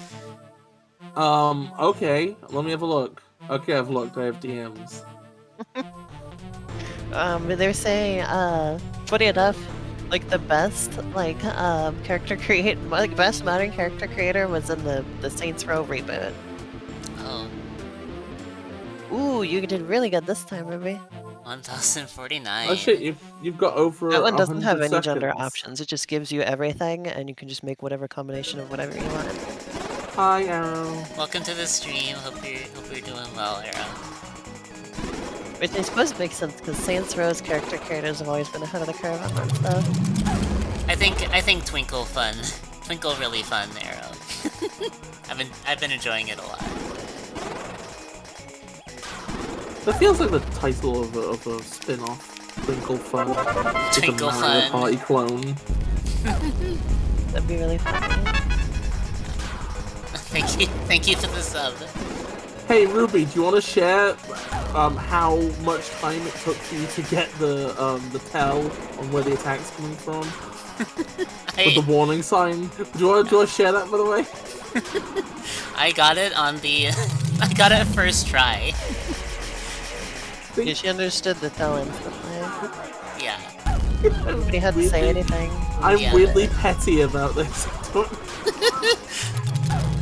Okay, let me have a look. Okay, I've looked, I have DMs. They're saying, funny enough, like the best best modern character creator was in the Saints Row reboot. Oh, Ooh, you did really good this time, Ruby. 1049. Oh shit, you've got over. That one doesn't have 100 any gender seconds. options. It just gives you everything, and you can just make whatever combination of whatever you want. Hi, Arrow. Welcome to the stream. Hope you're doing well, Arrow. Which I suppose makes sense because Saints Row's character creators have always been ahead of the curve on that stuff. I think Twnkl fun. Twnkl really fun, Arrow. I've been enjoying it a lot. That feels like the title of a spin-off. Twnkl Fun. Just a Twnkl Mario Fun. Party clone. That'd be really funny. Thank you for the sub. Hey Ruby, do you want to share how much time it took for you to get the tell on where the attack's coming from? With the warning sign. Do you want to share that, by the way? I got it on the. I got it first try. Yeah, she understood the tell instantly. Yeah. Nobody had to say anything. I'm Yeah. weirdly petty about this.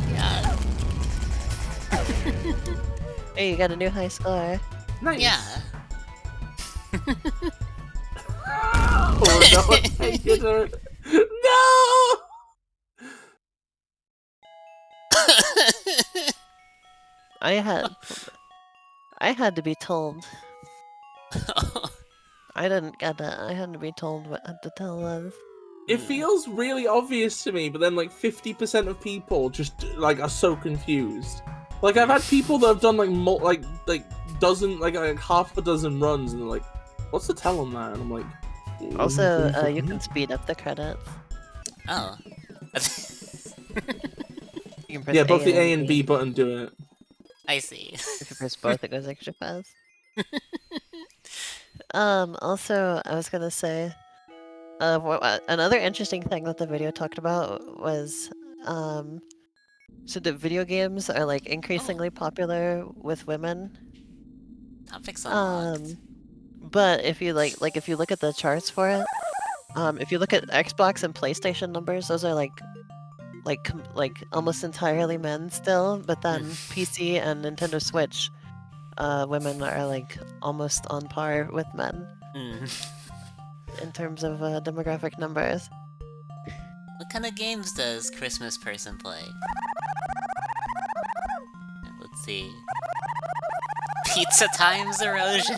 Yeah. Hey, you got a new high score. Nice. Yeah. Oh no, I hit her. No! I had to be told. I didn't get it. I had to be told what the tell was. It feels really obvious to me, but then like 50% of people just like are so confused. Like I've had people that have done like dozen like half a dozen runs and they're like, "What's the tell on that?" And I'm like, Also, you can speed up the credits. Oh. You can press Yeah, both the A and and B button do it. I see. If you press both, it goes extra fast. Also, I was gonna say, another interesting thing that the video talked about was, so the video games are like increasingly popular with women. Topics unlocked. But if you if you look at the charts for it, if you look at Xbox and PlayStation numbers, those are like almost entirely men still. But then PC and Nintendo Switch, women are like almost on par with men in terms of demographic numbers. What kind of games does Christmas Person play? Let's see. Pizza Times Erosion.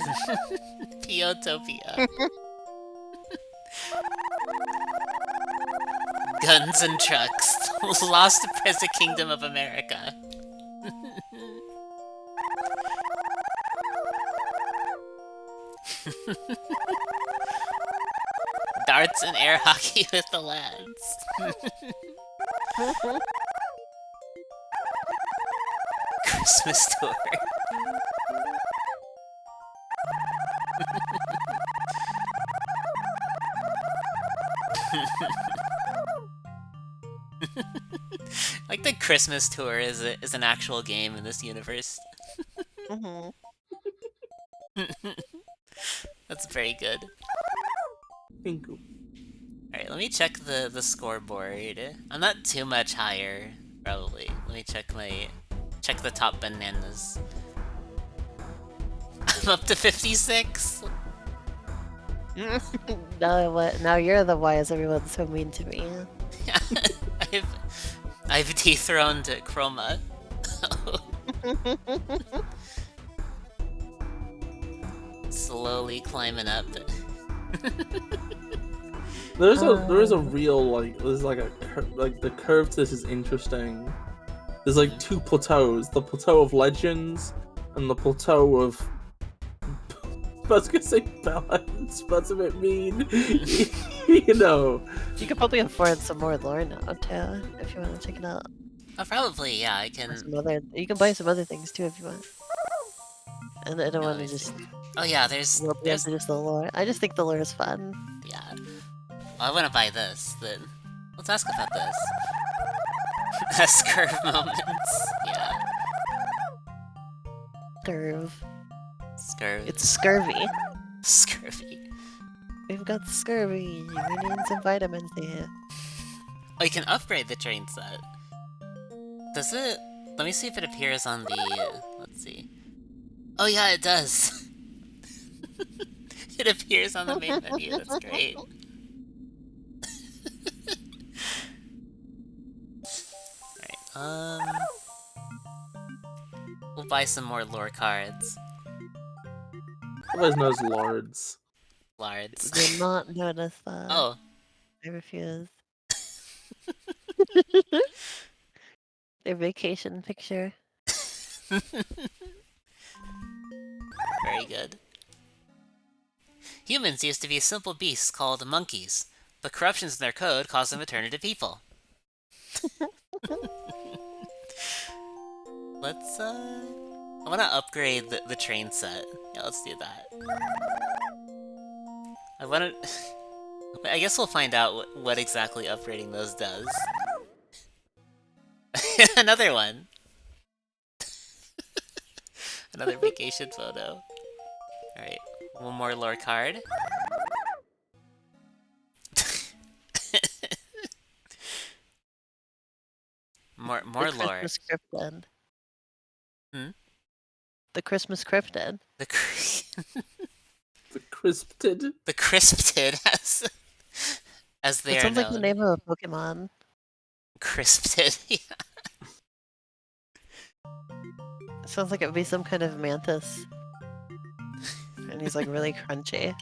Piotopia. Guns and Trucks. Lost Presa Kingdom of America. Darts and air hockey with the lads. Christmas tour. Like the Christmas tour is an actual game in this universe. That's very good. Twnkl. Alright, let me check the scoreboard. I'm not too much higher, probably. Let me check the top bananas. I'm up to 56? Now you're the why is everyone so mean to me? I've dethroned Chroma. Slowly climbing up. There is a real the curve to this is interesting. There's like two plateaus: the plateau of legends and the plateau of. I was gonna say balance, but that's a bit mean. You know. You could probably afford some more lore now too, if you want to check it out. Oh, probably, yeah, I can... You can buy some other things too if you want. And I don't want to I just... Oh yeah, there's just the lore. I just think the lore is fun. Yeah. Well, I want to buy this, then. Let's ask about this. S-curve moments. Yeah. Scurv. Scurvy. It's scurvy. Scurvy. We've got scurvy. We need some vitamins here. Oh, you can upgrade the train set. Does it... Let me see if it appears on the... Let's see. Oh yeah, it does! It appears on the main menu, that's great. Alright, we'll buy some more lore cards. Everybody knows lords. Lards. Did not notice that. Oh. I refuse. Their vacation picture. Very good. Humans used to be simple beasts called monkeys, but corruptions in their code caused them to turn into people. Let's, I wanna upgrade the train set. Yeah, let's do that. I wanna... I guess we'll find out what exactly upgrading those does. Another one! Another vacation photo. Alright, one more lore card. more the lore. Christmas cryptid. Hmm? The Christmas cryptid. The Crisptid? The Crisptid, as they It are sounds known. like the name of a Pokemon. Crisptid, yeah. It sounds like it would be some kind of mantis. And he's like really crunchy.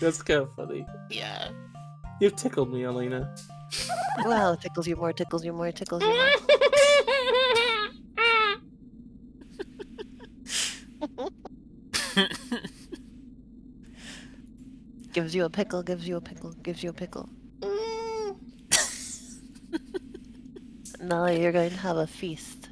That's kind of funny. Yeah. You've tickled me, Elena. Wow, tickles you more, tickles you more, tickles you more. Gives you a pickle, gives you a pickle, gives you a pickle. Now you're going to have a feast.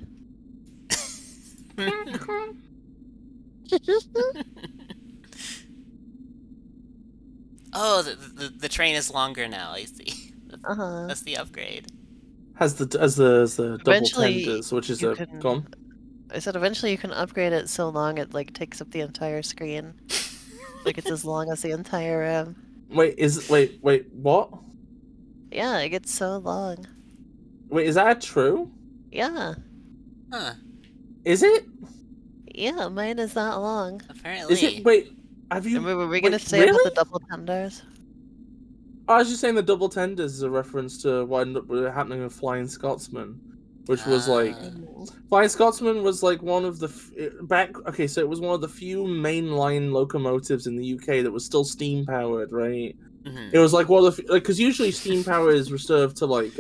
Oh, the train is longer now. I see. Uh-huh. That's the upgrade. Has the double Eventually, tenders, which is you a can- gone. I said eventually you can upgrade it so long it like takes up the entire screen. Like it's as long as the entire room. Wait, what? Yeah, it gets so long. Wait, is that true? Yeah. Huh. Is it? Yeah, mine is that long. Apparently. Is it? Wait, have you? And were we wait, gonna say about really? the double tenders? I was just saying the double tenders is a reference to what ended up happening with Flying Scotsman, which was like Flying Scotsman was like one of the Okay, so it was one of the few mainline locomotives in the UK that was still steam powered, right? Mhm. It was like one of the because usually steam power is reserved to like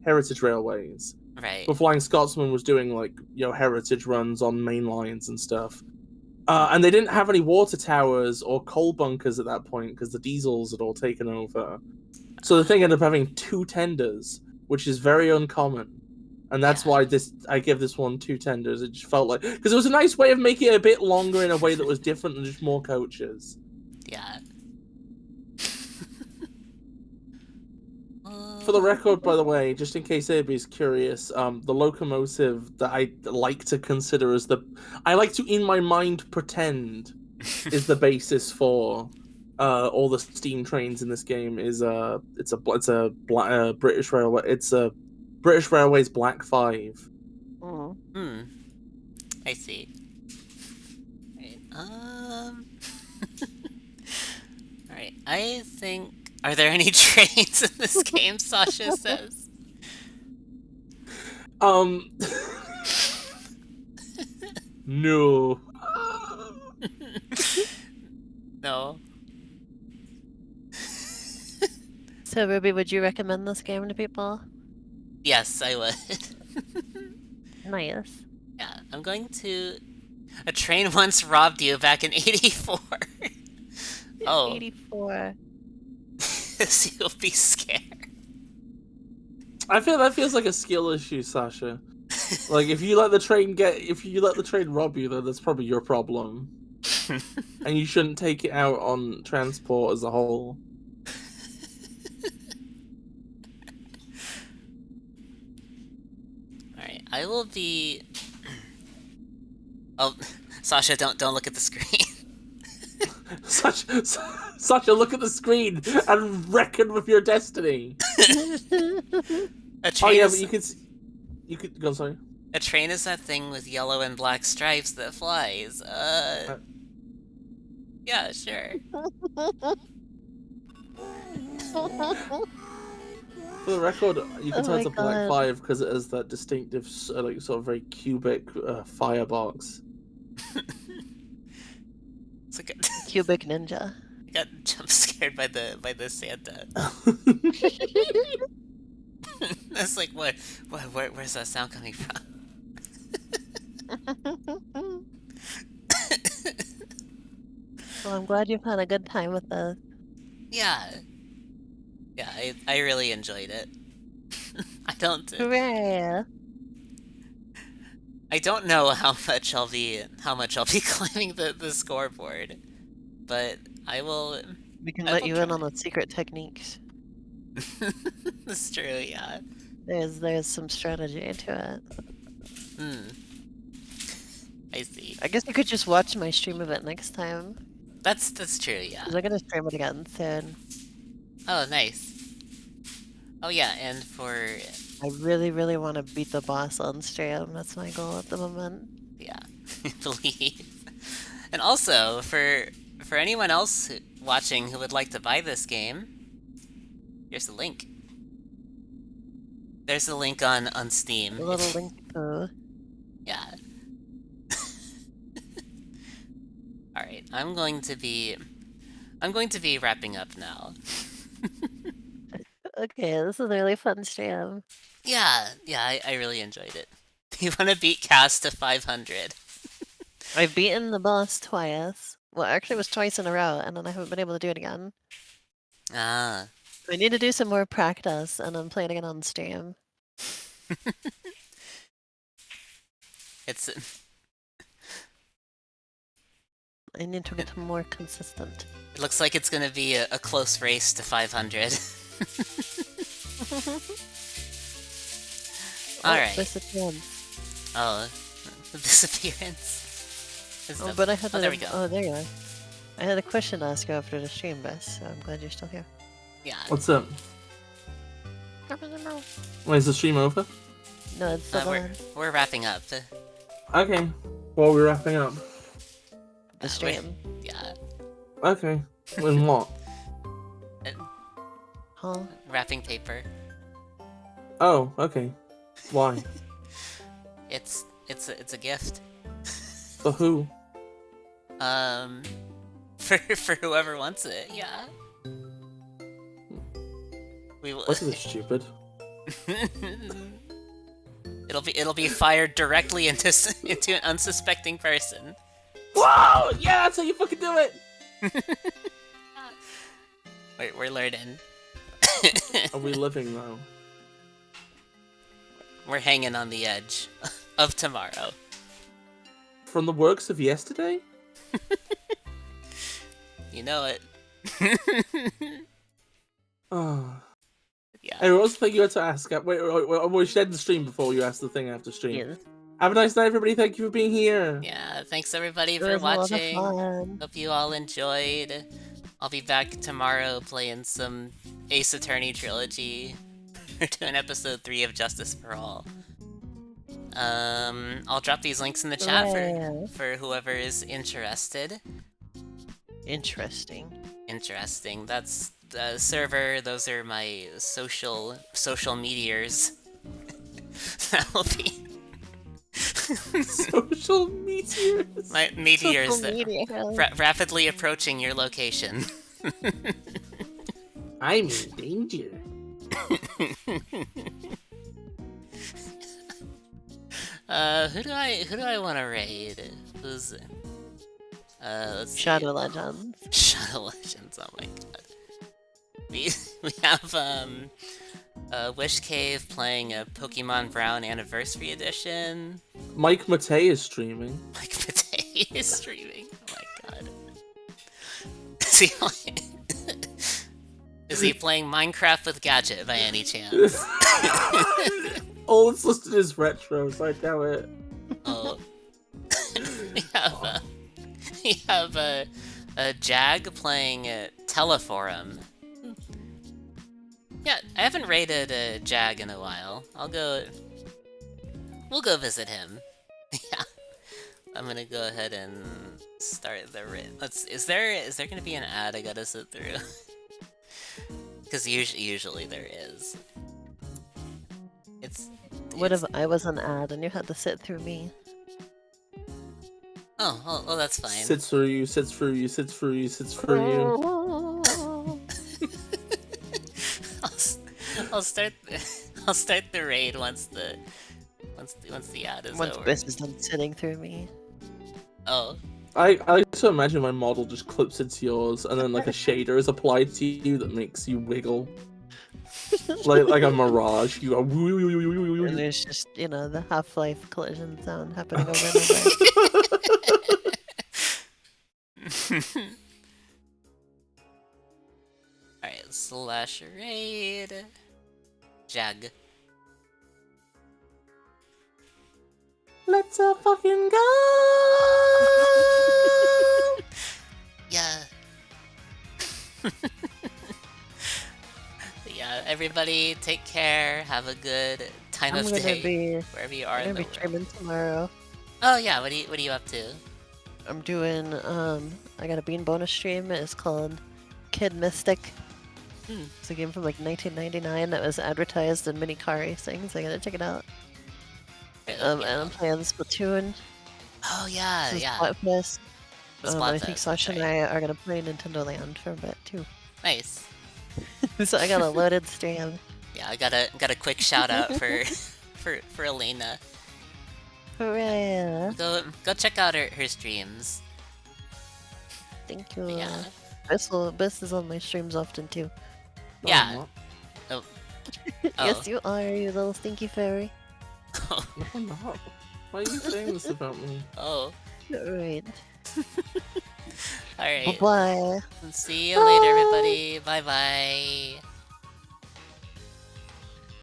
heritage railways. Right. But Flying Scotsman was doing like heritage runs on main lines and stuff. And they didn't have any water towers or coal bunkers at that point because the diesels had all taken over. So the thing ended up having 2 tenders, which is very uncommon. And that's why I give this one 2 tenders. It just felt like because it was a nice way of making it a bit longer in a way that was different than just more coaches. Yeah. For the record, by the way, just in case anybody's curious, the locomotive that I like to consider as I like to in my mind pretend is the basis for all the steam trains in this game is it's a British railway. It's a British Railways Black 5. I see. Right. Alright, I think... Are there any trains in this game, Sasha says? No. No. So Ruby, would you recommend this game to people? Yes, I would. Nice. Yeah, I'm going to... A train once robbed you back in 84. Oh. 84. So you'll be scared. I feel that feels like a skill issue, Sasha. Like if you let the train rob you, then that's probably your problem. And you shouldn't take it out on transport as a whole. Alright, I will be... Oh, Sasha, don't look at the screen. Sasha, look at the screen and reckon with your destiny. A Oh train yeah, is... but you could go. Sorry. A train is that thing with yellow and black stripes that flies. Yeah, sure. For the record, you can tell my it's a Black God. 5 because it has that distinctive, like sort of very cubic firebox. It's like Cubic Ninja. I got jump scared by the Santa. That's like where's that sound coming from? Well, I'm glad you've had a good time with this. Yeah. Yeah, I really enjoyed it. I don't Hooray! I don't know how much I'll be climbing the scoreboard, but I will. We can I let will you in try. on the secret techniques. That's true, yeah. There's some strategy into it. I see. I guess you could just watch my stream of it next time. That's true, yeah. 'Cause I'm gonna stream it again soon. Oh, nice. Oh yeah, and for I really want to beat the boss on stream. That's my goal at the moment. yeah, please. And also for anyone else watching who would like to buy this game, here's the link. There's the link on Steam. A little link to... Yeah. Alright, I'm going to be wrapping up now. Okay, this is a really fun stream. Yeah, I really enjoyed it. You want to beat Cass to 500? I've beaten the boss twice. Well, actually, it was twice in a row, and then I haven't been able to do it again. Ah. I need to do some more practice, and then play it again on stream. It's I need to get more consistent. it looks like it's gonna be a close race to 500. Alright. Disappearance. Oh, disappearance. Oh, but I had there we go. Oh, there you are. I had a question to ask you after the stream, Bess, so I'm glad you're still here. Yeah. What's up? Wait, is the stream over? No, it's still on. We're wrapping up. Okay. Well, we're wrapping up. The stream. Yeah. Okay. In what? Huh? Wrapping paper. Oh, okay. Why? It's a gift. For who? For whoever wants it, yeah. We will. Wasn't it stupid? It'll be fired directly into an unsuspecting person. Whoa! Yeah, that's how you fucking do it! We're learning. Are we living though? We're hanging on the edge of tomorrow. From the works of yesterday? You know it. Oh. Yeah. Hey, what was the thing you had to ask? Wait, we should end the stream before you ask the thing after stream. Yes. Have a nice night, everybody. Thank you for being here. Yeah, thanks everybody It for was a lot of watching. fun. Hope you all enjoyed. I'll be back tomorrow playing some Ace Attorney Trilogy. We're doing episode 3 of Justice for All. I'll drop these links in the chat for whoever is interested. Interesting. Interesting. That's the server. Those are my social meteors. That will be Social meteors. my meteors Social media. rapidly approaching your location. I'm in danger. Who do I want to raid? Who's let's see. Shadow Legends. Shadow Legends. Oh my god. We have Wish Cave playing a Pokemon Brown Anniversary Edition. Mike Matei is streaming. Mike Matei is streaming. Oh my god. Is he playing... Is he playing Minecraft with Gadget by any chance? All it's listed is retro, so I doubt it. Oh. we have a Jag playing Teleforum. Yeah, I haven't raided a Jag in a while. We'll go visit him. Yeah. I'm gonna go ahead and start the raid. Is there gonna be an ad I gotta sit through? Because usually there is. What if I was an ad and you had to sit through me? Oh, well, that's fine. Sits through you, sits through you, sits through you, sits through you. I'll start the raid once the ad is Once over. Biss is done sitting through me. Oh. I like to imagine my model just clips into yours, and then like a shader is applied to you that makes you wiggle, like a mirage. You go. And there's just, you know, the Half-Life collision sound happening over and over. Alright, / raid. Jag. Let's fucking go! Yeah. Yeah, everybody take care, have a good time of day, wherever you are in the world. Streaming tomorrow. Oh yeah, what are you up to? I'm doing, I got a Bean bonus stream. It's called Kid Mystic. It's a game from like 1999 that was advertised in mini car racing, so I gotta check it out. And I'm playing Splatoon. Oh yeah, yeah. Splatfest. I think Splatfest, Sasha and I are gonna play Nintendo Land for a bit too. Nice. So I got a loaded stream. Yeah, I got a quick shout out for Elena. Hooray! Go check out her streams. Thank you. Yeah. Biss is on my streams often too. No, Yeah. I'm not. Oh. Yes, you are, you little stinky fairy. No, I'm not. Why are you saying this about me? Oh. Right. Alright. Bye-bye. See you later, everybody. Bye bye.